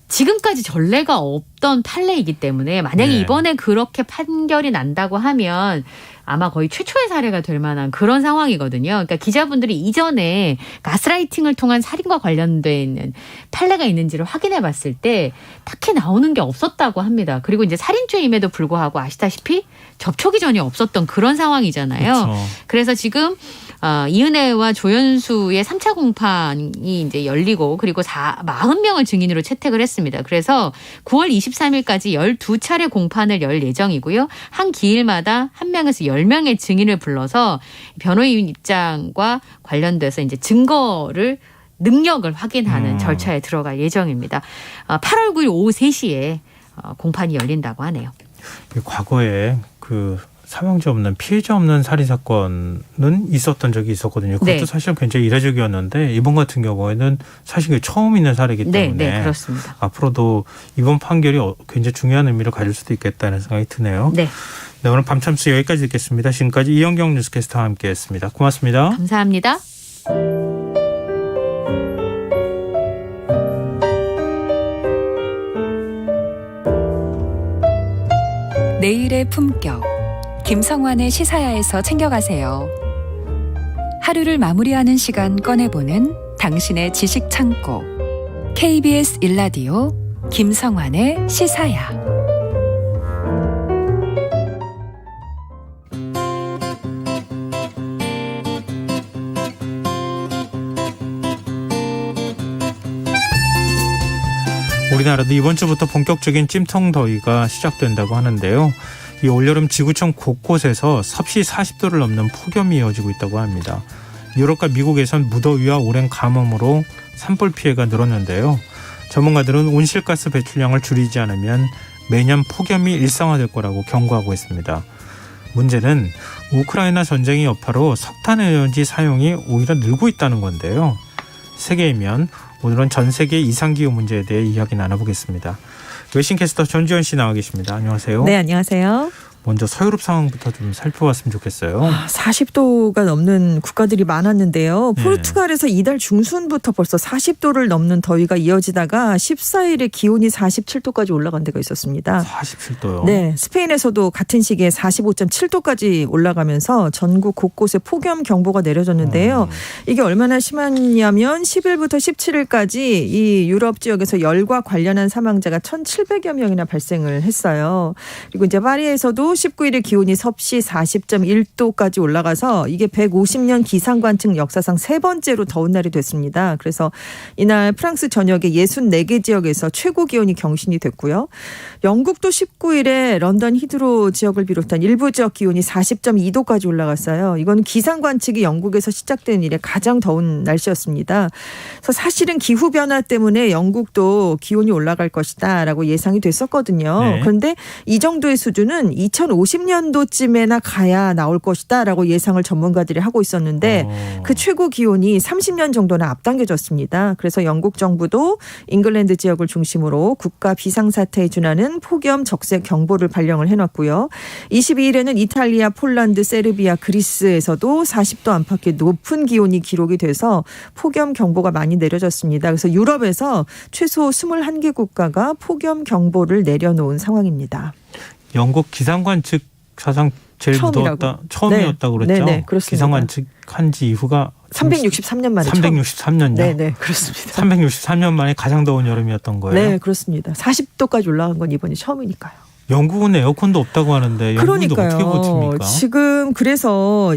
지금까지 전례가 없던 판례이기 때문에 만약에 네. 이번에 그렇게 판결이 난다고 하면 아마 거의 최초의 사례가 될 만한 그런 상황이거든요. 그러니까 기자분들이 이전에 가스라이팅을 통한 살인과 관련된 판례가 있는지를 확인해 봤을 때 딱히 나오는 게 없었다고 합니다. 그리고 이제 살인죄임에도 불구하고 아시다시피 접촉이 전혀 없었던 그런 상황이잖아요. 그렇죠. 그래서 지금 이은혜와 조연수의 3차 공판이 이제 열리고 그리고 40명을 증인으로 채택을 했습니다. 그래서 9월 23일까지 12차례 공판을 열 예정이고요. 한 기일마다 1명에서 10명의 증인을 불러서 변호인 입장과 관련돼서 이제 증거를 능력을 확인하는 절차에 들어갈 예정입니다. 8월 9일 오후 3시에 공판이 열린다고 하네요. 과거에 그 사망자 없는 피해자 없는 살인 사건은 있었던 적이 있었거든요. 그것도 네. 사실 굉장히 이례적이었는데 이번 같은 경우에는 사실 처음 있는 사례이기 때문에 네, 그렇습니다. 앞으로도 이번 판결이 굉장히 중요한 의미를 가질 수도 있겠다는 생각이 드네요. 네. 네, 오늘 밤참수 여기까지 듣겠습니다. 지금까지 이현경 뉴스캐스터와 함께했습니다. 고맙습니다. 감사합니다. 내일의 품격. 김성환의 시사야에서 챙겨가세요. 하루를 마무리하는 시간 꺼내보는 당신의 지식 창고. KBS 1라디오 김성환의 시사야. 우리나라도 이번 주부터 본격적인 찜통더위가 시작된다고 하는데요. 이 올여름 지구촌 곳곳에서 섭씨 40도를 넘는 폭염이 이어지고 있다고 합니다. 유럽과 미국에선 무더위와 오랜 가뭄으로 산불 피해가 늘었는데요. 전문가들은 온실가스 배출량을 줄이지 않으면 매년 폭염이 일상화될 거라고 경고하고 있습니다. 문제는 우크라이나 전쟁의 여파로 석탄 에너지 사용이 오히려 늘고 있다는 건데요. 세계이면 오늘은 전 세계 이상기후 문제에 대해 이야기 나눠보겠습니다. 외신캐스터 전지현 씨 나와 계십니다. 안녕하세요. 네, 안녕하세요. 먼저 서유럽 상황부터 좀 살펴봤으면 좋겠어요. 40도가 넘는 국가들이 많았는데요. 포르투갈에서 이달 중순부터 벌써 40도를 넘는 더위가 이어지다가 14일에 기온이 47도까지 올라간 데가 있었습니다. 47도요? 네, 스페인에서도 같은 시기에 45.7도까지 올라가면서 전국 곳곳에 폭염 경보가 내려졌는데요. 이게 얼마나 심하냐면 10일부터 17일까지 이 유럽 지역에서 열과 관련한 사망자가 1,700여 명이나 발생을 했어요. 그리고 이제 파리에서도 19일에 기온이 섭씨 40.1도까지 올라가서 이게 150년 기상관측 역사상 세 번째로 더운 날이 됐습니다. 그래서 이날 프랑스 전역의 64개 지역에서 최고 기온이 경신이 됐고요. 영국도 19일에 런던 히드로 지역을 비롯한 일부 지역 기온이 40.2도까지 올라갔어요. 이건 기상관측이 영국에서 시작된 이래 가장 더운 날씨였습니다. 그래서 사실은 기후변화 때문에 영국도 기온이 올라갈 것이다라고 예상이 됐었거든요. 네. 그런데 이 정도의 수준은 2050년도쯤에나 가야 나올 것이다라고 예상을 전문가들이 하고 있었는데 그 최고 기온이 30년 정도나 앞당겨졌습니다. 그래서 영국 정부도 잉글랜드 지역을 중심으로 국가 비상사태에 준하는 폭염 적색 경보를 발령을 해놨고요. 22일에는 이탈리아, 폴란드, 세르비아, 그리스에서도 40도 안팎의 높은 기온이 기록이 돼서 폭염 경보가 많이 내려졌습니다. 그래서 유럽에서 최소 21개 국가가 폭염 경보를 내려놓은 상황입니다. 영국 기상관측 사상 제일 무더웠다. 처음이었다고 그랬죠? 네, 그렇습니다. 기상관측한 지 이후가 363년 만에 363년요? 네, 그렇습니다. 363년 만에 가장 더운 여름이었던 거예요? 네, 그렇습니다. 40도까지 올라간 건 이번이 처음이니까요. 영국은 에어컨도 없다고 하는데 영국도 어떻게 버팁니까?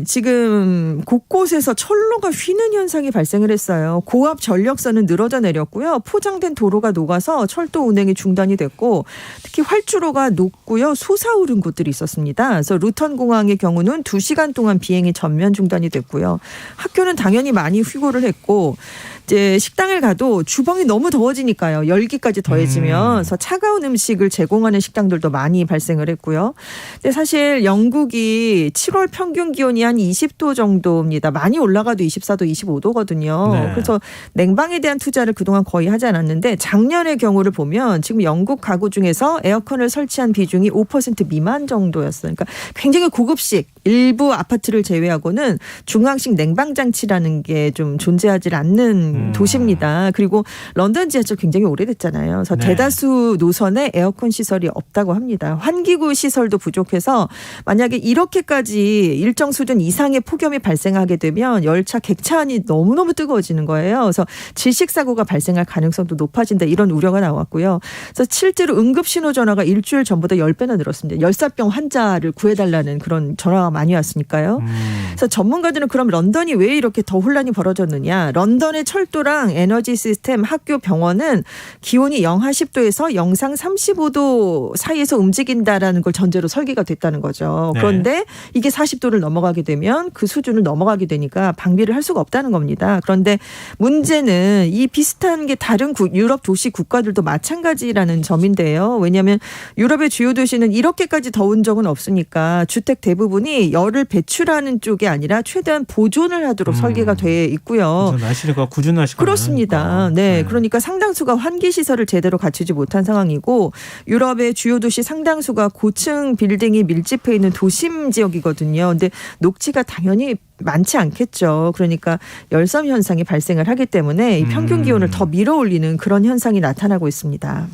지금 곳곳에서 철로가 휘는 현상이 발생을 했어요. 고압 전력선은 늘어져 내렸고요. 포장된 도로가 녹아서 철도 운행이 중단이 됐고 특히 활주로가 녹고요. 솟아오른 곳들이 있었습니다. 그래서 루턴 공항의 경우는 2시간 동안 비행이 전면 중단이 됐고요. 학교는 당연히 많이 휴고를 했고 이제 식당을 가도 주방이 너무 더워지니까요. 열기까지 더해지면서 차가운 음식을 제공하는 식당들도 많이 발생을 했고요. 근데 사실 영국이 7월 평균 기온이 한 20도 정도입니다. 많이 올라가도 24도, 25도거든요. 네. 그래서 냉방에 대한 투자를 그동안 거의 하지 않았는데 작년의 경우를 보면 지금 영국 가구 중에서 에어컨을 설치한 비중이 5% 미만 정도였어요. 그러니까 굉장히 고급식 일부 아파트를 제외하고는 중앙식 냉방 장치라는 게 좀 존재하지 않는 도시입니다. 그리고 런던 지하철 굉장히 오래됐잖아요. 그래서 네. 대다수 노선에 에어컨 시설이 없다고 합니다. 환기구 시설도 부족해서 만약에 이렇게까지 일정 수준 이상의 폭염이 발생하게 되면 열차 객차 안이 너무너무 뜨거워지는 거예요. 그래서 질식사고가 발생할 가능성도 높아진다 이런 우려가 나왔고요. 그래서 실제로 응급신호 전화가 일주일 전보다 10배나 늘었습니다. 열사병 환자를 구해달라는 그런 전화가 비행기가 많이 왔으니까요. 그래서 전문가들은 그럼 런던이 왜 이렇게 더 혼란이 벌어졌느냐. 런던의 철도랑 에너지 시스템, 학교, 병원은 기온이 영하 10도에서 영상 35도 사이에서 움직인다라는 걸 전제로 설계가 됐다는 거죠. 그런데 이게 40도를 넘어가게 되면 그 수준을 넘어가게 되니까 방비를 할 수가 없다는 겁니다. 그런데 문제는 이 비슷한 게 다른 유럽 도시 국가들도 마찬가지라는 점인데요. 왜냐하면 유럽의 주요 도시는 이렇게까지 더운 적은 없으니까 주택 대부분이 열을 배출하는 쪽이 아니라 최대한 보존을 하도록 설계가 돼 있고요. 날씨가 궂은 날씨가 그렇습니다. 많으니까. 네, 그러니까 상당수가 환기 시설을 제대로 갖추지 못한 상황이고 유럽의 주요 도시 상당수가 고층 빌딩이 밀집해 있는 도심 지역이거든요. 근데 녹지가 당연히 많지 않겠죠. 그러니까 열섬 현상이 발생을 하기 때문에 이 평균 기온을 더 밀어올리는 그런 현상이 나타나고 있습니다.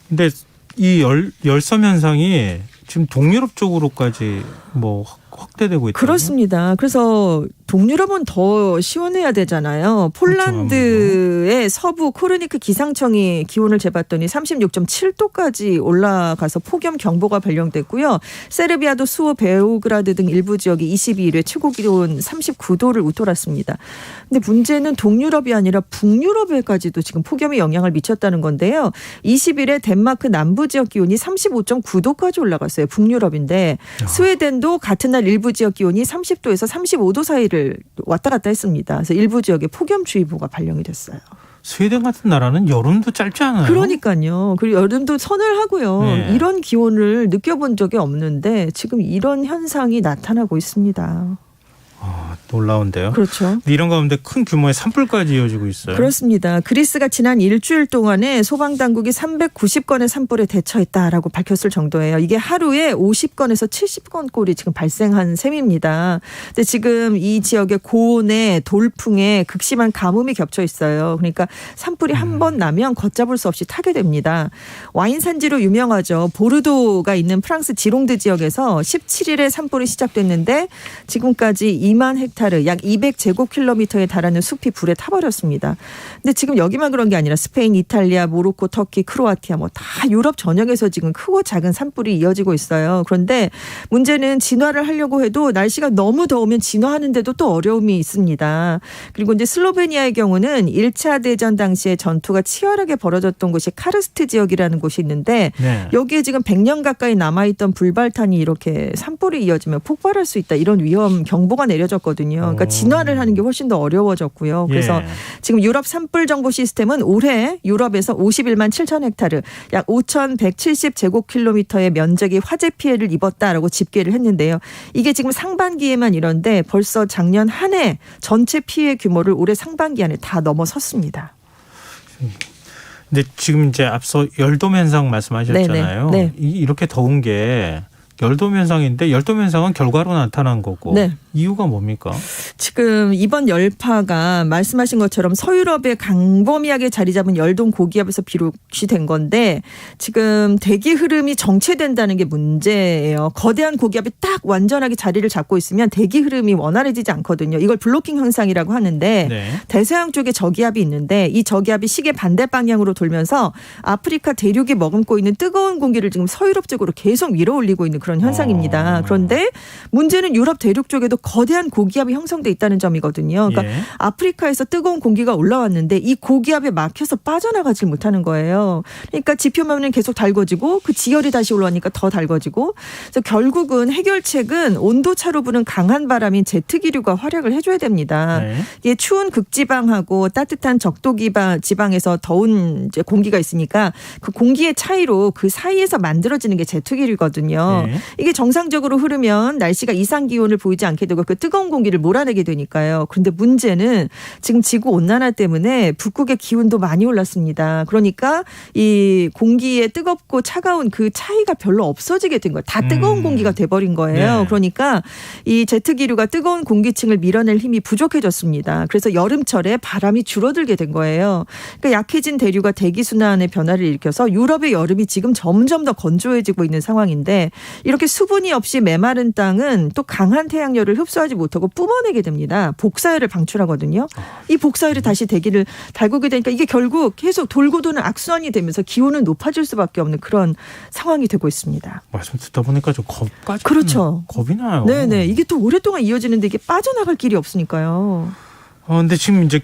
근데 이 열섬 현상이 지금 동유럽 쪽으로까지 뭐 확대되고 있다. 그렇습니다. 그래서 동유럽은 더 시원해야 되잖아요. 폴란드의 서부 코르니크 기상청이 기온을 재봤더니 36.7도까지 올라가서 폭염 경보가 발령됐고요. 세르비아도 수호, 베오그라드 등 일부 지역이 22일에 최고 기온 39도를 웃돌았습니다. 근데 문제는 동유럽이 아니라 북유럽에까지도 지금 폭염이 영향을 미쳤다는 건데요. 20일에 덴마크 남부 지역 기온이 35.9도까지 올라갔어요. 북유럽인데 스웨덴도 같은 날 일부 지역 기온이 30도에서 35도 사이를 왔다 갔다 했습니다. 그래서 일부 지역에 폭염주의보가 발령이 됐어요. 스웨덴 같은 나라는 여름도 짧지 않아요? 그러니까요. 그리고 여름도 서늘하고요. 네. 이런 기온을 느껴본 적이 없는데 지금 이런 현상이 나타나고 있습니다. 놀라운데요. 그렇죠. 이런 가운데 큰 규모의 산불까지 이어지고 있어요. 그렇습니다. 그리스가 지난 일주일 동안에 소방당국이 390건의 산불에 대처했다라고 밝혔을 정도예요. 이게 하루에 50건에서 70건 꼴이 지금 발생한 셈입니다. 근데 지금 이 지역의 고온에 돌풍에 극심한 가뭄이 겹쳐 있어요. 그러니까 산불이 한 번 나면 걷잡을 수 없이 타게 됩니다. 와인 산지로 유명하죠. 보르도가 있는 프랑스 지롱드 지역에서 17일에 산불이 시작됐는데 지금까지 2만 헥타르 약 200제곱킬로미터에 달하는 숲이 불에 타버렸습니다. 근데 지금 여기만 그런 게 아니라 스페인, 이탈리아, 모로코, 터키, 크로아티아 뭐 다 유럽 전역에서 지금 크고 작은 산불이 이어지고 있어요. 그런데 문제는 진화를 하려고 해도 날씨가 너무 더우면 진화하는데도 또 어려움이 있습니다. 그리고 이제 슬로베니아의 경우는 1차 대전 당시에 전투가 치열하게 벌어졌던 곳이 카르스트 지역이라는 곳이 있는데 여기에 지금 100년 가까이 남아있던 불발탄이 이렇게 산불이 이어지면 폭발할 수 있다. 이런 위험 경보가 내려졌거든요. 그러니까 진화를 하는 게 훨씬 더 어려워졌고요. 그래서 지금 유럽 산불 정보 시스템은 올해 유럽에서 51만 7천 헥타르 약 5,170제곱킬로미터의 면적이 화재 피해를 입었다라고 집계를 했는데요. 이게 지금 상반기에만 이런데 벌써 작년 한 해 전체 피해 규모를 올해 상반기 안에 다 넘어섰습니다. 근데 지금 이제 앞서 열돔 현상 말씀하셨잖아요. 네네. 이렇게 더운 게 열돔 현상인데 열돔 현상은 결과로 나타난 거고 이유가 뭡니까? 지금 이번 열파가 말씀하신 것처럼 서유럽에 강범위하게 자리 잡은 열돔 고기압에서 비롯이 된 건데 지금 대기 흐름이 정체된다는 게 문제예요. 거대한 고기압이 딱 완전하게 자리를 잡고 있으면 대기 흐름이 원활해지지 않거든요. 이걸 블로킹 현상이라고 하는데 대서양 쪽에 저기압이 있는데 이 저기압이 시계 반대 방향으로 돌면서 아프리카 대륙이 머금고 있는 뜨거운 공기를 지금 서유럽 쪽으로 계속 밀어올리고 있는 그런 현상입니다. 그런데 문제는 유럽 대륙 쪽에도 거대한 고기압이 형성돼 있다는 점이거든요. 그러니까 아프리카에서 뜨거운 공기가 올라왔는데 이 고기압에 막혀서 빠져나가지 못하는 거예요. 그러니까 지표면은 계속 달궈지고 그 지열이 다시 올라오니까 더 달궈지고 그래서 결국은 해결책은 온도차로 부는 강한 바람인 제트기류가 활약을 해줘야 됩니다. 이게 추운 극지방하고 따뜻한 적도 지방에서 더운 이제 공기가 있으니까 그 공기의 차이로 그 사이에서 만들어지는 게 제트기류거든요. 이게 정상적으로 흐르면 날씨가 이상 기온을 보이지 않게 되고 그 뜨거운 공기를 몰아내게 되니까요. 그런데 문제는 지금 지구 온난화 때문에 북극의 기온도 많이 올랐습니다. 그러니까 이 공기의 뜨겁고 차가운 그 차이가 별로 없어지게 된 거예요. 다 뜨거운 공기가 돼버린 거예요. 그러니까 이 제트기류가 뜨거운 공기층을 밀어낼 힘이 부족해졌습니다. 그래서 여름철에 바람이 줄어들게 된 거예요. 그러니까 약해진 대류가 대기순환의 변화를 일으켜서 유럽의 여름이 지금 점점 더 건조해지고 있는 상황인데 이렇게 수분이 없이 메마른 땅은 또 강한 태양열을 흡수하지 못하고 뿜어내게 됩니다. 복사열을 방출하거든요. 이 복사열이 다시 대기를 달구게 되니까 이게 결국 계속 돌고 도는 악순환이 되면서 기온은 높아질 수밖에 없는 그런 상황이 되고 있습니다. 말씀 듣다 보니까 좀 겁까지. 그렇죠. 겁이 나요. 네네. 이게 또 오랫동안 이어지는데 이게 빠져나갈 길이 없으니까요. 근데 지금 이제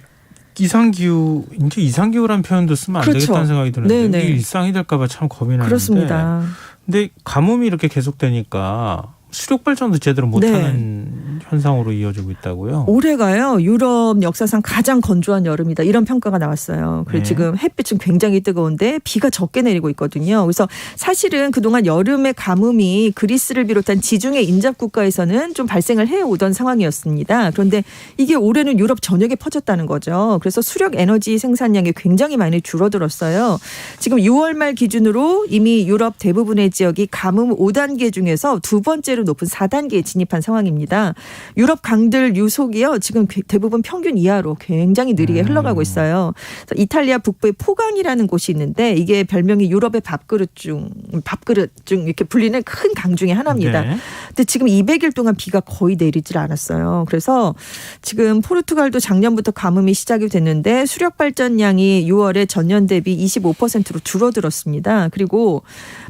이상기후라는 표현도 쓰면 안 그렇죠. 되겠다는 생각이 드는데 네네. 이게 일상이 될까 봐 참 겁이 나는데. 그렇습니다. 근데 가뭄이 이렇게 계속되니까 수력 발전도 제대로 못하는 현상으로 이어지고 있다고요. 올해가요 유럽 역사상 가장 건조한 여름이다 이런 평가가 나왔어요. 그리고 지금 햇빛은 굉장히 뜨거운데 비가 적게 내리고 있거든요. 그래서 사실은 그동안 여름의 가뭄이 그리스를 비롯한 지중해 인접 국가에서는 좀 발생을 해오던 상황이었습니다. 그런데 이게 올해는 유럽 전역에 퍼졌다는 거죠. 그래서 수력 에너지 생산량이 굉장히 많이 줄어들었어요. 지금 6월 말 기준으로 이미 유럽 대부분의 지역이 가뭄 5단계 중에서 두 번째로 높은 4단계에 진입한 상황입니다. 유럽 강들 유속이요. 지금 대부분 평균 이하로 굉장히 느리게 흘러가고 있어요. 이탈리아 북부의 포강이라는 곳이 있는데 이게 별명이 유럽의 밥그릇 중 이렇게 불리는 큰 강 중에 하나입니다. 네. 근데 지금 200일 동안 비가 거의 내리질 않았어요. 그래서 지금 포르투갈도 작년부터 가뭄이 시작이 됐는데 수력 발전량이 6월에 전년 대비 25%로 줄어들었습니다. 그리고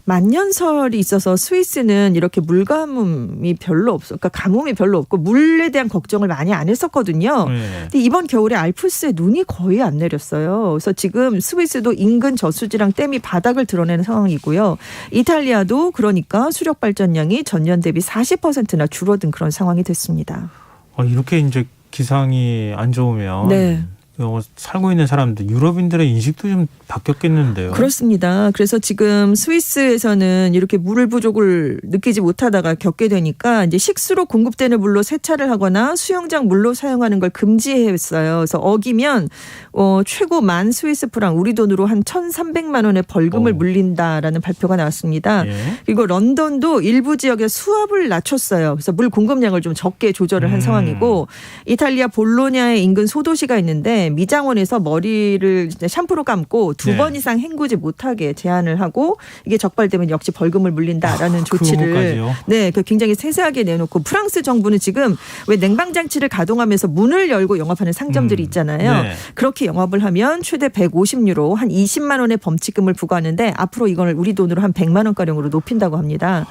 만년설이 있어서 스위스는 이렇게 물가뭄이 별로 그러니까 가뭄이 별로 없고 물에 대한 걱정을 많이 안 했었거든요. 근데 이번 겨울에 알프스에 눈이 거의 안 내렸어요. 그래서 지금 스위스도 인근 저수지랑 댐이 바닥을 드러내는 상황이고요. 이탈리아도 그러니까 수력 발전량이 전년 대비 40%나 줄어든 그런 상황이 됐습니다. 이렇게 이제 기상이 안 좋으면 네. 살고 있는 사람들 유럽인들의 인식도 좀 바뀌었겠는데요. 그렇습니다. 그래서 지금 스위스에서는 이렇게 물 부족을 느끼지 못하다가 겪게 되니까 이제 식수로 공급되는 물로 세차를 하거나 수영장 물로 사용하는 걸 금지했어요. 그래서 어기면 최고 만 스위스 프랑 우리 돈으로 한 1,300만 원의 벌금을 물린다라는 발표가 나왔습니다. 그리고 런던도 일부 지역에 수압을 낮췄어요. 그래서 물 공급량을 좀 적게 조절을 한 상황이고 이탈리아 볼로냐의 인근 소도시가 있는데 미장원에서 머리를 샴푸로 감고 2번 이상 헹구지 못하게 제한을 하고 이게 적발되면 역시 벌금을 물린다라는 조치를 굉장히 세세하게 내놓고 프랑스 정부는 지금 왜 냉방장치를 가동하면서 문을 열고 영업하는 상점들이 있잖아요. 그렇게 영업을 하면 최대 150유로 한 20만 원의 범칙금을 부과하는데 앞으로 이걸 우리 돈으로 한 100만 원가량으로 높인다고 합니다.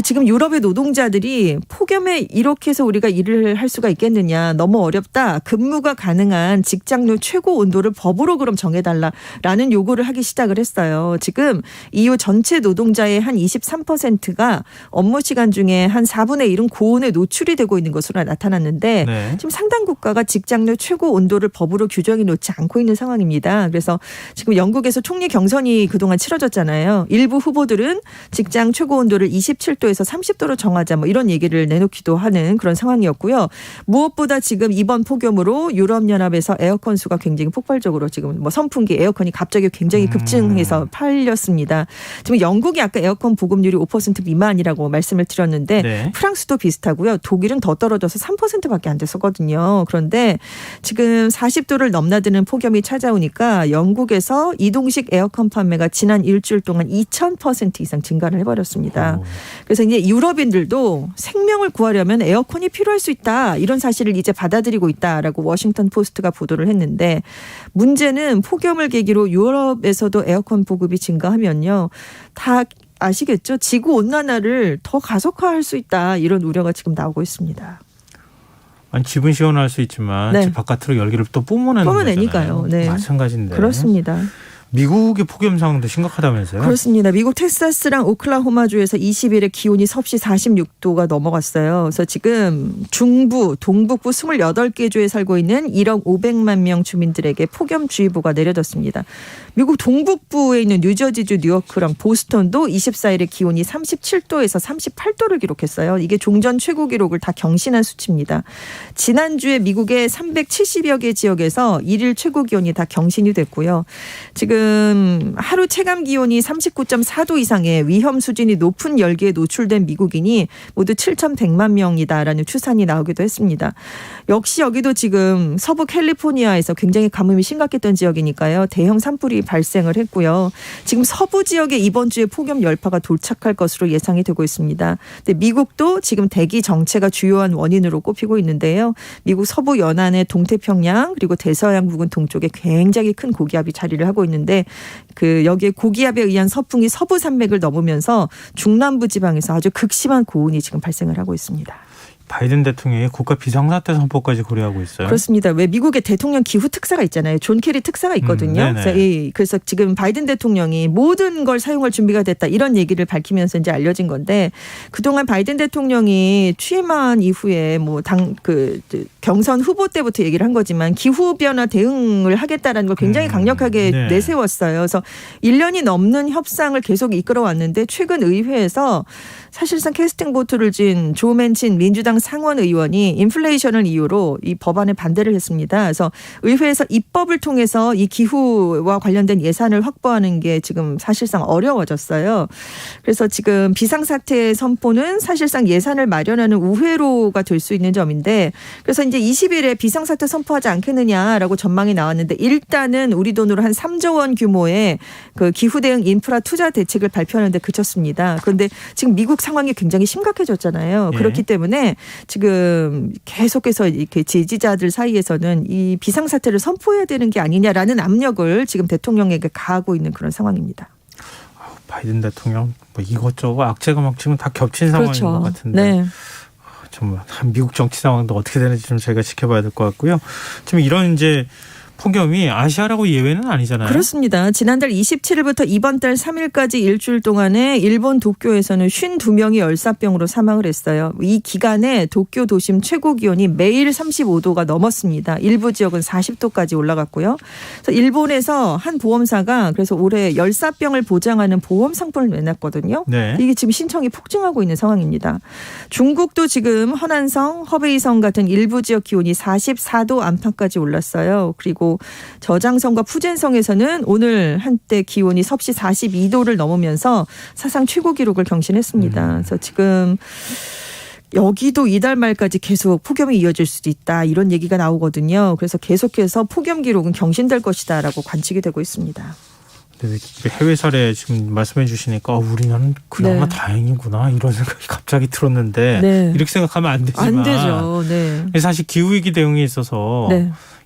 지금 유럽의 노동자들이 폭염에 이렇게 해서 우리가 일을 할 수가 있겠느냐. 너무 어렵다. 근무가 가능한 직장 내 최고 온도를 법으로 그럼 정해달라라는 요구를 하기 시작을 했어요. 지금 EU 전체 노동자의 한 23%가 업무 시간 중에 한 4분의 1은 고온에 노출이 되고 있는 것으로 나타났는데 지금 상당 국가가 직장 내 최고 온도를 법으로 규정해 놓지 않고 있는 상황입니다. 그래서 지금 영국에서 총리 경선이 그동안 치러졌잖아요. 일부 후보들은 직장 최고 온도를 27도에서 30도로 정하자 이런 얘기를 내놓기도 하는 그런 상황이었고요. 무엇보다 지금 이번 폭염으로 유럽연합에서 에어컨 수가 굉장히 폭발적으로 지금 선풍기 에어컨이 갑자기 굉장히 급증해서 팔렸습니다. 지금 영국이 아까 에어컨 보급률이 5% 미만이라고 말씀을 드렸는데 프랑스도 비슷하고요. 독일은 더 떨어져서 3%밖에 안 됐었거든요. 그런데 지금 40도를 넘나드는 폭염이 찾아오니까 영국에서 이동식 에어컨 판매가 지난 일주일 동안 2000% 이상 증가를 해버렸습니다. 그래서 이제 유럽인들도 생명을 구하려면 에어컨이 필요할 수 있다. 이런 사실을 이제 받아들이고 있다라고 워싱턴 포스트가 보도를 했는데 문제는 폭염을 계기로 유럽에서도 에어컨 보급이 증가하면요. 다 아시겠죠? 지구 온난화를 더 가속화할 수 있다. 이런 우려가 지금 나오고 있습니다. 아니, 집은 시원할 수 있지만 집 바깥으로 열기를 또 뿜어내니까요. 마찬가지인데. 그렇습니다. 미국의 폭염 상황도 심각하다면서요? 그렇습니다. 미국 텍사스랑 오클라호마주에서 20일에 기온이 섭씨 46도가 넘어갔어요. 그래서 지금 중부, 동북부 28개 주에 살고 있는 1억 500만 명 주민들에게 폭염주의보가 내려졌습니다. 미국 동북부에 있는 뉴저지주, 뉴요크랑 보스턴도 24일에 기온이 37도에서 38도를 기록했어요. 이게 종전 최고 기록을 다 경신한 수치입니다. 지난주에 미국의 370여 개 지역에서 일일 최고 기온이 다 경신이 됐고요. 지금 지금 하루 체감 기온이 39.4도 이상의 위험 수준이 높은 열기에 노출된 미국인이 모두 7,100만 명이다라는 추산이 나오기도 했습니다. 역시 여기도 지금 서부 캘리포니아에서 굉장히 가뭄이 심각했던 지역이니까요. 대형 산불이 발생을 했고요. 지금 서부 지역에 이번 주에 폭염 열파가 도착할 것으로 예상이 되고 있습니다. 근데 미국도 지금 대기 정체가 주요한 원인으로 꼽히고 있는데요. 미국 서부 연안의 동태평양 그리고 대서양 부근 동쪽에 굉장히 큰 고기압이 자리를 하고 있는데 여기에 고기압에 의한 서풍이 서부 산맥을 넘으면서 중남부 지방에서 아주 극심한 고온이 지금 발생을 하고 있습니다. 바이든 대통령이 국가 비상사태 선포까지 고려하고 있어요. 그렇습니다. 왜 미국의 대통령 기후 특사가 있잖아요. 존 케리 특사가 있거든요. 그래서 지금 바이든 대통령이 모든 걸 사용할 준비가 됐다 이런 얘기를 밝히면서 이제 알려진 건데 그동안 바이든 대통령이 취임한 이후에 뭐 경선 후보 때부터 얘기를 한 거지만 기후 변화 대응을 하겠다라는 걸 굉장히 강력하게 내세웠어요. 그래서 1년이 넘는 협상을 계속 이끌어왔는데 최근 의회에서 사실상 캐스팅 보트를 진 조 맨친 민주당 상원 의원이 인플레이션을 이유로 이 법안에 반대를 했습니다. 그래서 의회에서 입법을 통해서 이 기후와 관련된 예산을 확보하는 게 지금 사실상 어려워졌어요. 그래서 지금 비상사태 선포는 사실상 예산을 마련하는 우회로가 될 수 있는 점인데 그래서 이제 20일에 비상사태 선포하지 않겠느냐라고 전망이 나왔는데 일단은 우리 돈으로 한 3조 원 규모의 그 기후 대응 인프라 투자 대책을 발표하는 데 그쳤습니다. 그런데 지금 미국 상황이 굉장히 심각해졌잖아요. 그렇기 때문에 지금 계속해서 이렇게 지지자들 사이에서는 이 비상사태를 선포해야 되는 게 아니냐라는 압력을 지금 대통령에게 가하고 있는 그런 상황입니다. 바이든 대통령 뭐 이것저것 악재가 막 지금 다 겹친 상황인 것 같은데 네. 정말 미국 정치 상황도 어떻게 되는지 좀 저희가 지켜봐야 될 것 같고요. 지금 이런 이제 폭염이 아시아라고 예외는 아니잖아요. 그렇습니다. 지난달 27일부터 이번 달 3일까지 일주일 동안에 일본 도쿄에서는 52명이 열사병으로 사망을 했어요. 이 기간에 도쿄 도심 최고 기온이 매일 35도가 넘었습니다. 일부 지역은 40도까지 올라갔고요. 그래서 일본에서 한 보험사가 그래서 올해 열사병을 보장하는 보험 상품을 내놨거든요. 이게 지금 신청이 폭증하고 있는 상황입니다. 중국도 지금 허난성, 허베이성 같은 일부 지역 기온이 44도 안팎까지 올랐어요. 그리고 저장성과 푸젠성에서는 오늘 한때 기온이 섭씨 42도를 넘으면서 사상 최고 기록을 경신했습니다. 그래서 지금 여기도 이달 말까지 계속 폭염이 이어질 수도 있다 이런 얘기가 나오거든요. 그래서 계속해서 폭염 기록은 경신될 것이다라고 관측이 되고 있습니다. 해외 사례 지금 말씀해 주시니까 우리는 그나마 다행이구나 이런 생각이 갑자기 들었는데 이렇게 생각하면 안 되지만 안 되죠. 사실 기후위기 대응에 있어서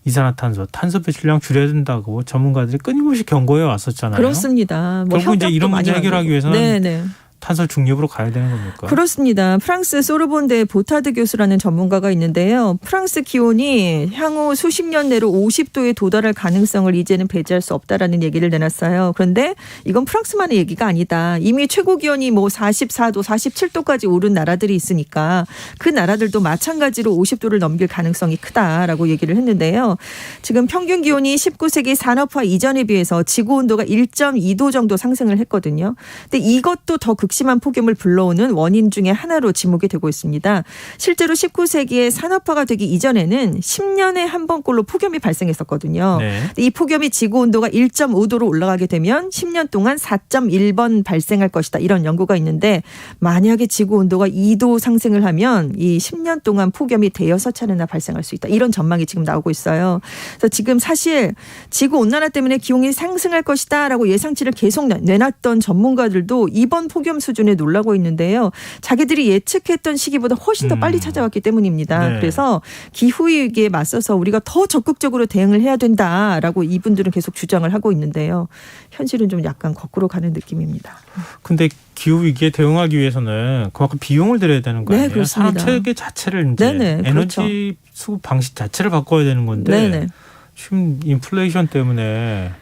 이산화탄소, 탄소 배출량 줄여야 된다고 전문가들이 끊임없이 경고해 왔었잖아요. 그렇습니다. 결국 이제 이런 문제 해결하기 위해서는 탄소 중립으로 가야 되는 겁니까? 그렇습니다. 프랑스 소르본대 보타드 교수라는 전문가가 있는데요. 프랑스 기온이 향후 수십 년 내로 50도에 도달할 가능성을 이제는 배제할 수 없다라는 얘기를 내놨어요. 그런데 이건 프랑스만의 얘기가 아니다. 이미 최고 기온이 뭐 44도, 47도까지 오른 나라들이 있으니까 그 나라들도 마찬가지로 50도를 넘길 가능성이 크다라고 얘기를 했는데요. 지금 평균 기온이 19세기 산업화 이전에 비해서 지구 온도가 1.2도 정도 상승을 했거든요. 근데 이것도 더 극심한 폭염을 불러오는 원인 중에 하나로 지목이 되고 있습니다. 실제로 19세기에 산업화가 되기 이전에는 10년에 한 번꼴로 폭염이 발생했었거든요. 이 폭염이 지구 온도가 1.5도로 올라가게 되면 10년 동안 4.1번 발생할 것이다. 이런 연구가 있는데 만약에 지구 온도가 2도 상승을 하면 이 10년 동안 폭염이 대여섯 차례나 발생할 수 있다. 이런 전망이 지금 나오고 있어요. 그래서 지금 사실 지구 온난화 때문에 기온이 상승할 것이다라고 예상치를 계속 내놨던 전문가들도 이번 폭염 수준에 놀라고 있는데요. 자기들이 예측했던 시기보다 훨씬 더 빨리 찾아왔기 때문입니다. 그래서 기후위기에 맞서서 우리가 더 적극적으로 대응을 해야 된다라고 이분들은 계속 주장을 하고 있는데요. 현실은 좀 약간 거꾸로 가는 느낌입니다. 근데 기후위기에 대응하기 위해서는 그만큼 비용을 들여야 되는 거 아니에요? 그렇습니다. 산업 체계 자체를 이제 에너지 수급 방식 자체를 바꿔야 되는 건데 지금 인플레이션 때문에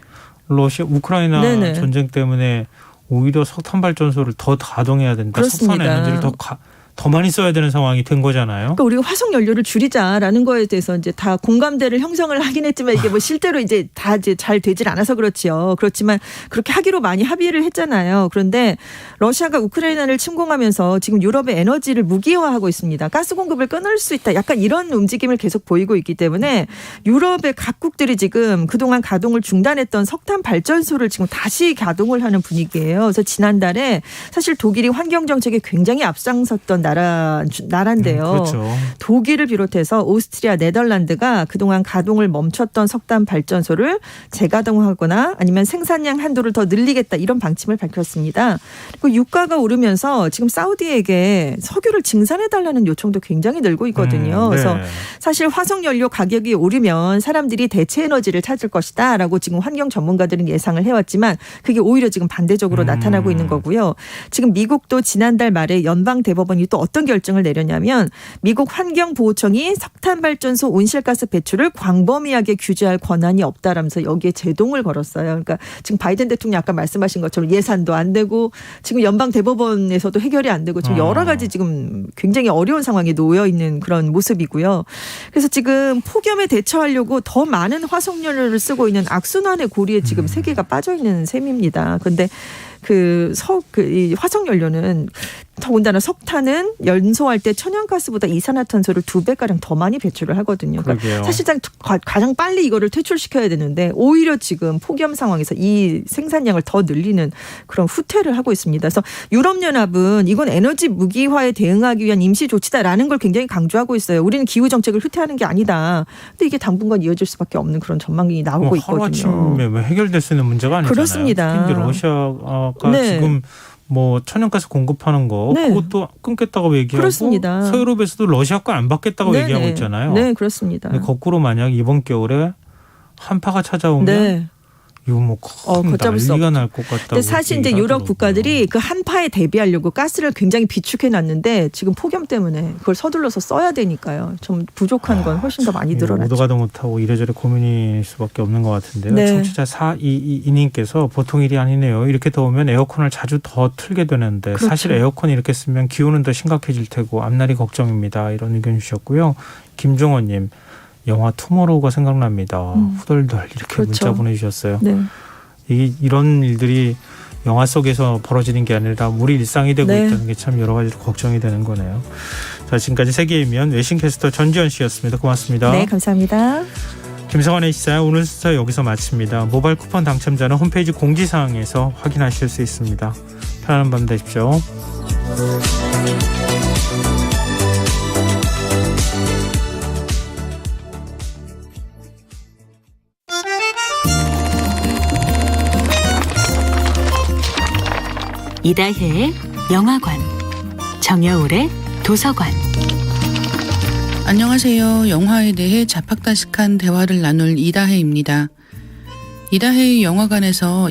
우크라이나 전쟁 때문에 오히려 석탄 발전소를 더 가동해야 된다. 그렇습니다. 석탄 에너지를 더 더 많이 써야 되는 상황이 된 거잖아요. 그러니까 우리가 화석 연료를 줄이자라는 거에 대해서 이제 다 공감대를 형성을 하긴 했지만 이게 뭐 실제로 이제 다 이제 잘 되질 않아서 그렇지요. 그렇지만 그렇게 하기로 많이 합의를 했잖아요. 그런데 러시아가 우크라이나를 침공하면서 지금 유럽의 에너지를 무기화하고 있습니다. 가스 공급을 끊을 수 있다. 약간 이런 움직임을 계속 보이고 있기 때문에 유럽의 각국들이 지금 그동안 가동을 중단했던 석탄 발전소를 지금 다시 가동을 하는 분위기예요. 그래서 지난달에 사실 독일이 환경 정책에 굉장히 앞장섰던 나라인데요. 그렇죠. 독일을 비롯해서 오스트리아, 네덜란드가 그동안 가동을 멈췄던 석탄 발전소를 재가동하거나 아니면 생산량 한도를 더 늘리겠다 이런 방침을 밝혔습니다. 그리고 유가가 오르면서 지금 사우디에게 석유를 증산해달라는 요청도 굉장히 늘고 있거든요. 그래서 사실 화석연료 가격이 오르면 사람들이 대체 에너지를 찾을 것이다라고 지금 환경 전문가들은 예상을 해왔지만 그게 오히려 지금 반대적으로 나타나고 있는 거고요. 지금 미국도 지난달 말에 연방대법원이 또 어떤 결정을 내렸냐면 미국 환경보호청이 석탄발전소 온실가스 배출을 광범위하게 규제할 권한이 없다라면서 여기에 제동을 걸었어요. 그러니까 지금 바이든 대통령이 아까 말씀하신 것처럼 예산도 안 되고 지금 연방대법원에서도 해결이 안 되고 지금 여러 가지 지금 굉장히 어려운 상황에 놓여 있는 그런 모습이고요. 그래서 지금 폭염에 대처하려고 더 많은 화석연료를 쓰고 있는 악순환의 고리에 지금 세계가 빠져 있는 셈입니다. 그런데 이 화석연료는 더군다나 석탄은 연소할 때 천연가스보다 이산화탄소를 2배가량 더 많이 배출을 하거든요. 그러니까 사실상 가장 빨리 이거를 퇴출시켜야 되는데 오히려 지금 폭염 상황에서 이 생산량을 더 늘리는 그런 후퇴를 하고 있습니다. 그래서 유럽연합은 이건 에너지 무기화에 대응하기 위한 임시 조치다라는 걸 굉장히 강조하고 있어요. 우리는 기후정책을 후퇴하는 게 아니다. 근데 이게 당분간 이어질 수밖에 없는 그런 전망이 나오고 있거든요. 하루아침에 해결될 수 있는 문제가 아니잖아요. 그렇습니다. 특히 러시아가 지금 뭐 천연가스 공급하는 거 그것도 끊겠다고 얘기하고 그렇습니다. 서유럽에서도 러시아 거 안 받겠다고 얘기하고 있잖아요. 네, 그렇습니다. 근데 거꾸로 만약 이번 겨울에 한파가 찾아오면 이거 뭐 큰 난리가 날 것 같다고. 근데 사실 이제 유럽 국가들이 그 한파에 대비하려고 가스를 굉장히 비축해 놨는데 지금 폭염 때문에 그걸 서둘러서 써야 되니까요. 좀 부족한 건 훨씬 더 많이 늘어났죠. 오도가도 못하고 이래저래 고민일 수밖에 없는 것 같은데요. 네. 청취자 422님께서 보통 일이 아니네요. 이렇게 더우면 에어컨을 자주 더 틀게 되는데 그렇죠. 사실 에어컨 이렇게 쓰면 기온은 더 심각해질 테고 앞날이 걱정입니다. 이런 의견 주셨고요. 김종원님. 영화 투모로우가 생각납니다. 후덜덜 이렇게 문자 보내주셨어요. 네. 이런 일들이 영화 속에서 벌어지는 게 아니라 우리 일상이 되고 있다는 게 참 여러 가지로 걱정이 되는 거네요. 자, 지금까지 세계의 미연 외신캐스터 전지현 씨였습니다. 고맙습니다. 네, 감사합니다. 김성환의 시사야 오늘 수사 여기서 마칩니다. 모바일 쿠폰 당첨자는 홈페이지 공지사항에서 확인하실 수 있습니다. 편안한 밤 되십시오. 이다혜의 영화관, 정여울의 도서관. 안녕하세요. 영화에 대해 자팍다식한 대화를 나눌 이다혜입니다. 이다혜의 영화관에서